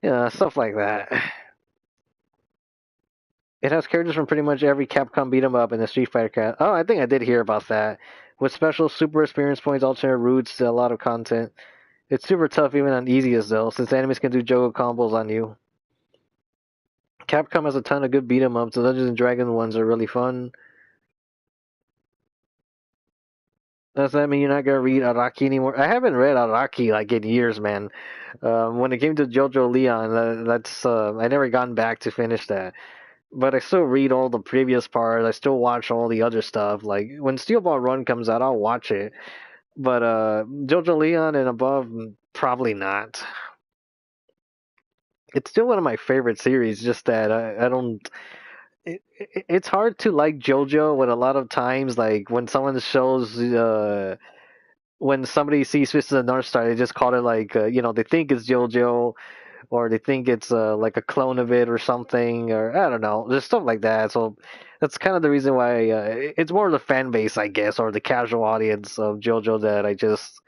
Yeah, stuff like that. It has characters from pretty much every Capcom beat 'em up in the Street Fighter cast. Oh, I think I did hear about that. With special super experience points, alternate routes, a lot of content. It's super tough even on easiest though, since enemies can do Jogo combos on you. Capcom has a ton of good beat 'em ups. The Dungeons and Dragons ones are really fun. Does that mean you're not gonna read Araki anymore? I haven't read Araki like in years, man. When it came to JoJo Leon, that's I never gotten back to finish that. But I still read all the previous parts. I still watch all the other stuff. Like when Steel Ball Run comes out, I'll watch it. But JoJo Leon and above, probably not. It's still one of my favorite series. Just that I don't. It's hard to like JoJo when a lot of times, like when someone shows, when somebody sees Fist of the North Star, they just call it like, they think it's JoJo, or they think it's like a clone of it or something, or I don't know, there's stuff like that. So that's kind of the reason why it's more of the fan base, I guess, or the casual audience of JoJo that I just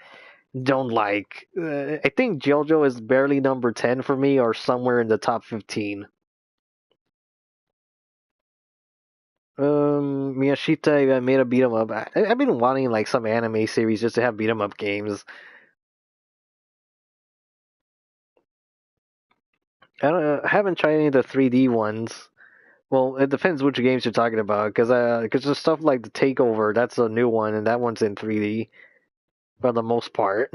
don't like. I think JoJo is barely number 10 for me, or somewhere in the top 15. Miyashita made a beat 'em up. I've been wanting like some anime series just to have beat 'em up games. I haven't tried any of the 3D ones. Well, it depends which games you're talking about, because there's stuff like the Takeover, that's a new one, and that one's in 3D for the most part.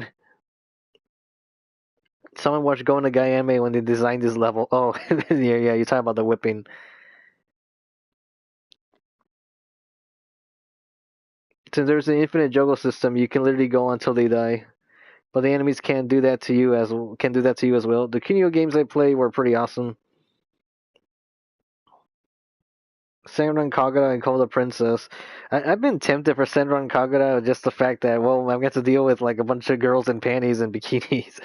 Someone watched Go Nagai Anime when they designed this level. Oh, yeah, you're talking about the whipping. Since there's an infinite juggle system, you can literally go until they die. But the enemies can't do that to you as well. The Kunio games I played were pretty awesome. Senran Kagura and Call the Princess. I've been tempted for Senran Kagura, just the fact that, well, I'm going to deal with like a bunch of girls in panties and bikinis.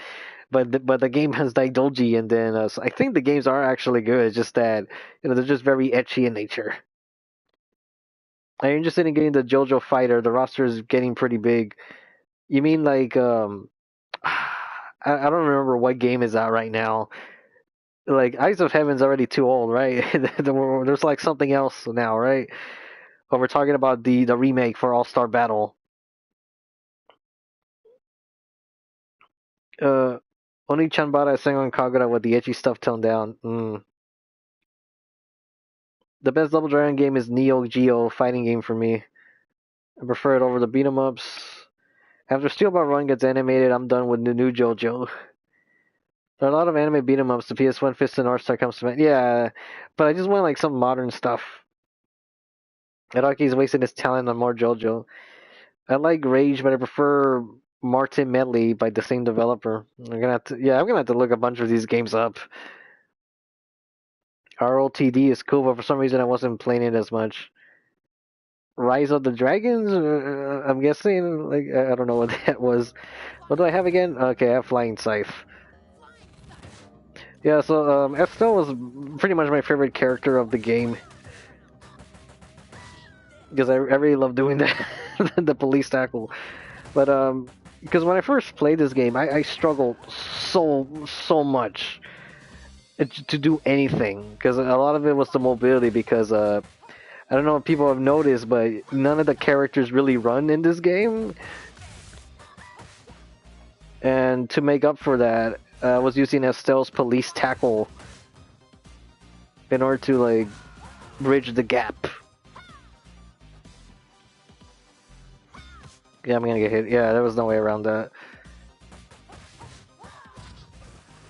But the game has Daidoji, and then so I think the games are actually good. It's just that they're just very etchy in nature. I'm interested in getting the JoJo Fighter. The roster is getting pretty big. You mean like I don't remember what game is out right now. Like Eyes of Heaven's already too old, right? There's like something else now, right? But we're talking about the remake for All Star Battle. Uh, Oni Chanbara sang on Kagura with the edgy stuff toned down. The best Double Dragon game is Neo Geo fighting game for me. I prefer it over the beat 'em ups. After Steel Ball Run gets animated, I'm done with the new JoJo. There are a lot of anime beat 'em ups. The PS1 Fist and North Star comes to mind. Yeah, but I just want like some modern stuff. Araki's wasting his talent on more JoJo. I like Rage, but I prefer Martin Medley by the same developer. I'm gonna have to look a bunch of these games up. ROTD is cool, but for some reason I wasn't playing it as much. Rise of the Dragons? I'm guessing. Like I don't know what that was. What do I have again? Okay, I have Flying Scythe. Yeah, so Estelle was pretty much my favorite character of the game because I really love doing that, the police tackle. But because when I first played this game, I struggled so much to do anything because a lot of it was the mobility. Because I don't know if people have noticed, but none of the characters really run in this game. And to make up for that, I was using Estelle's police tackle in order to like bridge the gap. Yeah, I'm gonna get hit. Yeah, there was no way around that.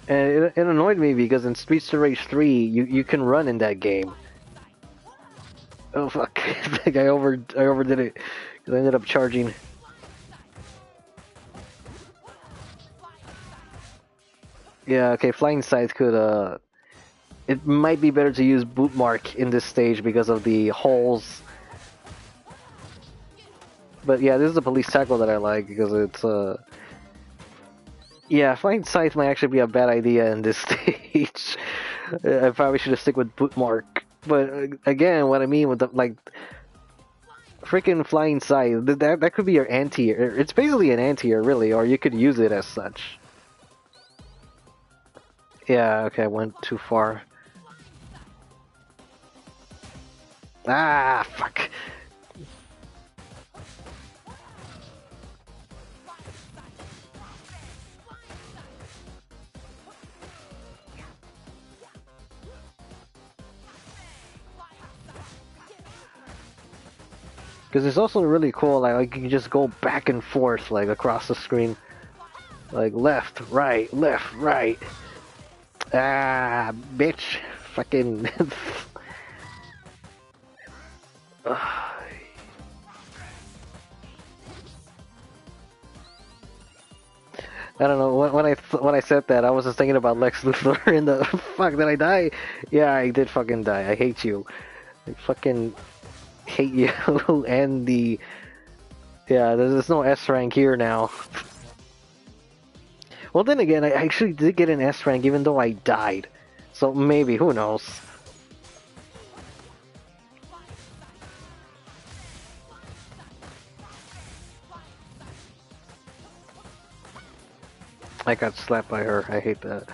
And it annoyed me because in Streets to Rage 3, you can run in that game. Oh fuck! I overdid it because I ended up charging. Yeah, okay. Flying Scythe could it might be better to use Bootmark in this stage because of the holes. But yeah, this is the police tackle that I like because it's yeah, Flying Scythe might actually be a bad idea in this stage. I probably should have stick with Bootmark. But again, what I mean with the like freaking Flying Scythe, that could be your anti-air. It's basically an anti-air, really, or you could use it as such. Yeah, okay, I went too far. Ah, fuck. Because it's also really cool, like you can just go back and forth, like across the screen. Like left, right, left, right. Ah, bitch. Fucking. I don't know. When I said that, I was just thinking about Lex Luthor in the fuck. Did I die? Yeah, I did fucking die. I hate you. I fucking hate you and the yeah. There's no S rank here now. Well, then again, I actually did get an S rank even though I died. So maybe, who knows? I got slapped by her. I hate that.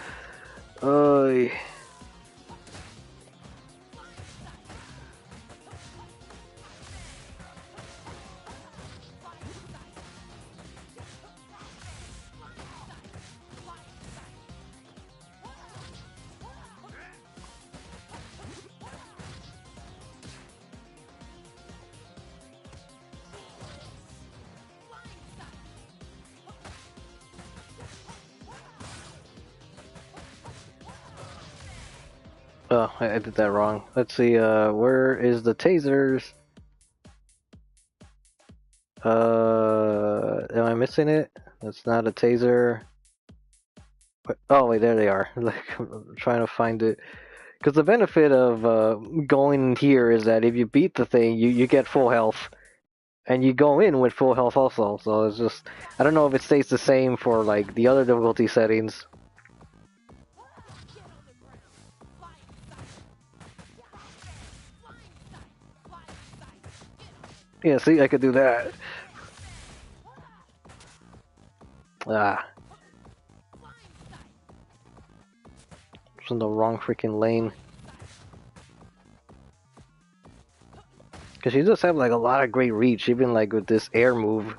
Oh, I did that wrong. Let's see, where is the tasers? Am I missing it? That's not a taser. Oh, wait, there they are. Like, I'm trying to find it. Because the benefit of going here is that if you beat the thing, you get full health. And you go in with full health also. So it's just, I don't know if it stays the same for like the other difficulty settings. Yeah, see, I could do that. Ah. It's in the wrong freaking lane. Because she does have like a lot of great reach, even like with this air move.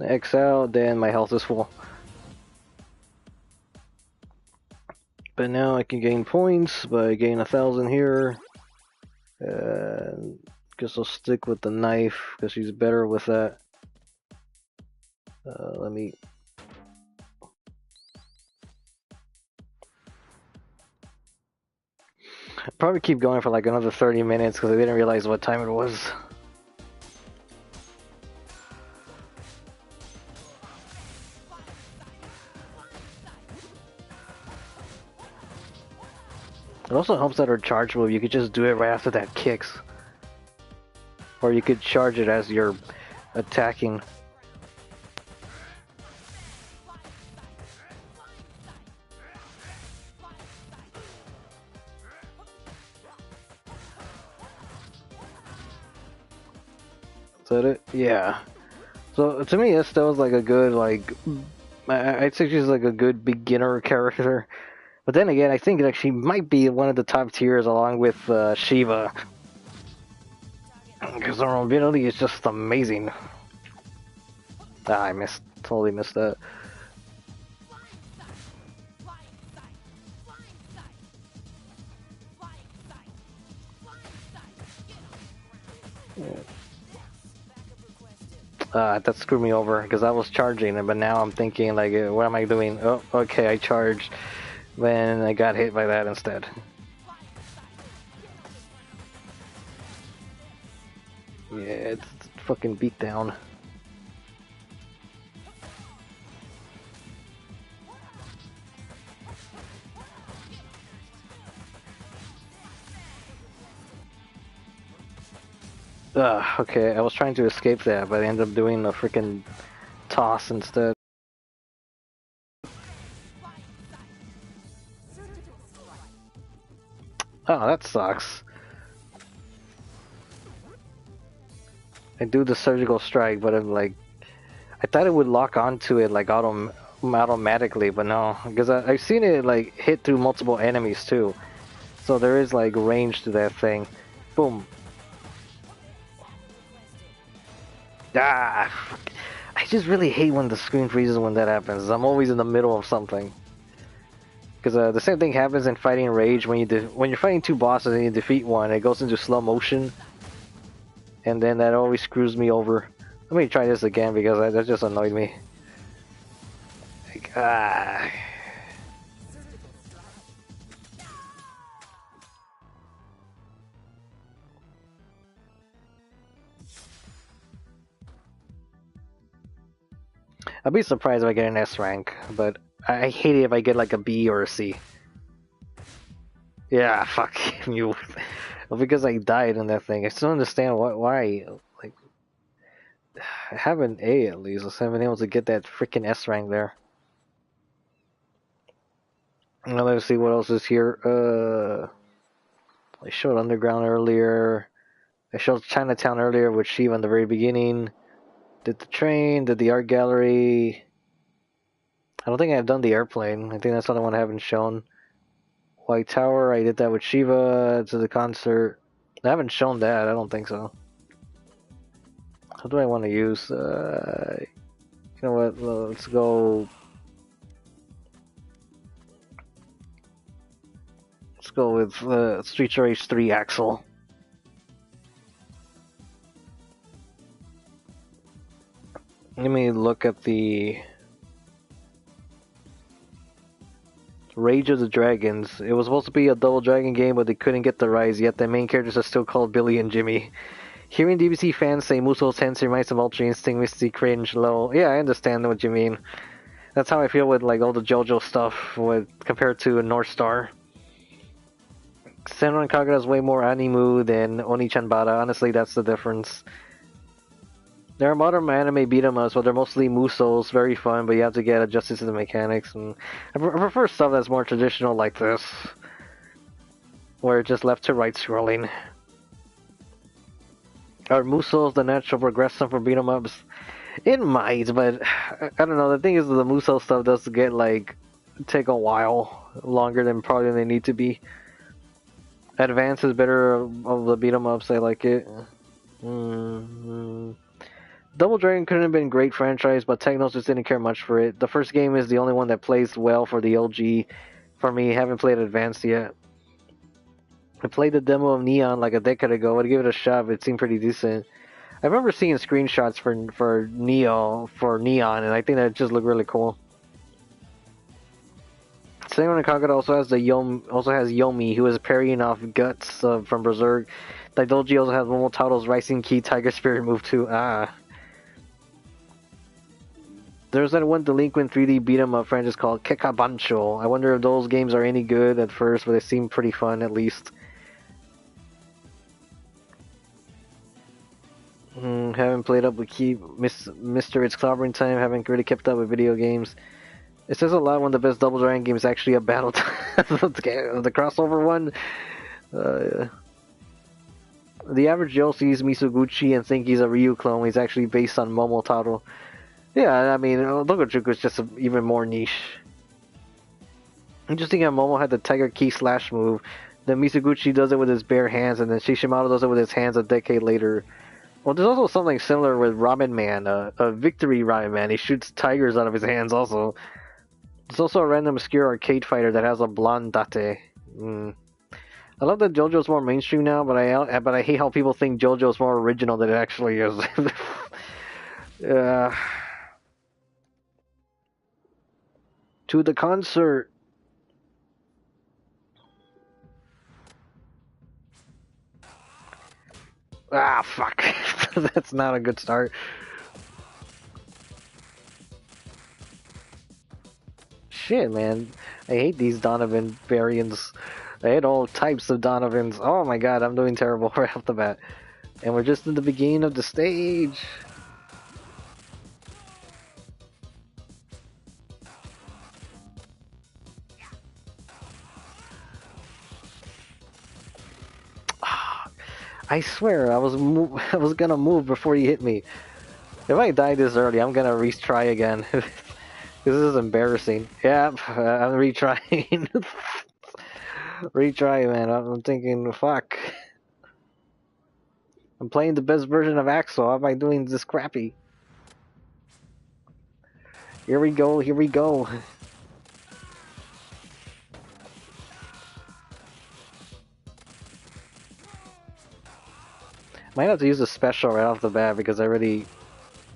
XL, then my health is full. But now I can gain points by getting 1,000 here. Guess I'll stick with the knife because she's better with that. Let me. Probably keep going for like another 30 minutes because I didn't realize what time it was. It also helps that her charge move, you could just do it right after that kicks. Or you could charge it as you're attacking. Is that it? Yeah. So to me, Estelle was like a good, like, I'd say she's like a good beginner character. But then again, I think that she might be one of the top tiers along with Shiva. Because her mobility is just amazing. Ah, I totally missed that. That screwed me over because I was charging, but now I'm thinking like, what am I doing? Oh, okay, I charged when I got hit by that instead. Yeah, it's fucking beat down. Okay, I was trying to escape that, but I ended up doing a freaking toss instead. Oh, that sucks. I do the surgical strike, but I'm like, I thought it would lock onto it like automatically, but no, because I've seen it like hit through multiple enemies too. So there is like range to that thing. Boom. Ah, I just really hate when the screen freezes when that happens. I'm always in the middle of something. Because the same thing happens in Fighting Rage when you're fighting two bosses and you defeat one, it goes into slow motion, and then that always screws me over. Let me try this again because that just annoyed me. Like, ah. I'll be surprised if I get an S rank, but I hate it if I get like a B or a C. Yeah, fuck you. Because I died in that thing. I still don't understand why. Like, I have an A at least. I haven't been able to get that freaking S rank there. Now let's see what else is here. I showed Underground earlier. I showed Chinatown earlier with Shiva in the very beginning. Did the train, did the art gallery. I don't think I've done the airplane. I think that's the only one I haven't shown. White Tower, I did that with Shiva to the concert. I haven't shown that, I don't think so. How do I want to use? You know what, let's go. Let's go with Street Race 3 Axel. Let me look at the Rage of the Dragons. It was supposed to be a double dragon game, but they couldn't get the rights, yet the main characters are still called Billy and Jimmy. Hearing DBC fans say Muso's Tensei reminds of Ultra Instinct, Misty, cringe, low. Yeah, I understand what you mean. That's how I feel with like all the JoJo stuff with compared to North Star. Senran Kagura is way more animu than Oni-chanbara. Honestly, that's the difference. There are modern anime beat 'em ups, but they're mostly musos, very fun, but you have to get adjusted to the mechanics. And I prefer stuff that's more traditional like this, where it's just left to right scrolling. Are musos the natural progression for beat 'em ups? It might, but I don't know. The thing is, the muso stuff does get like take a while longer than probably they need to be. Advance is better of the beat 'em ups. I like it. Double Dragon couldn't have been a great franchise, but Technos just didn't care much for it. The first game is the only one that plays well for the LG. For me, haven't played Advanced yet. I played the demo of Neon like a decade ago. I'd give it a shot, but it seemed pretty decent. I remember seeing screenshots for Neon, and I think that just looked really cool. Senran Kagura also has Yomi, who is parrying off Guts from Berserk. Daidoji also has Momotaro's Rising Key Tiger Spirit move too. There's that one delinquent 3D beat-em up franchise called Kekabancho. I wonder if those games are any good at first, but they seem pretty fun at least. Haven't played up with Mr. It's Clobbering Time. Haven't really kept up with video games. It says a lot when the best Double Dragon game is actually a battle the crossover one. The average Joe sees Misoguchi and think he's a Ryu clone. He's actually based on Momotaro. Yeah, I mean, Dogojuku is just even more niche. Interesting how Momo had the Tiger Key slash move. Then Misoguchi does it with his bare hands, and then Shishimaru does it with his hands a decade later. Well, there's also something similar with Ramen Man, a Victory Ramen Man. He shoots tigers out of his hands also. There's also a random obscure arcade fighter that has a blonde date. I love that JoJo's more mainstream now, but I hate how people think JoJo's more original than it actually is. To the concert. Ah, fuck. That's not a good start. Shit, man. I hate these Donovan variants. I hate all types of Donovans. Oh my god, I'm doing terrible right off the bat. And we're just in the beginning of the stage. I swear, I was gonna move before you hit me. If I die this early, I'm gonna retry again. This is embarrassing. Yep, I'm retrying. Retry, man. I'm thinking, fuck. I'm playing the best version of Axel. How am I doing this crappy? Here we go, here we go. Might have to use a special right off the bat because I already...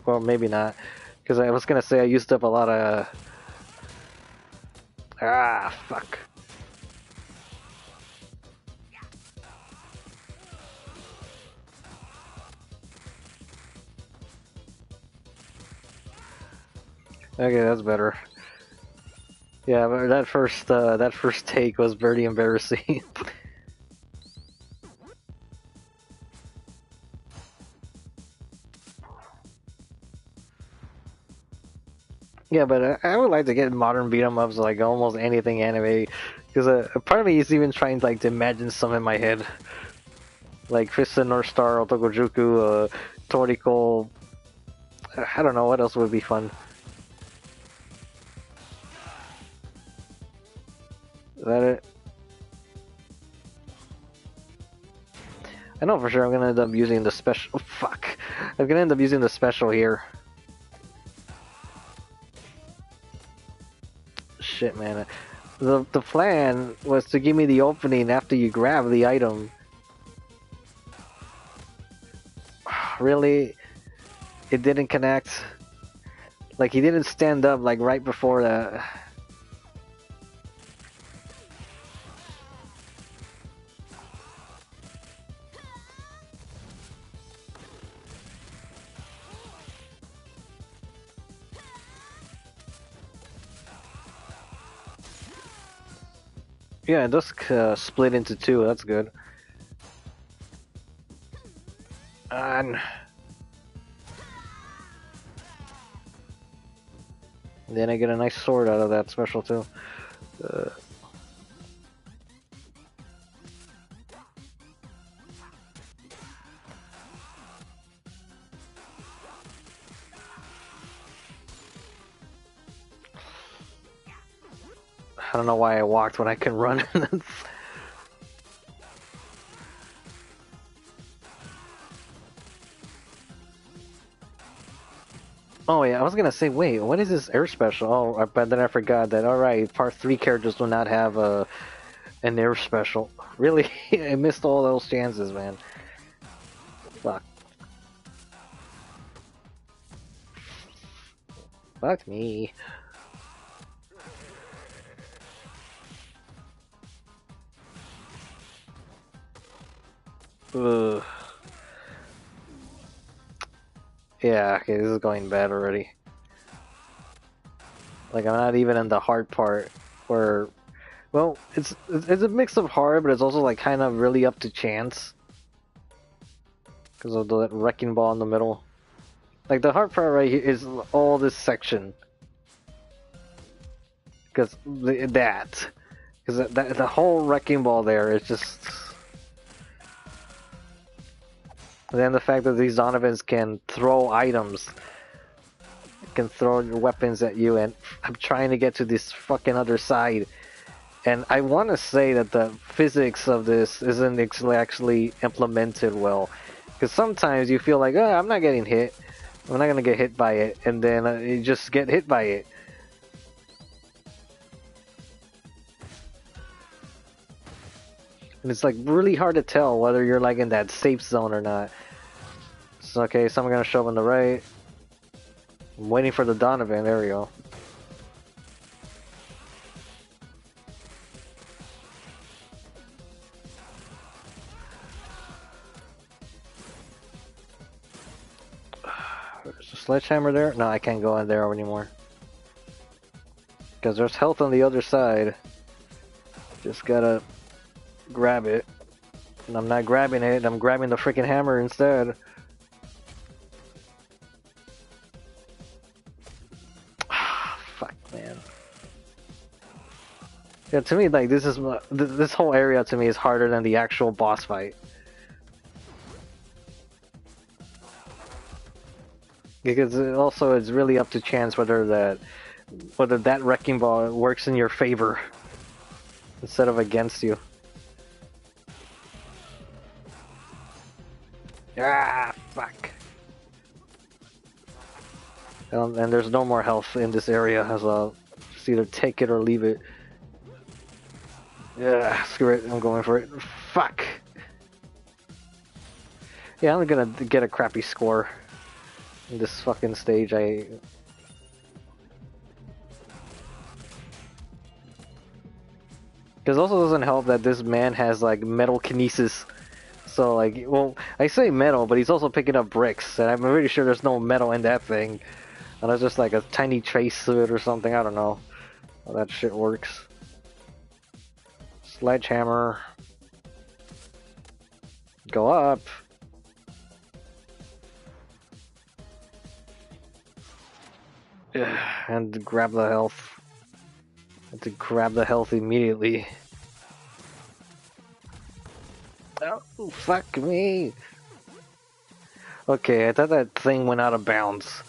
Well, maybe not. Because I was gonna say I used up a lot of... Ah, fuck. Okay, that's better. Yeah, but that first take was very embarrassing. Yeah, but I would like to get modern beat 'em ups like almost anything anime, because a part of me is even trying like to imagine some in my head, like Fist of North Star, Otokojuku, Toriko. I don't know what else would be fun. Is that it? I know for sure I'm gonna end up using the special. Oh, fuck! I'm gonna end up using the special here. Shit, man. The plan was to give me the opening after you grab the item. Really? It didn't connect? Like he didn't stand up like right before the. Yeah, it does split into two. That's good. And then I get a nice sword out of that special too. Uh, I don't know why I walked when I can run. Oh yeah, I was gonna say, wait, what is this air special? Oh, but then I forgot that. All right, Part 3 characters do not have an air special. Really, I missed all those chances, man. Fuck. Fuck me. Ugh. Yeah, okay, this is going bad already. Like, I'm not even in the hard part where, well, it's a mix of hard, but it's also like kind of really up to chance because of the wrecking ball in the middle. Like the hard part right here is all this section, because the whole wrecking ball there is just. And then the fact that these Donovans can throw items, can throw weapons at you, and I'm trying to get to this fucking other side. And I want to say that the physics of this isn't actually implemented well. Because sometimes you feel like, oh, I'm not getting hit. I'm not going to get hit by it. And then you just get hit by it. And it's like really hard to tell whether you're like in that safe zone or not. So, okay, so I'm going to show up on the right. I'm waiting for the Donovan. There we go. There's a sledgehammer there? No, I can't go in there anymore. Because there's health on the other side. Just gotta grab it. And I'm not grabbing it, I'm grabbing the freaking hammer instead. Fuck, man. Yeah, to me, like, this whole area to me is harder than the actual boss fight. Because it's really up to chance whether that wrecking ball works in your favor instead of against you. Ah, fuck. And there's no more health in this area as well. Just either take it or leave it. Yeah, screw it, I'm going for it. Fuck. Yeah, I'm gonna get a crappy score in this fucking stage. Because also doesn't help that this man has like metal kinesis. So like, well, I say metal, but he's also picking up bricks, and I'm pretty sure there's no metal in that thing. And it's just like a tiny trace of it or something, I don't know how that shit works. Sledgehammer. Go up. And grab the health. And to grab the health immediately. Oh, fuck me. Okay, I thought that thing went out of bounds.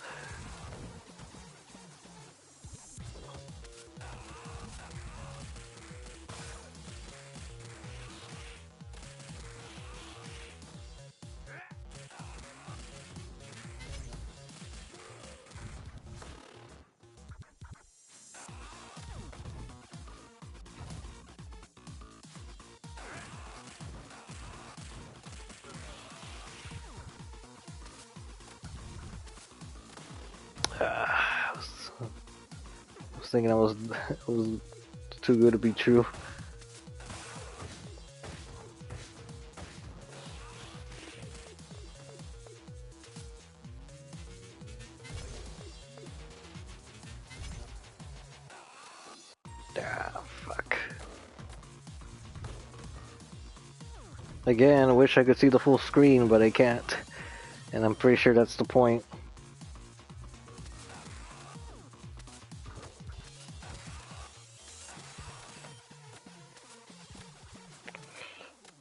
was thinking it was too good to be true. Ah, fuck. Again, I wish I could see the full screen, but I can't. And I'm pretty sure that's the point.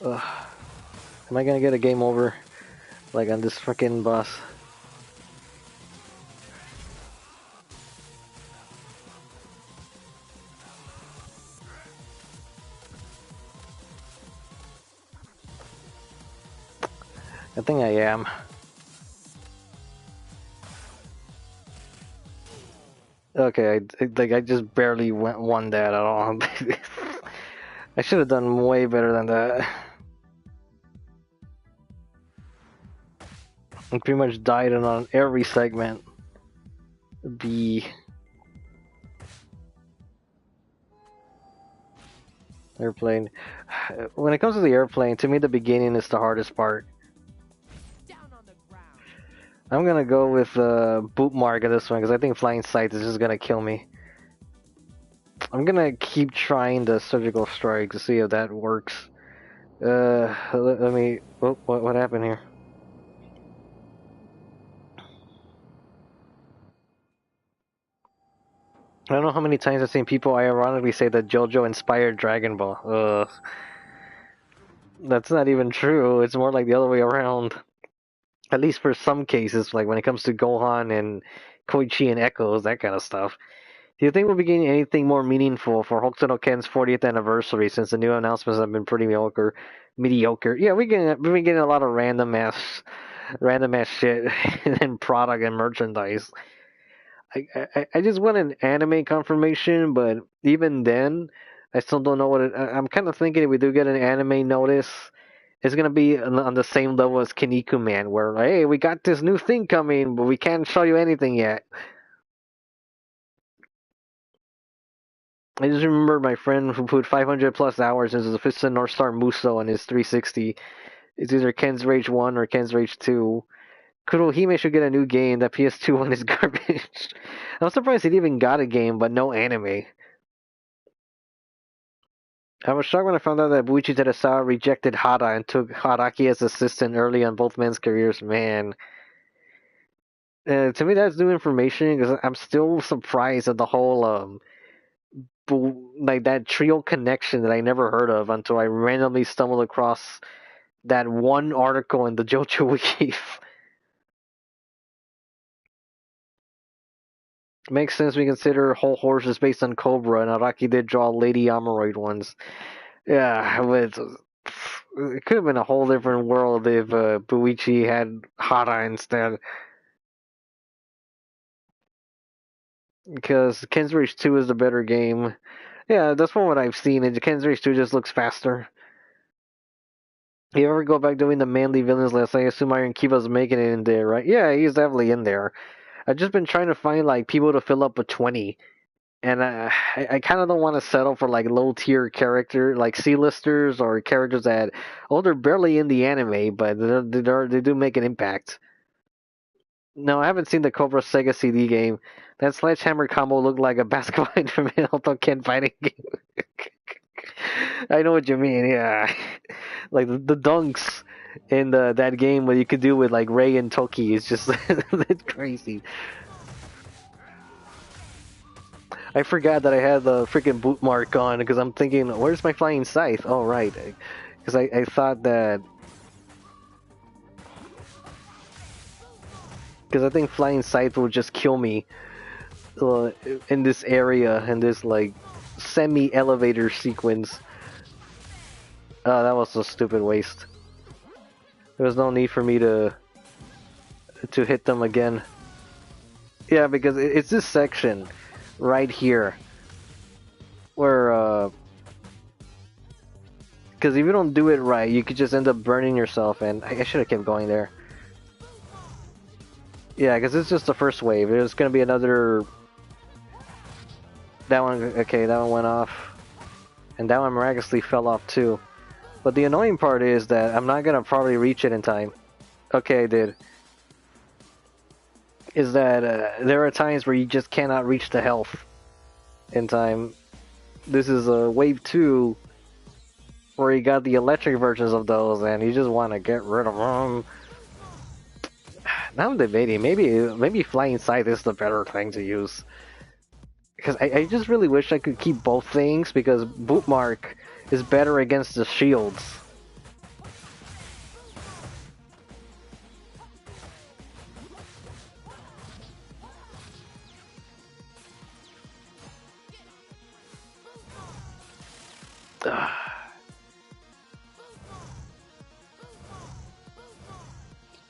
Ugh. Am I gonna get a game over? Like on this freaking boss? I think I am. Okay, I just barely won that at all. I should have done way better than that. I pretty much died on every segment. B. Airplane. When it comes to the airplane, to me the beginning is the hardest part. Down on the ground. I'm gonna go with boot mark of this one because I think flying sight is just gonna kill me. I'm gonna keep trying the surgical strike to see if that works. Let me. Oh, what happened here? I don't know how many times I've seen people ironically say that JoJo inspired Dragon Ball. Ugh. That's not even true. It's more like the other way around. At least for some cases, like when it comes to Gohan and Koichi and Echoes, that kind of stuff. Do you think we'll be getting anything more meaningful for Hokuto no Ken's 40th anniversary since the new announcements have been pretty mediocre? Yeah, we've been getting a lot of random ass shit and product and merchandise. I just want an anime confirmation, but even then, I still don't know what it. I'm kind of thinking if we do get an anime notice, it's gonna be on the same level as Kinnikuman, Man, where like, hey, we got this new thing coming, but we can't show you anything yet. I just remember my friend who put 500 plus hours into the Fist of North Star Muso on his 360. It's either Ken's Rage 1 or Ken's Rage 2. Kurohime should get a new game. That PS2 one is garbage. I'm surprised it even got a game, but no anime. I was shocked when I found out that Buichi Teresawa rejected Hada and took Haraki as assistant early on both men's careers. Man. To me, that's new information because I'm still surprised at the whole like that trio connection that I never heard of until I randomly stumbled across that one article in the JoJo Wiki. Makes sense when you consider Whole Horse is based on Cobra, and Araki did draw Lady Ameroid ones. Yeah, but it could have been a whole different world if Buichi had Hara instead. Because Ken's Rage 2 is the better game. Yeah, that's from what I've seen. Ken's Rage 2 just looks faster. You ever go back doing the manly villains list? I assume Iron Kiba's making it in there, right? Yeah, he's definitely in there. I've just been trying to find like people to fill up with 20. And I kind of don't want to settle for like low tier character, like C-listers or characters that, oh, they're barely in the anime, but they do make an impact. No, I haven't seen the Cobra Sega CD game. That Sledgehammer combo looked like a basketball Ultimate Ken fighting game. I know what you mean, yeah. Like the dunks in that game, what you could do with like Ray and Toki is just it's crazy. I forgot that I had the freaking boot mark on because I'm thinking, where's my flying scythe? Oh, right. Because I thought that... Because I think flying scythe will just kill me in this area, in this, like, semi-elevator sequence. Oh, that was a stupid waste. There was no need for me to hit them again. Yeah, because it's this section right here where because if you don't do it right, you could just end up burning yourself, and I should have kept going there. Yeah, because it's just the first wave. There's gonna be another That one, okay, that one went off. And that one miraculously fell off too. But the annoying part is that I'm not gonna probably reach it in time. Okay, I did. Is that there are times where you just cannot reach the health in time. This is a wave 2 where you got the electric versions of those and you just want to get rid of them. Now I'm debating, maybe Flying Scythe is the better thing to use. Because I just really wish I could keep both things, because Bootmark is better against the shields.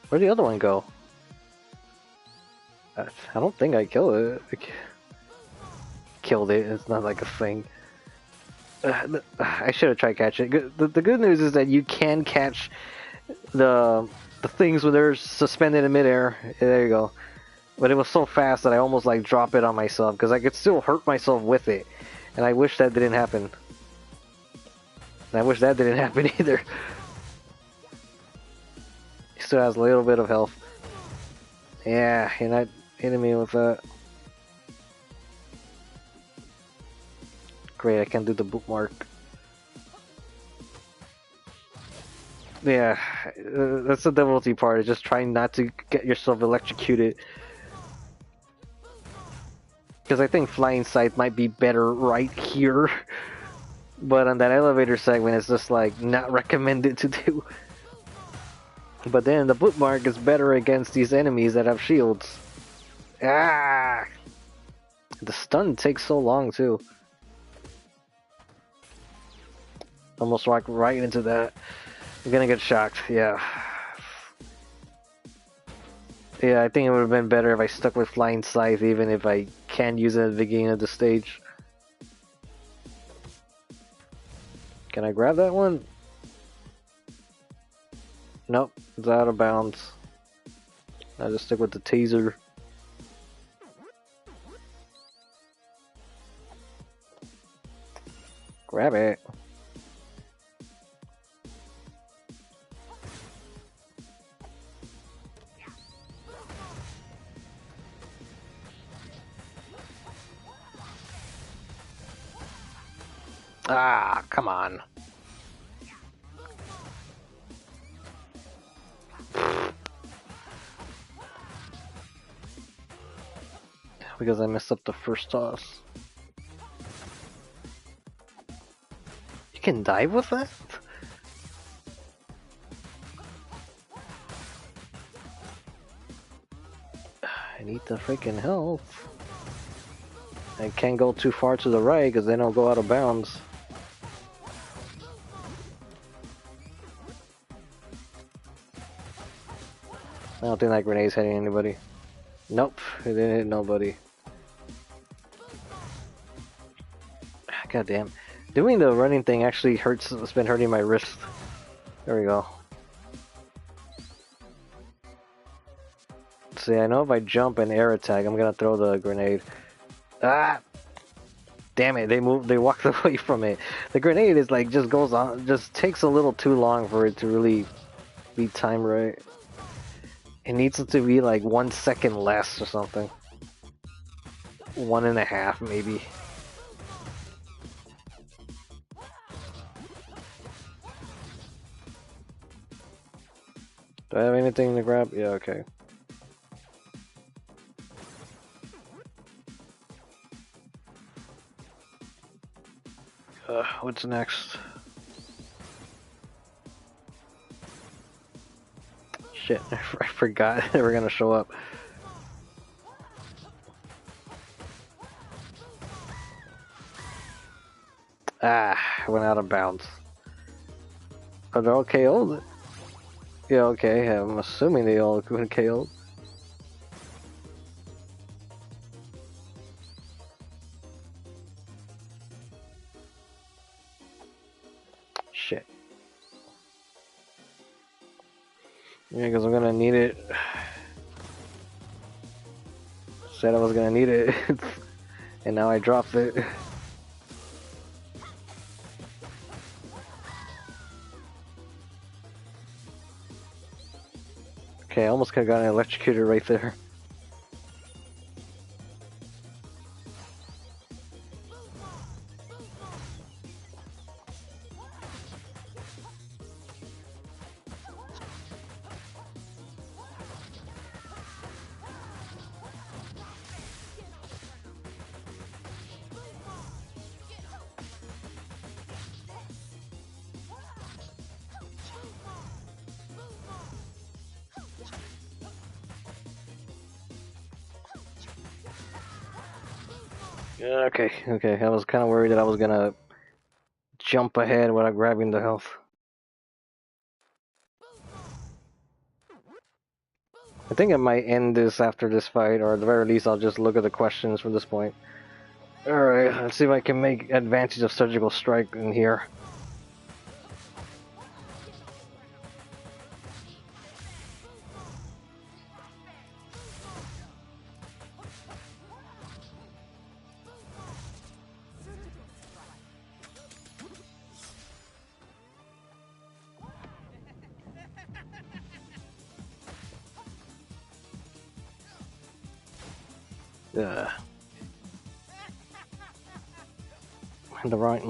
Where'd the other one go? I don't think I killed it. Killed it. It's not like a thing. I should have tried catching it. The good news is that you can catch the things when they're suspended in midair. There you go. But it was so fast that I almost like drop it on myself, because I could still hurt myself with it. And I wish that didn't happen. And I wish that didn't happen either. He still has a little bit of health. Yeah, you're not hitting me with that. Great, I can't do the bookmark. Yeah, that's the difficulty part, is just trying not to get yourself electrocuted. Because I think Flying Scythe might be better right here. But on that elevator segment, it's just like not recommended to do. But then the bootmark is better against these enemies that have shields. Ah! The stun takes so long too. Almost walked right into that. I'm gonna get shocked, yeah. Yeah, I think it would have been better if I stuck with Flying Scythe, even if I can use it at the beginning of the stage. Can I grab that one? Nope, it's out of bounds. I'll just stick with the taser. Grab it. Ah, come on. Because I messed up the first toss. You can dive with that? I need the freaking health. I can't go too far to the right because then I'll go out of bounds. I don't think that grenade's hitting anybody. Nope, it didn't hit nobody. God damn. Doing the running thing actually hurts, it's been hurting my wrist. There we go. See, I know if I jump and air attack, I'm gonna throw the grenade. Ah! Damn it, they walked away from it. The grenade is like, just goes on, just takes a little too long for it to really be timed right. It needs it to be like 1 second less or something. 1.5 maybe. Do I have anything to grab? Yeah, okay. What's next? Shit, I forgot they were gonna show up. Ah, I went out of bounds. Oh, they're all KO'd? Yeah, okay, I'm assuming they all went KO'd. Shit. Yeah, because I'm gonna need it. Said I was gonna need it. And now I dropped it. Okay, I almost could have gotten electrocuted right there. Okay, okay. I was kind of worried that I was gonna jump ahead without grabbing the health. I think I might end this after this fight, or at the very least I'll just look at the questions from this point. Alright, let's see if I can make advantage of surgical strike in here. Yeah. The right.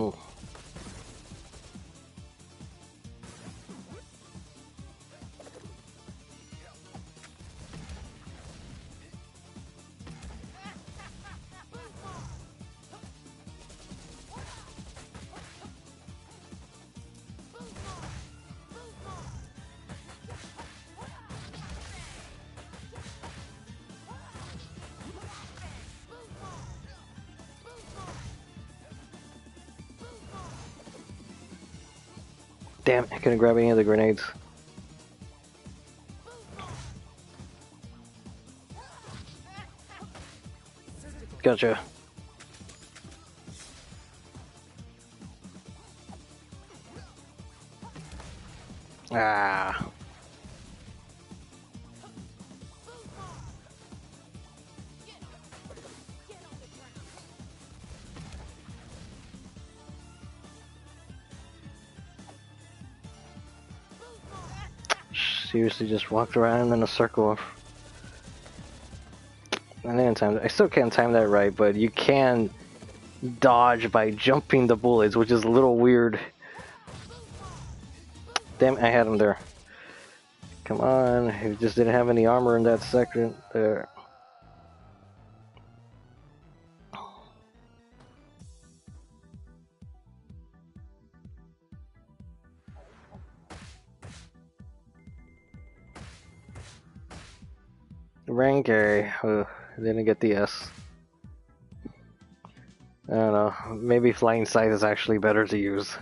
Damn, I couldn't grab any of the grenades. Gotcha. Ah. Seriously, just walked around in a circle. I didn't time that. I still can't time that right, but you can dodge by jumping the bullets, which is a little weird. Damn, I had him there. Come on, he just didn't have any armor in that second there. Rank A. Didn't get the S. I don't know. Maybe flying sight is actually better to use.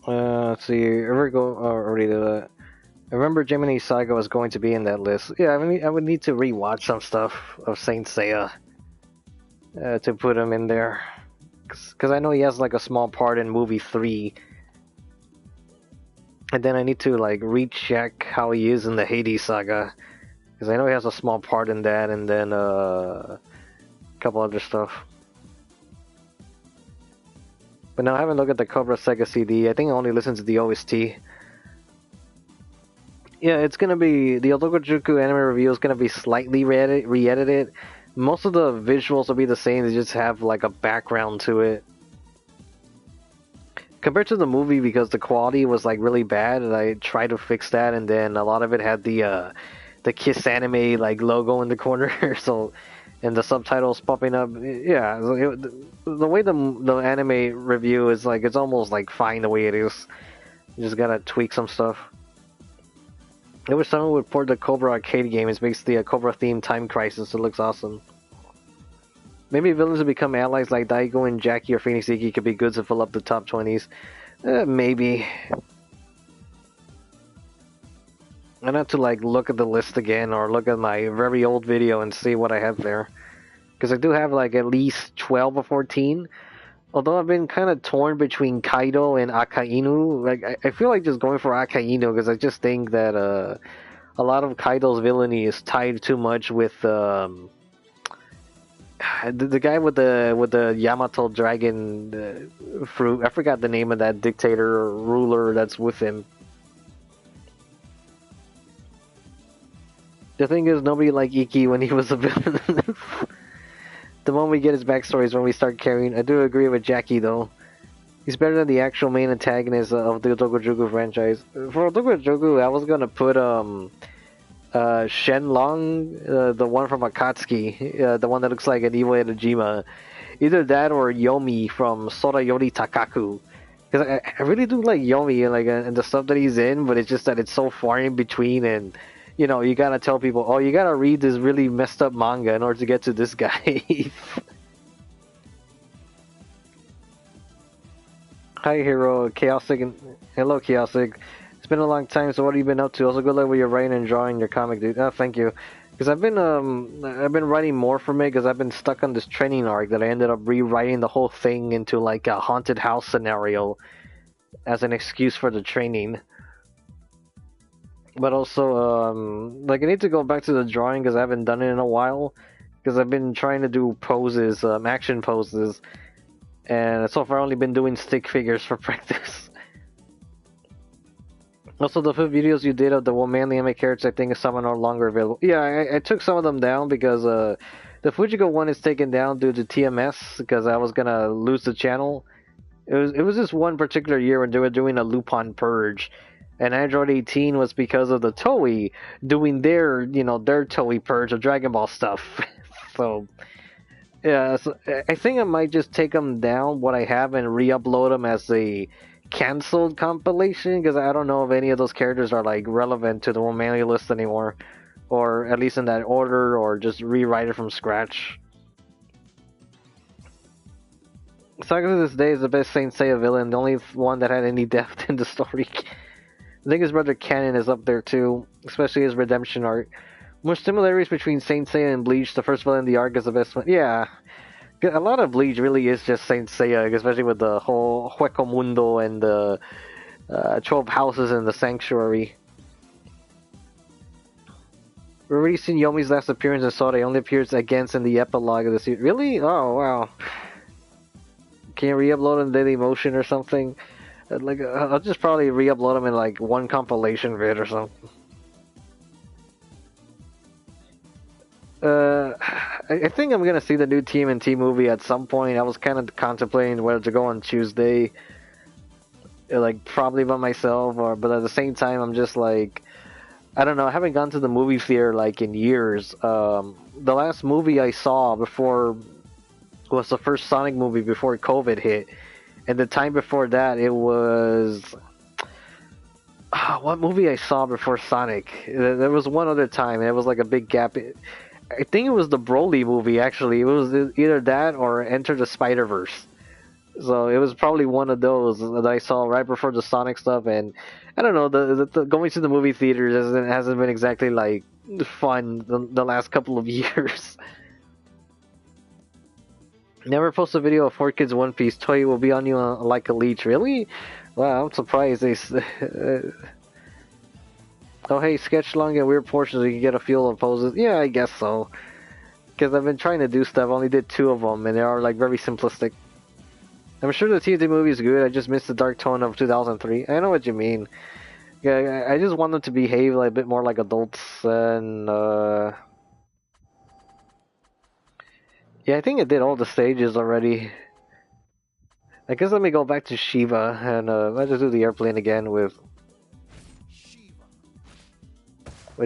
Let's see. Ever go? Already did that. I remember Gemini Saga was going to be in that list. Yeah, I would need to rewatch some stuff of Saint Seiya to put him in there. Because I know he has like a small part in movie 3. And then I need to like recheck how he is in the Hades Saga. Because I know he has a small part in that, and then a couple other stuff. But now I haven't looked at the Cobra Sega CD. I think I only listened to the OST. Yeah, it's gonna be the Otokojuku anime review is gonna be slightly re-edited. Most of the visuals will be the same. They just have like a background to it. Compared to the movie, because the quality was like really bad, and I tried to fix that, and then a lot of it had the Kiss Anime like logo in the corner, so and the subtitles popping up. Yeah, the way the anime review is like, it's almost like fine the way it is. You just gotta tweak some stuff. I wish someone would port the Cobra arcade game. It makes the Cobra themed Time Crisis. It looks awesome. Maybe villains would become allies like Daigo and Jackie or Phoenix Iki could be good to fill up the top 20s. Maybe. I'd have to like look at the list again, or look at my very old video and see what I have there. Because I do have like at least 12 or 14. Although I've been kind of torn between Kaido and Akainu. Like I feel like just going for Akainu, because I just think that a lot of Kaido's villainy is tied too much with the guy with the Yamato dragon fruit. I forgot the name of that dictator or ruler that's with him. The thing is, nobody liked Iki when he was a villain. The moment we get his backstory is when we start caring. I do agree with Jackie though. He's better than the actual main antagonist of the Dogojuku franchise. For Dogojuku, I was gonna put Shenlong, the one from Akatsuki, the one that looks like an evil Edojima. Either that or Yomi from Sorayori Takaku. Because I really do like Yomi and the stuff that he's in, but it's just that it's so far in between, and you know, you gotta tell people, oh, you gotta read this really messed up manga in order to get to this guy. Hi, Hero. Chaosic. Hello, Chaosic. It's been a long time, so what have you been up to? Also, good luck with your writing and drawing your comic, dude. Oh, thank you. Because I've been writing more for me because I've been stuck on this training arc that I ended up rewriting the whole thing into like a haunted house scenario as an excuse for the training. But also, like I need to go back to the drawing because I haven't done it in a while. Because I've been trying to do poses, action poses. And so far I've only been doing stick figures for practice. Also, the few videos you did of the manly anime characters, I think some are no longer available. Yeah, I took some of them down because the Fujiko one is taken down due to TMS because I was gonna lose the channel. It was this one particular year when they were doing a Lupin purge, and Android 18 was because of the Toei doing their Toei purge of Dragon Ball stuff. So yeah, so I think I might just take them down what I have and re-upload them as a canceled compilation because I don't know if any of those characters are like relevant to the Womanly list anymore, or at least in that order, or just rewrite it from scratch. Saga to this day is the best Saint Seiya villain, the only one that had any depth in the story. I think his brother Canon is up there too, especially his redemption arc. More similarities between Saint Seiya and Bleach. The first villain in the arc is the best one. Yeah, a lot of Bleach really is just Saint Seiya, especially with the whole Hueco Mundo and the 12 houses in the sanctuary. We're already seen Yomi's last appearance in Sword. He only appears against in the epilogue of the series. Really? Oh, wow. Can you re-upload in Daily Motion or something? Like, I'll just probably re-upload them in like one compilation vid or something. I think I'm gonna see the new TMNT movie at some point. I was kind of contemplating whether to go on Tuesday, like probably by myself, but at the same time, I'm just like, I don't know. I haven't gone to the movie theater like in years. The last movie I saw before was the first Sonic movie before COVID hit, and the time before that it was what movie I saw before Sonic? There was one other time, and it was like a big gap. I think it was the Broly movie, actually. It was either that or Enter the Spider-Verse. So it was probably one of those that I saw right before the Sonic stuff, and I don't know, the going to the movie theaters hasn't been exactly like fun the last couple of years. Never post a video of 4Kids One Piece. Toy will be on you like a leech. Really? Wow, I'm surprised they... Oh, hey, sketch long and weird portions so you can get a feel of poses. Yeah, I guess so. Because I've been trying to do stuff. I only did 2 of them, and they are like very simplistic. I'm sure the TFT movie is good. I just missed the dark tone of 2003. I know what you mean. Yeah, I just want them to behave like a bit more like adults. And yeah, I think I did all the stages already. I guess let me go back to Shiva and let's just do the airplane again with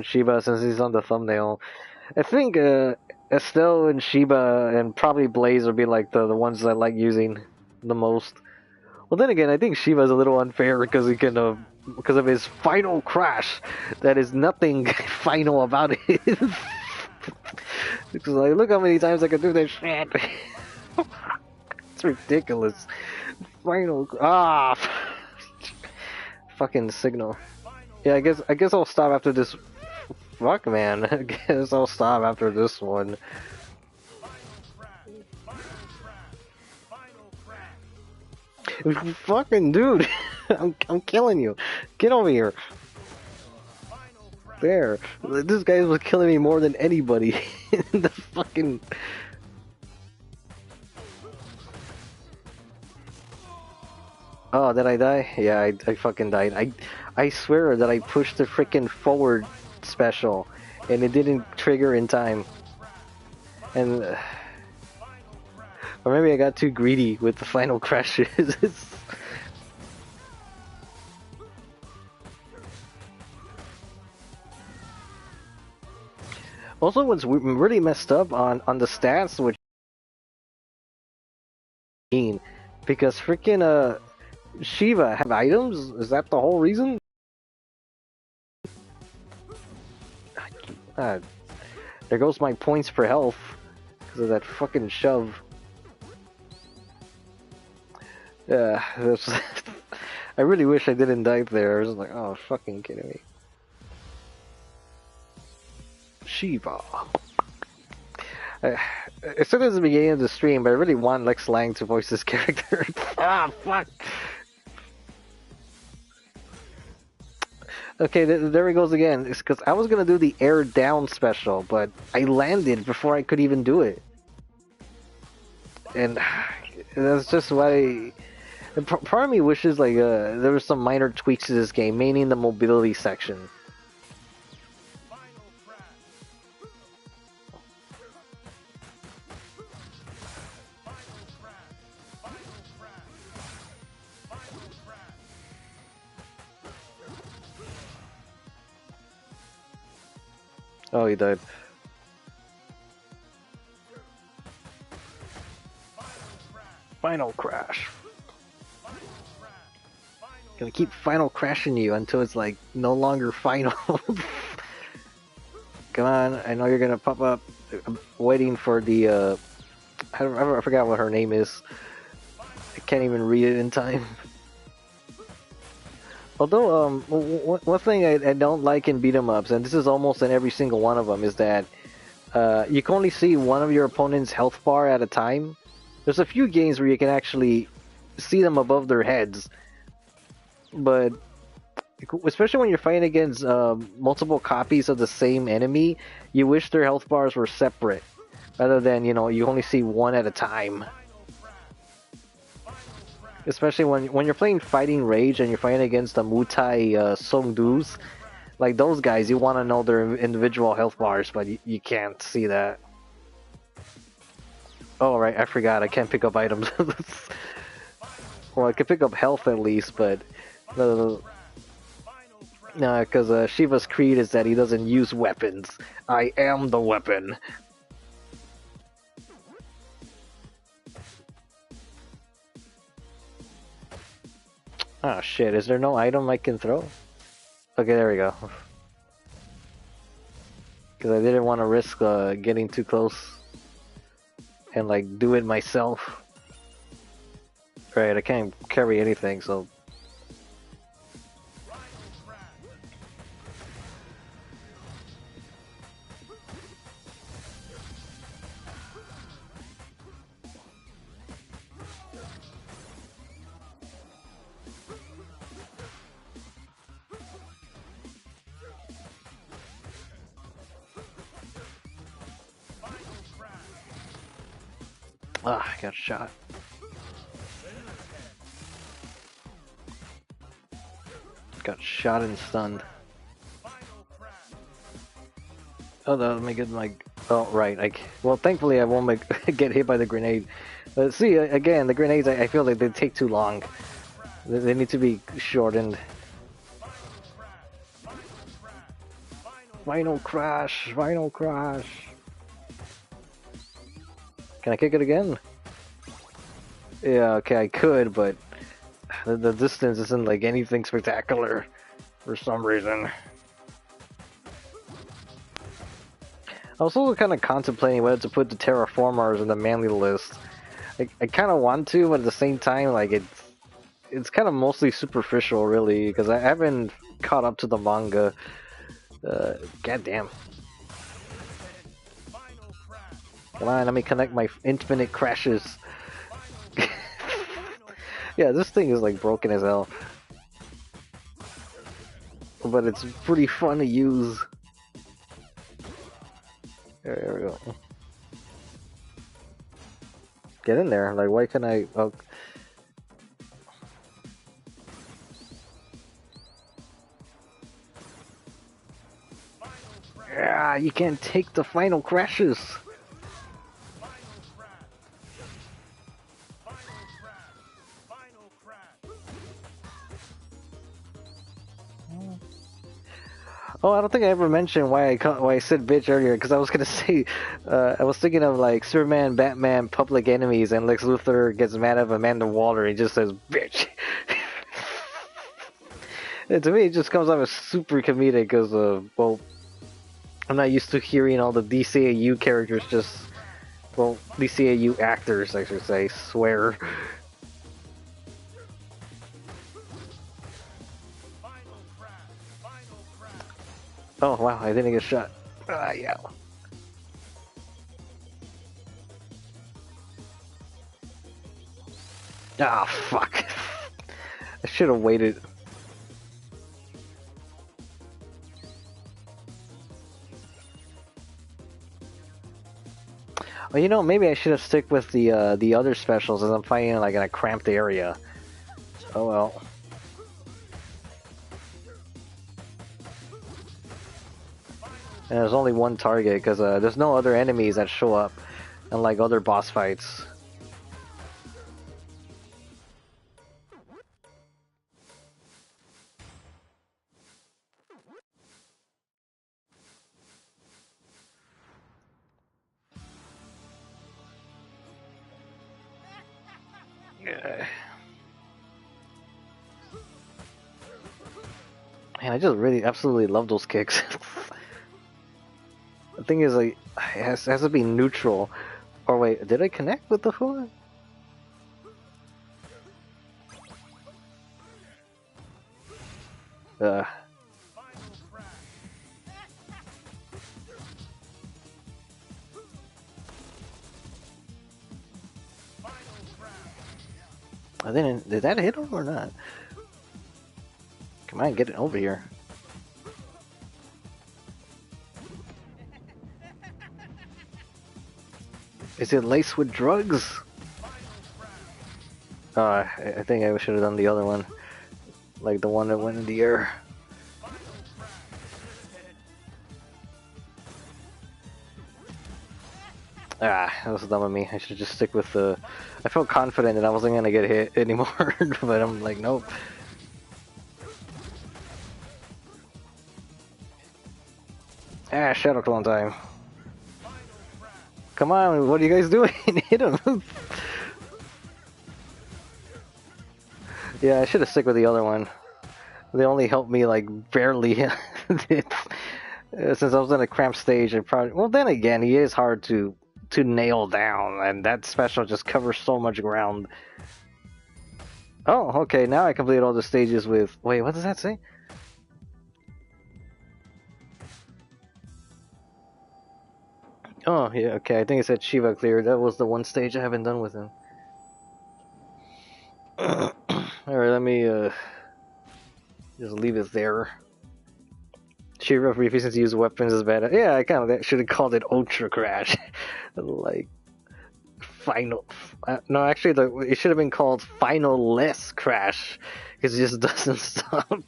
Shiba since he's on the thumbnail. I think Estelle and Shiba and probably Blaze would be like the ones I like using the most. Well, then again, I think Shiba is a little unfair because he can because of his final crash. That is nothing final about it. It's like, look how many times I can do that shit. It's ridiculous. Final fucking signal. Yeah, I guess I'll stop after this. Fuck, man. I guess I'll stop after this one. Fucking dude, I'm killing you. Get over here. there. This guy was killing me more than anybody in the fucking. Oh, did I die? Yeah, I fucking died. I swear that I pushed the freaking forward special, and it didn't trigger in time. And or maybe I got too greedy with the final crashes. Also, what's really messed up on the stats, which because freaking Shiva have items? Is that the whole reason? There goes my points per health because of that fucking shove. Yeah, I really wish I didn't die there. I was like, oh, fucking kidding me. Shiva. I said this at the beginning of the stream, but I really want Lex Lang to voice this character. Ah, fuck! Okay, there he goes again. It's because I was gonna do the air down special, but I landed before I could even do it. And that's just why... Part of me wishes like there was some minor tweaks to this game, mainly in the mobility section. Oh, he died. Final crash. Gonna keep final crashing you until it's like no longer final. Come on, I know you're gonna pop up. I'm waiting for the I forgot what her name is. I can't even read it in time. Although, one thing I don't like in beat 'em ups, and this is almost in every single one of them, is that you can only see one of your opponent's health bar at a time. There's a few games where you can actually see them above their heads, but especially when you're fighting against multiple copies of the same enemy, you wish their health bars were separate, rather than, you know, you only see one at a time. Especially when you're playing Fighting Rage and you're fighting against the Mutai Songdus, like those guys, you want to know their individual health bars, but you can't see that. Oh right, I forgot, I can't pick up items. Well, I can pick up health at least, but no, because Shiva's creed is that he doesn't use weapons. I am the weapon. Oh shit, is there no item I can throw? Okay, there we go. Because I didn't want to risk getting too close and like do it myself. Right, I can't carry anything, so... Ah, I got shot. Got shot and stunned. Oh, let me get my... Oh, right. Well, thankfully I won't get hit by the grenade. See, again, the grenades, I feel like they take too long. They need to be shortened. Final crash! Final crash! Can I kick it again? Yeah, okay, I could, but the distance isn't like anything spectacular for some reason. I was also kind of contemplating whether to put the Terraformers in the manly list. I kind of want to, but at the same time, like it's kind of mostly superficial, really, because I haven't caught up to the manga. Goddamn. Come on, let me connect my infinite crashes. Yeah, this thing is like broken as hell. But it's pretty fun to use. There we go. Get in there. Like, why can't I? Oh. Yeah, you can't take the final crashes. Oh, I don't think I ever mentioned why I said bitch earlier, because I was gonna say, I was thinking of like Superman, Batman, Public Enemies, and Lex Luthor gets mad at Amanda Waller and just says bitch. And to me, it just comes off as super comedic, because well, I'm not used to hearing all the DCAU characters just, well, DCAU actors, I should say, swear. Oh wow, I didn't get shot. Ah, yeah. Ah, fuck. I should have waited. Well, you know, maybe I should have stick with the other specials, as I'm fighting like in a cramped area. Oh well. And there's only one target, because there's no other enemies that show up, unlike other boss fights. Man, I just really absolutely love those kicks. The thing is, like, it has to be neutral. Or wait, did I connect with the foot? I didn't. Did that hit him or not? Come on, get it over here. Is it laced with drugs? I think I should have done the other one. Like the one that went in the air. Ah, that was dumb of me. I should just stick with the... I felt confident that I wasn't gonna get hit anymore, but I'm like, nope. Ah, Shadow Clone time. Come on, what are you guys doing? Hit him! Yeah, I should have stuck with the other one. They only helped me, like, barely. Since I was in a cramped stage, I probably... Well, then again, he is hard to nail down, and that special just covers so much ground. Oh, okay, now I completed all the stages with... Wait, what does that say? Oh, yeah, okay, I think it said Shiva cleared. That was the one stage I haven't done with him. Alright, let me just leave it there. Shiva refusing to use weapons is bad. Yeah, I kind of should have called it Ultra Crash. Like, final... no, actually, it should have been called Final-less Crash, because it just doesn't stop.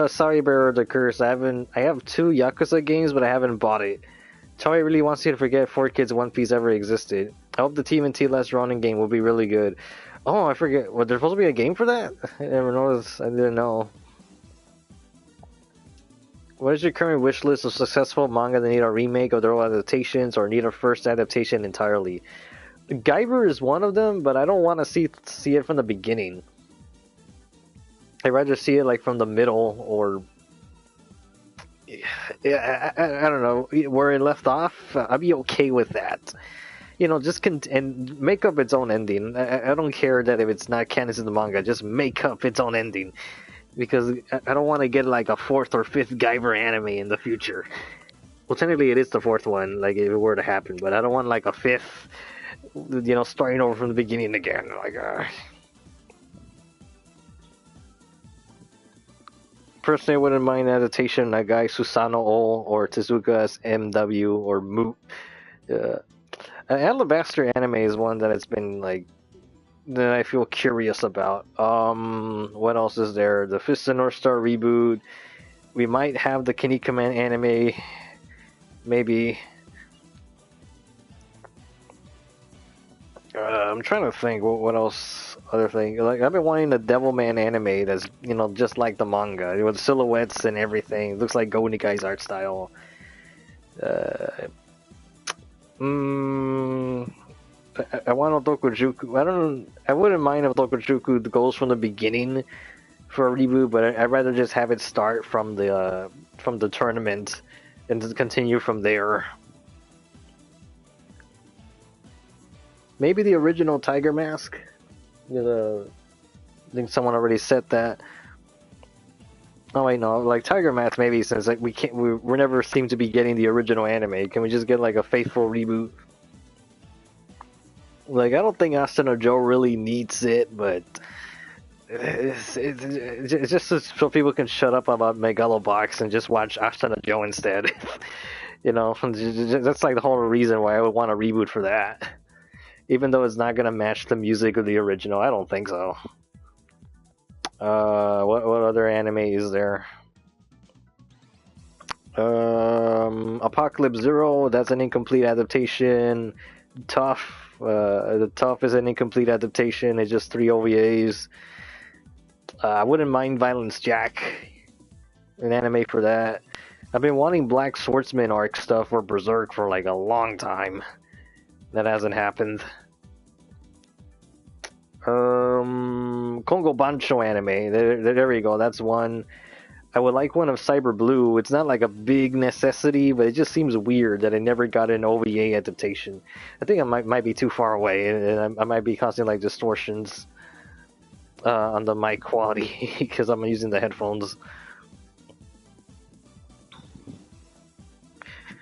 Sorry, Bearer of the Curse. I have 2 Yakuza games, but I haven't bought it. Toei really wants you to forget 4Kids One Piece ever existed. I hope the TMNT Last Ronin game will be really good. Oh, I forget. Was there supposed to be a game for that? I never noticed. I didn't know. What is your current wish list of successful manga that need a remake or their own adaptations or need a first adaptation entirely? Guyver is one of them, but I don't want to see it from the beginning. I'd rather see it like from the middle, or yeah, I don't know, where it left off. I'd be okay with that. You know, just and make up its own ending. I don't care that if it's not canon in the manga, just make up its own ending. Because I don't want to get like a 4th or 5th Guyver anime in the future. Well, technically it is the 4th one, like if it were to happen, but I don't want like a 5th, you know, starting over from the beginning again. Like, personally, I wouldn't mind adaptation Nagai Susano O or Tezuka as MW or Moot. Alabaster anime is one that it's been like that I feel curious about. What else is there? The Fist of North Star reboot. We might have the Kinnikuman anime, maybe. I'm trying to think what else. Other thing, like I've been wanting the Devilman anime that's just like the manga with silhouettes and everything. It looks like Go Nikai's art style. I want Otokujuku. I wouldn't mind if Otokujuku goes from the beginning for a reboot, but I'd rather just have it start from the tournament and to continue from there. Maybe the original Tiger Mask. I think someone already said that. Oh wait, no, like Tiger Mask maybe, since like we never seem to be getting the original anime. Can we just get like a faithful reboot? Like I don't think Asuna Joe really needs it, but it's just so people can shut up about Megalobox and just watch Asuna Joe instead. That's like the whole reason why I would want a reboot for that. Even though it's not gonna match the music of the original, I don't think so. What other anime is there? Apocalypse Zero, that's an incomplete adaptation. Tough, the Tough is an incomplete adaptation. It's just 3 OVAs. I wouldn't mind Violence Jack, an anime for that. I've been wanting Black Swordsman arc stuff or Berserk for like a long time. That hasn't happened. Kongo Bancho anime. There we go. That's one. I would like one of Cyber Blue. It's not like a big necessity, but it just seems weird that I never got an OVA adaptation. I think I might be too far away, and I might be causing like distortions on the mic quality because I'm using the headphones.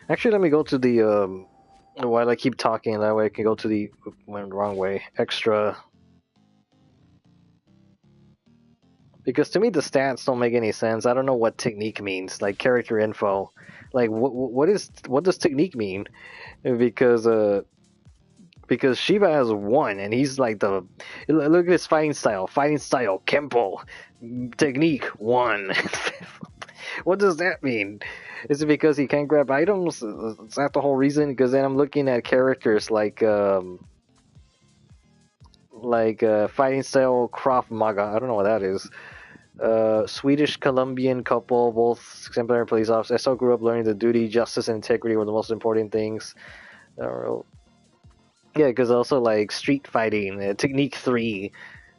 Actually, let me go to the while I keep talking, that way I can go to the went the wrong way. Extra. Because to me the stats don't make any sense. I don't know what technique means. Like character info. Like what does technique mean? Because Shiva has 1 and he's like look at his fighting style. Fighting style, Kempo. Technique 1. What does that mean? Is it because he can't grab items? Is that the whole reason? Because then I'm looking at characters like fighting style Krav Maga. I don't know what that is. Swedish Colombian couple, both exemplary police officers. I still grew up learning that duty, justice, and integrity were the most important things. Yeah, because also like street fighting, Technique 3.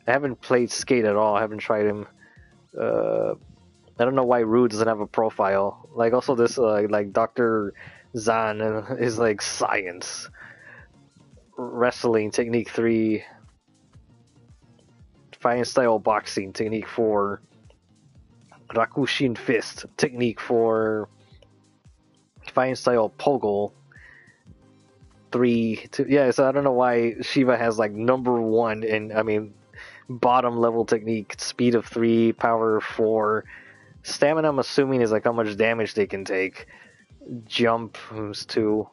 I haven't played Skate at all. I haven't tried him. I don't know why Rue doesn't have a profile. Like also this like Dr. Zan is like science. Wrestling, Technique 3. Fighting style boxing, Technique 4. Rakushin Fist, Technique 4. Fighting style Pogo, 3. Yeah, so I don't know why Shiva has like number 1 and bottom level technique, speed of 3, power 4. Stamina, I'm assuming, is like how much damage they can take. Jump is 2.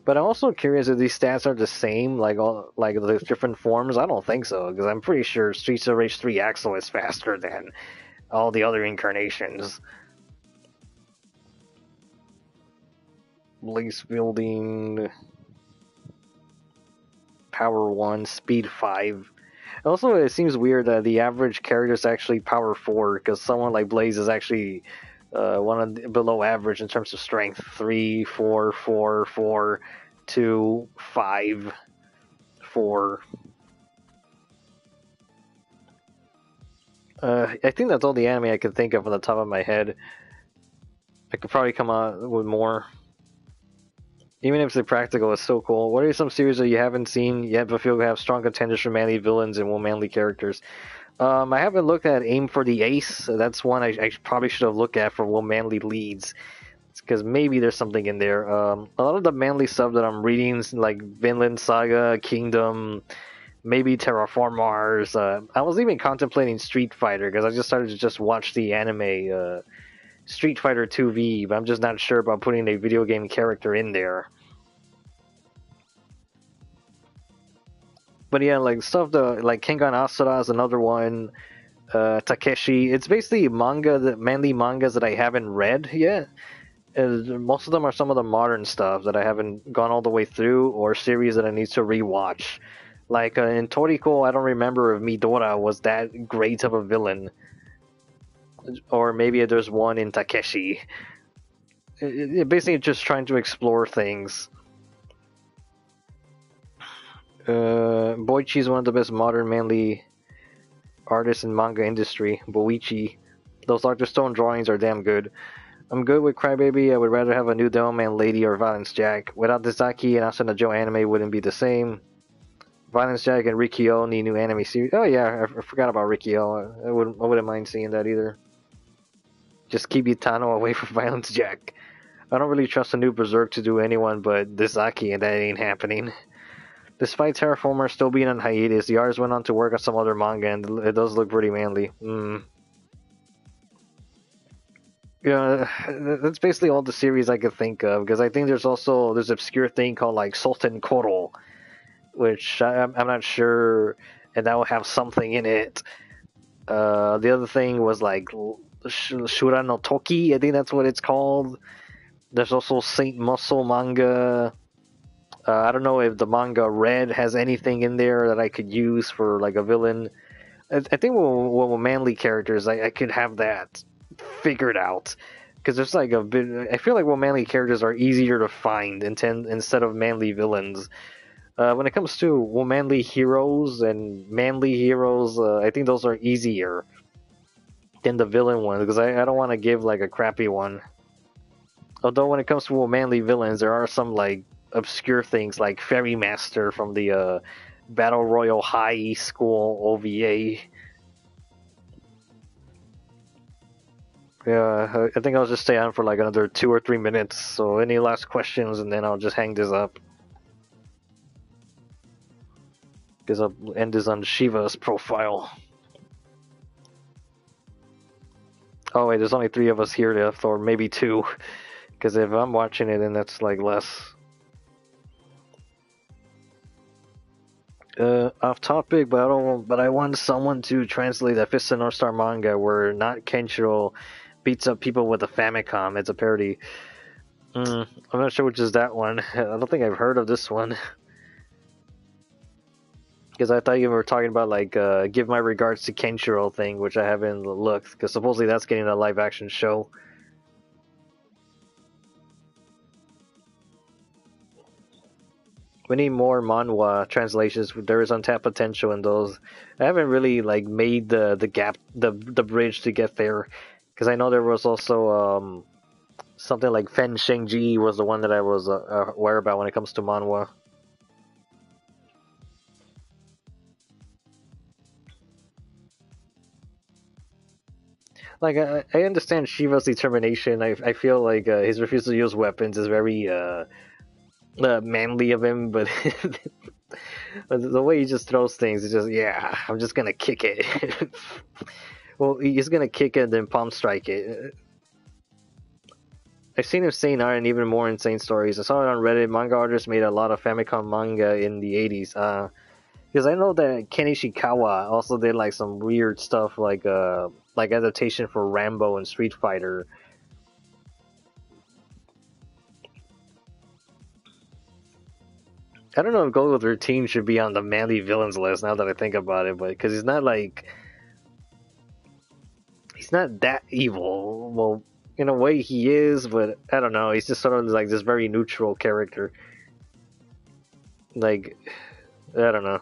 But I'm also curious if these stats are the same, like the different forms. I don't think so, because I'm pretty sure Streets of Rage 3 Axel is faster than all the other incarnations. Blaze building, power 1, speed 5. Also, it seems weird that the average character is actually power 4, because someone like Blaze is actually below average in terms of strength. 3, 4, 4, 4, 2, 5, 4. I think that's all the anime I can think of on the top of my head. I could probably come out with more. Even if it's practical, it's so cool. What are some series that you haven't seen yet but feel have strong contenders for manly villains and manly characters? I haven't looked at Aim for the Ace. That's one I probably should have looked at for manly leads. Because maybe there's something in there. A lot of the manly stuff that I'm reading, like Vinland Saga, Kingdom, maybe Terraform Mars. I was even contemplating Street Fighter because I just started to just watch the anime Street Fighter 2V, but I'm just not sure about putting a video game character in there. But yeah, like stuff like Kengan Asura is another one. Takeshi. It's basically mainly mangas that I haven't read yet. Most of them are some of the modern stuff that I haven't gone all the way through, or series that I need to rewatch. Like in Toriko, I don't remember if Midora was that great of a villain, or maybe there's one in Takeshi. Basically just trying to explore things. Boichi is one of the best modern manly artists in manga industry. Boichi. Those Dr. Stone drawings are damn good. I'm good with Crybaby. I would rather have a new Devilman Lady or Violence Jack. Without the Zaki and Asuna Joe anime wouldn't be the same. Violence Jack and Rikyo need new anime series. Oh yeah, I forgot about Rikyo. I wouldn't mind seeing that either. Just keep Itano away from Violence Jack. I don't really trust a new Berserk to do anyone but the Zaki, and that ain't happening. Despite Terraformer still being on hiatus, the artist went on to work on some other manga, and it does look pretty manly. Yeah, that's basically all the series I could think of, because I think there's this obscure thing called like Sultan Koro, which I'm not sure, and that will have something in it. The other thing was like Shura no Toki, I think that's what it's called. There's also Saint Muscle manga. I don't know if the manga Red has anything in there that I could use for like a villain. I think with manly characters, I could have that figured out, because there's like a bit. I feel like manly characters are easier to find instead of manly villains. When it comes to manly heroes and manly heroes, I think those are easier than the villain ones, because I don't want to give like a crappy one. Although when it comes to manly villains, there are some like obscure things like Fairy Master from the Battle Royale High School OVA. Yeah, I think I'll just stay on for like another 2 or 3 minutes. So any last questions, and then I'll just hang this up. Because I'll end this on Shiva's profile. Oh wait, there's only 3 of us here left, or maybe 2. Because if I'm watching it, then that's like less. Off topic, but I want someone to translate that Fist of North Star manga where not Kenshiro beats up people with a Famicom. It's a parody. I'm not sure which is that one. I don't think I've heard of this one. Because I thought you were talking about like give my regards to Kenshiro thing, which I haven't looked. Because supposedly that's getting a live action show. We need more manhwa translations. There is untapped potential in those. I haven't really like made the gap, the bridge to get there, because I know there was also something like Fen Shengji was the one that I was aware about when it comes to manhwa. Like I understand Shiva's determination. I feel like his refusal to use weapons is very manly of him, but the way he just throws things is just, yeah, I'm just gonna kick it. Well, he's gonna kick it and then palm strike it. I've seen him saying and even more insane stories. I saw it on Reddit. Manga artists made a lot of Famicom manga in the 80s. Because I know that Ken Ishikawa also did like some weird stuff like adaptation for Rambo and Street Fighter. I don't know if Gold 13 should be on the manly villains list now that I think about it, but because he's not that evil. Well, in a way he is, but I don't know. He's just sort of like this very neutral character. Like, I don't know.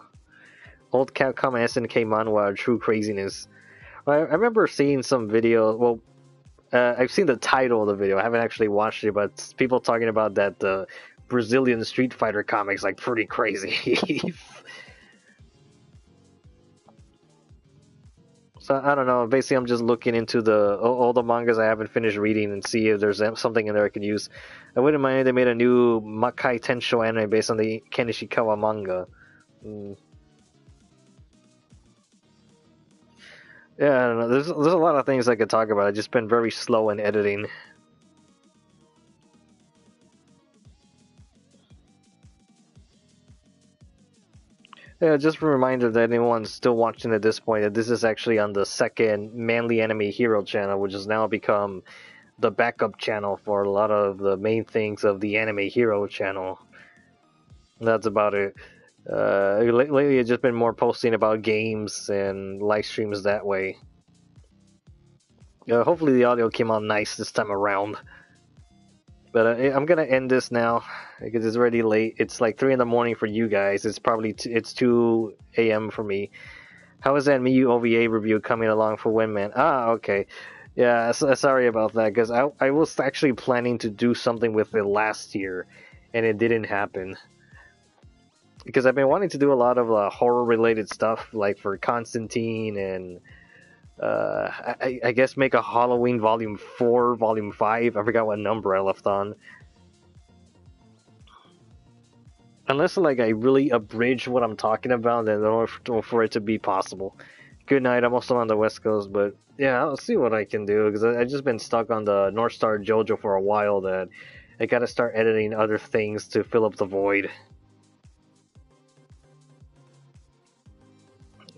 Old Capcom SNK manhwa are true craziness. I remember seeing some video. Well, I've seen the title of the video. I haven't actually watched it, but people talking about that the Brazilian Street Fighter comics like pretty crazy. So I don't know. Basically, I'm just looking into all the mangas I haven't finished reading and see if there's something in there I could use. I wouldn't mind if they made a new Makai Tensho anime based on the Ken Ishikawa manga. Yeah, I don't know. There's a lot of things I could talk about. I've just been very slow in editing. Yeah, just a reminder that anyone's still watching at this point that this is actually on the second Manly Anime Hero channel, which has now become the backup channel for a lot of the main things of the Anime Hero channel. That's about it. Lately, I've just been more posting about games and live streams that way. Hopefully, the audio came out nice this time around. But I'm gonna end this now because it's already late. It's like 3 in the morning for you guys. It's probably it's 2 a.m. for me. How is that Miyu OVA review coming along for Windman? Ah, okay. Yeah, sorry about that because I was actually planning to do something with it last year, and it didn't happen. Because I've been wanting to do a lot of horror related stuff, like for Constantine and I guess make a Halloween Volume 4, Volume 5. I forgot what number I left on. Unless like I really abridge what I'm talking about, then in order for it to be possible. Good night. I'm also on the West Coast, but yeah, I'll see what I can do because I've just been stuck on the North Star JoJo for a while. That I gotta start editing other things to fill up the void.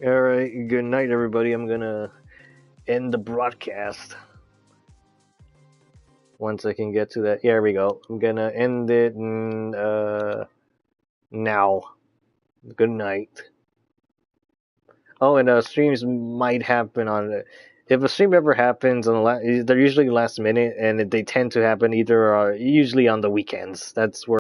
All right. Good night, everybody. I'm gonna end the broadcast. Once I can get to that. Here we go. I'm gonna end it now. Good night. Oh, and streams might happen on. If a stream ever happens, they're usually last minute, and they tend to happen either usually on the weekends. That's where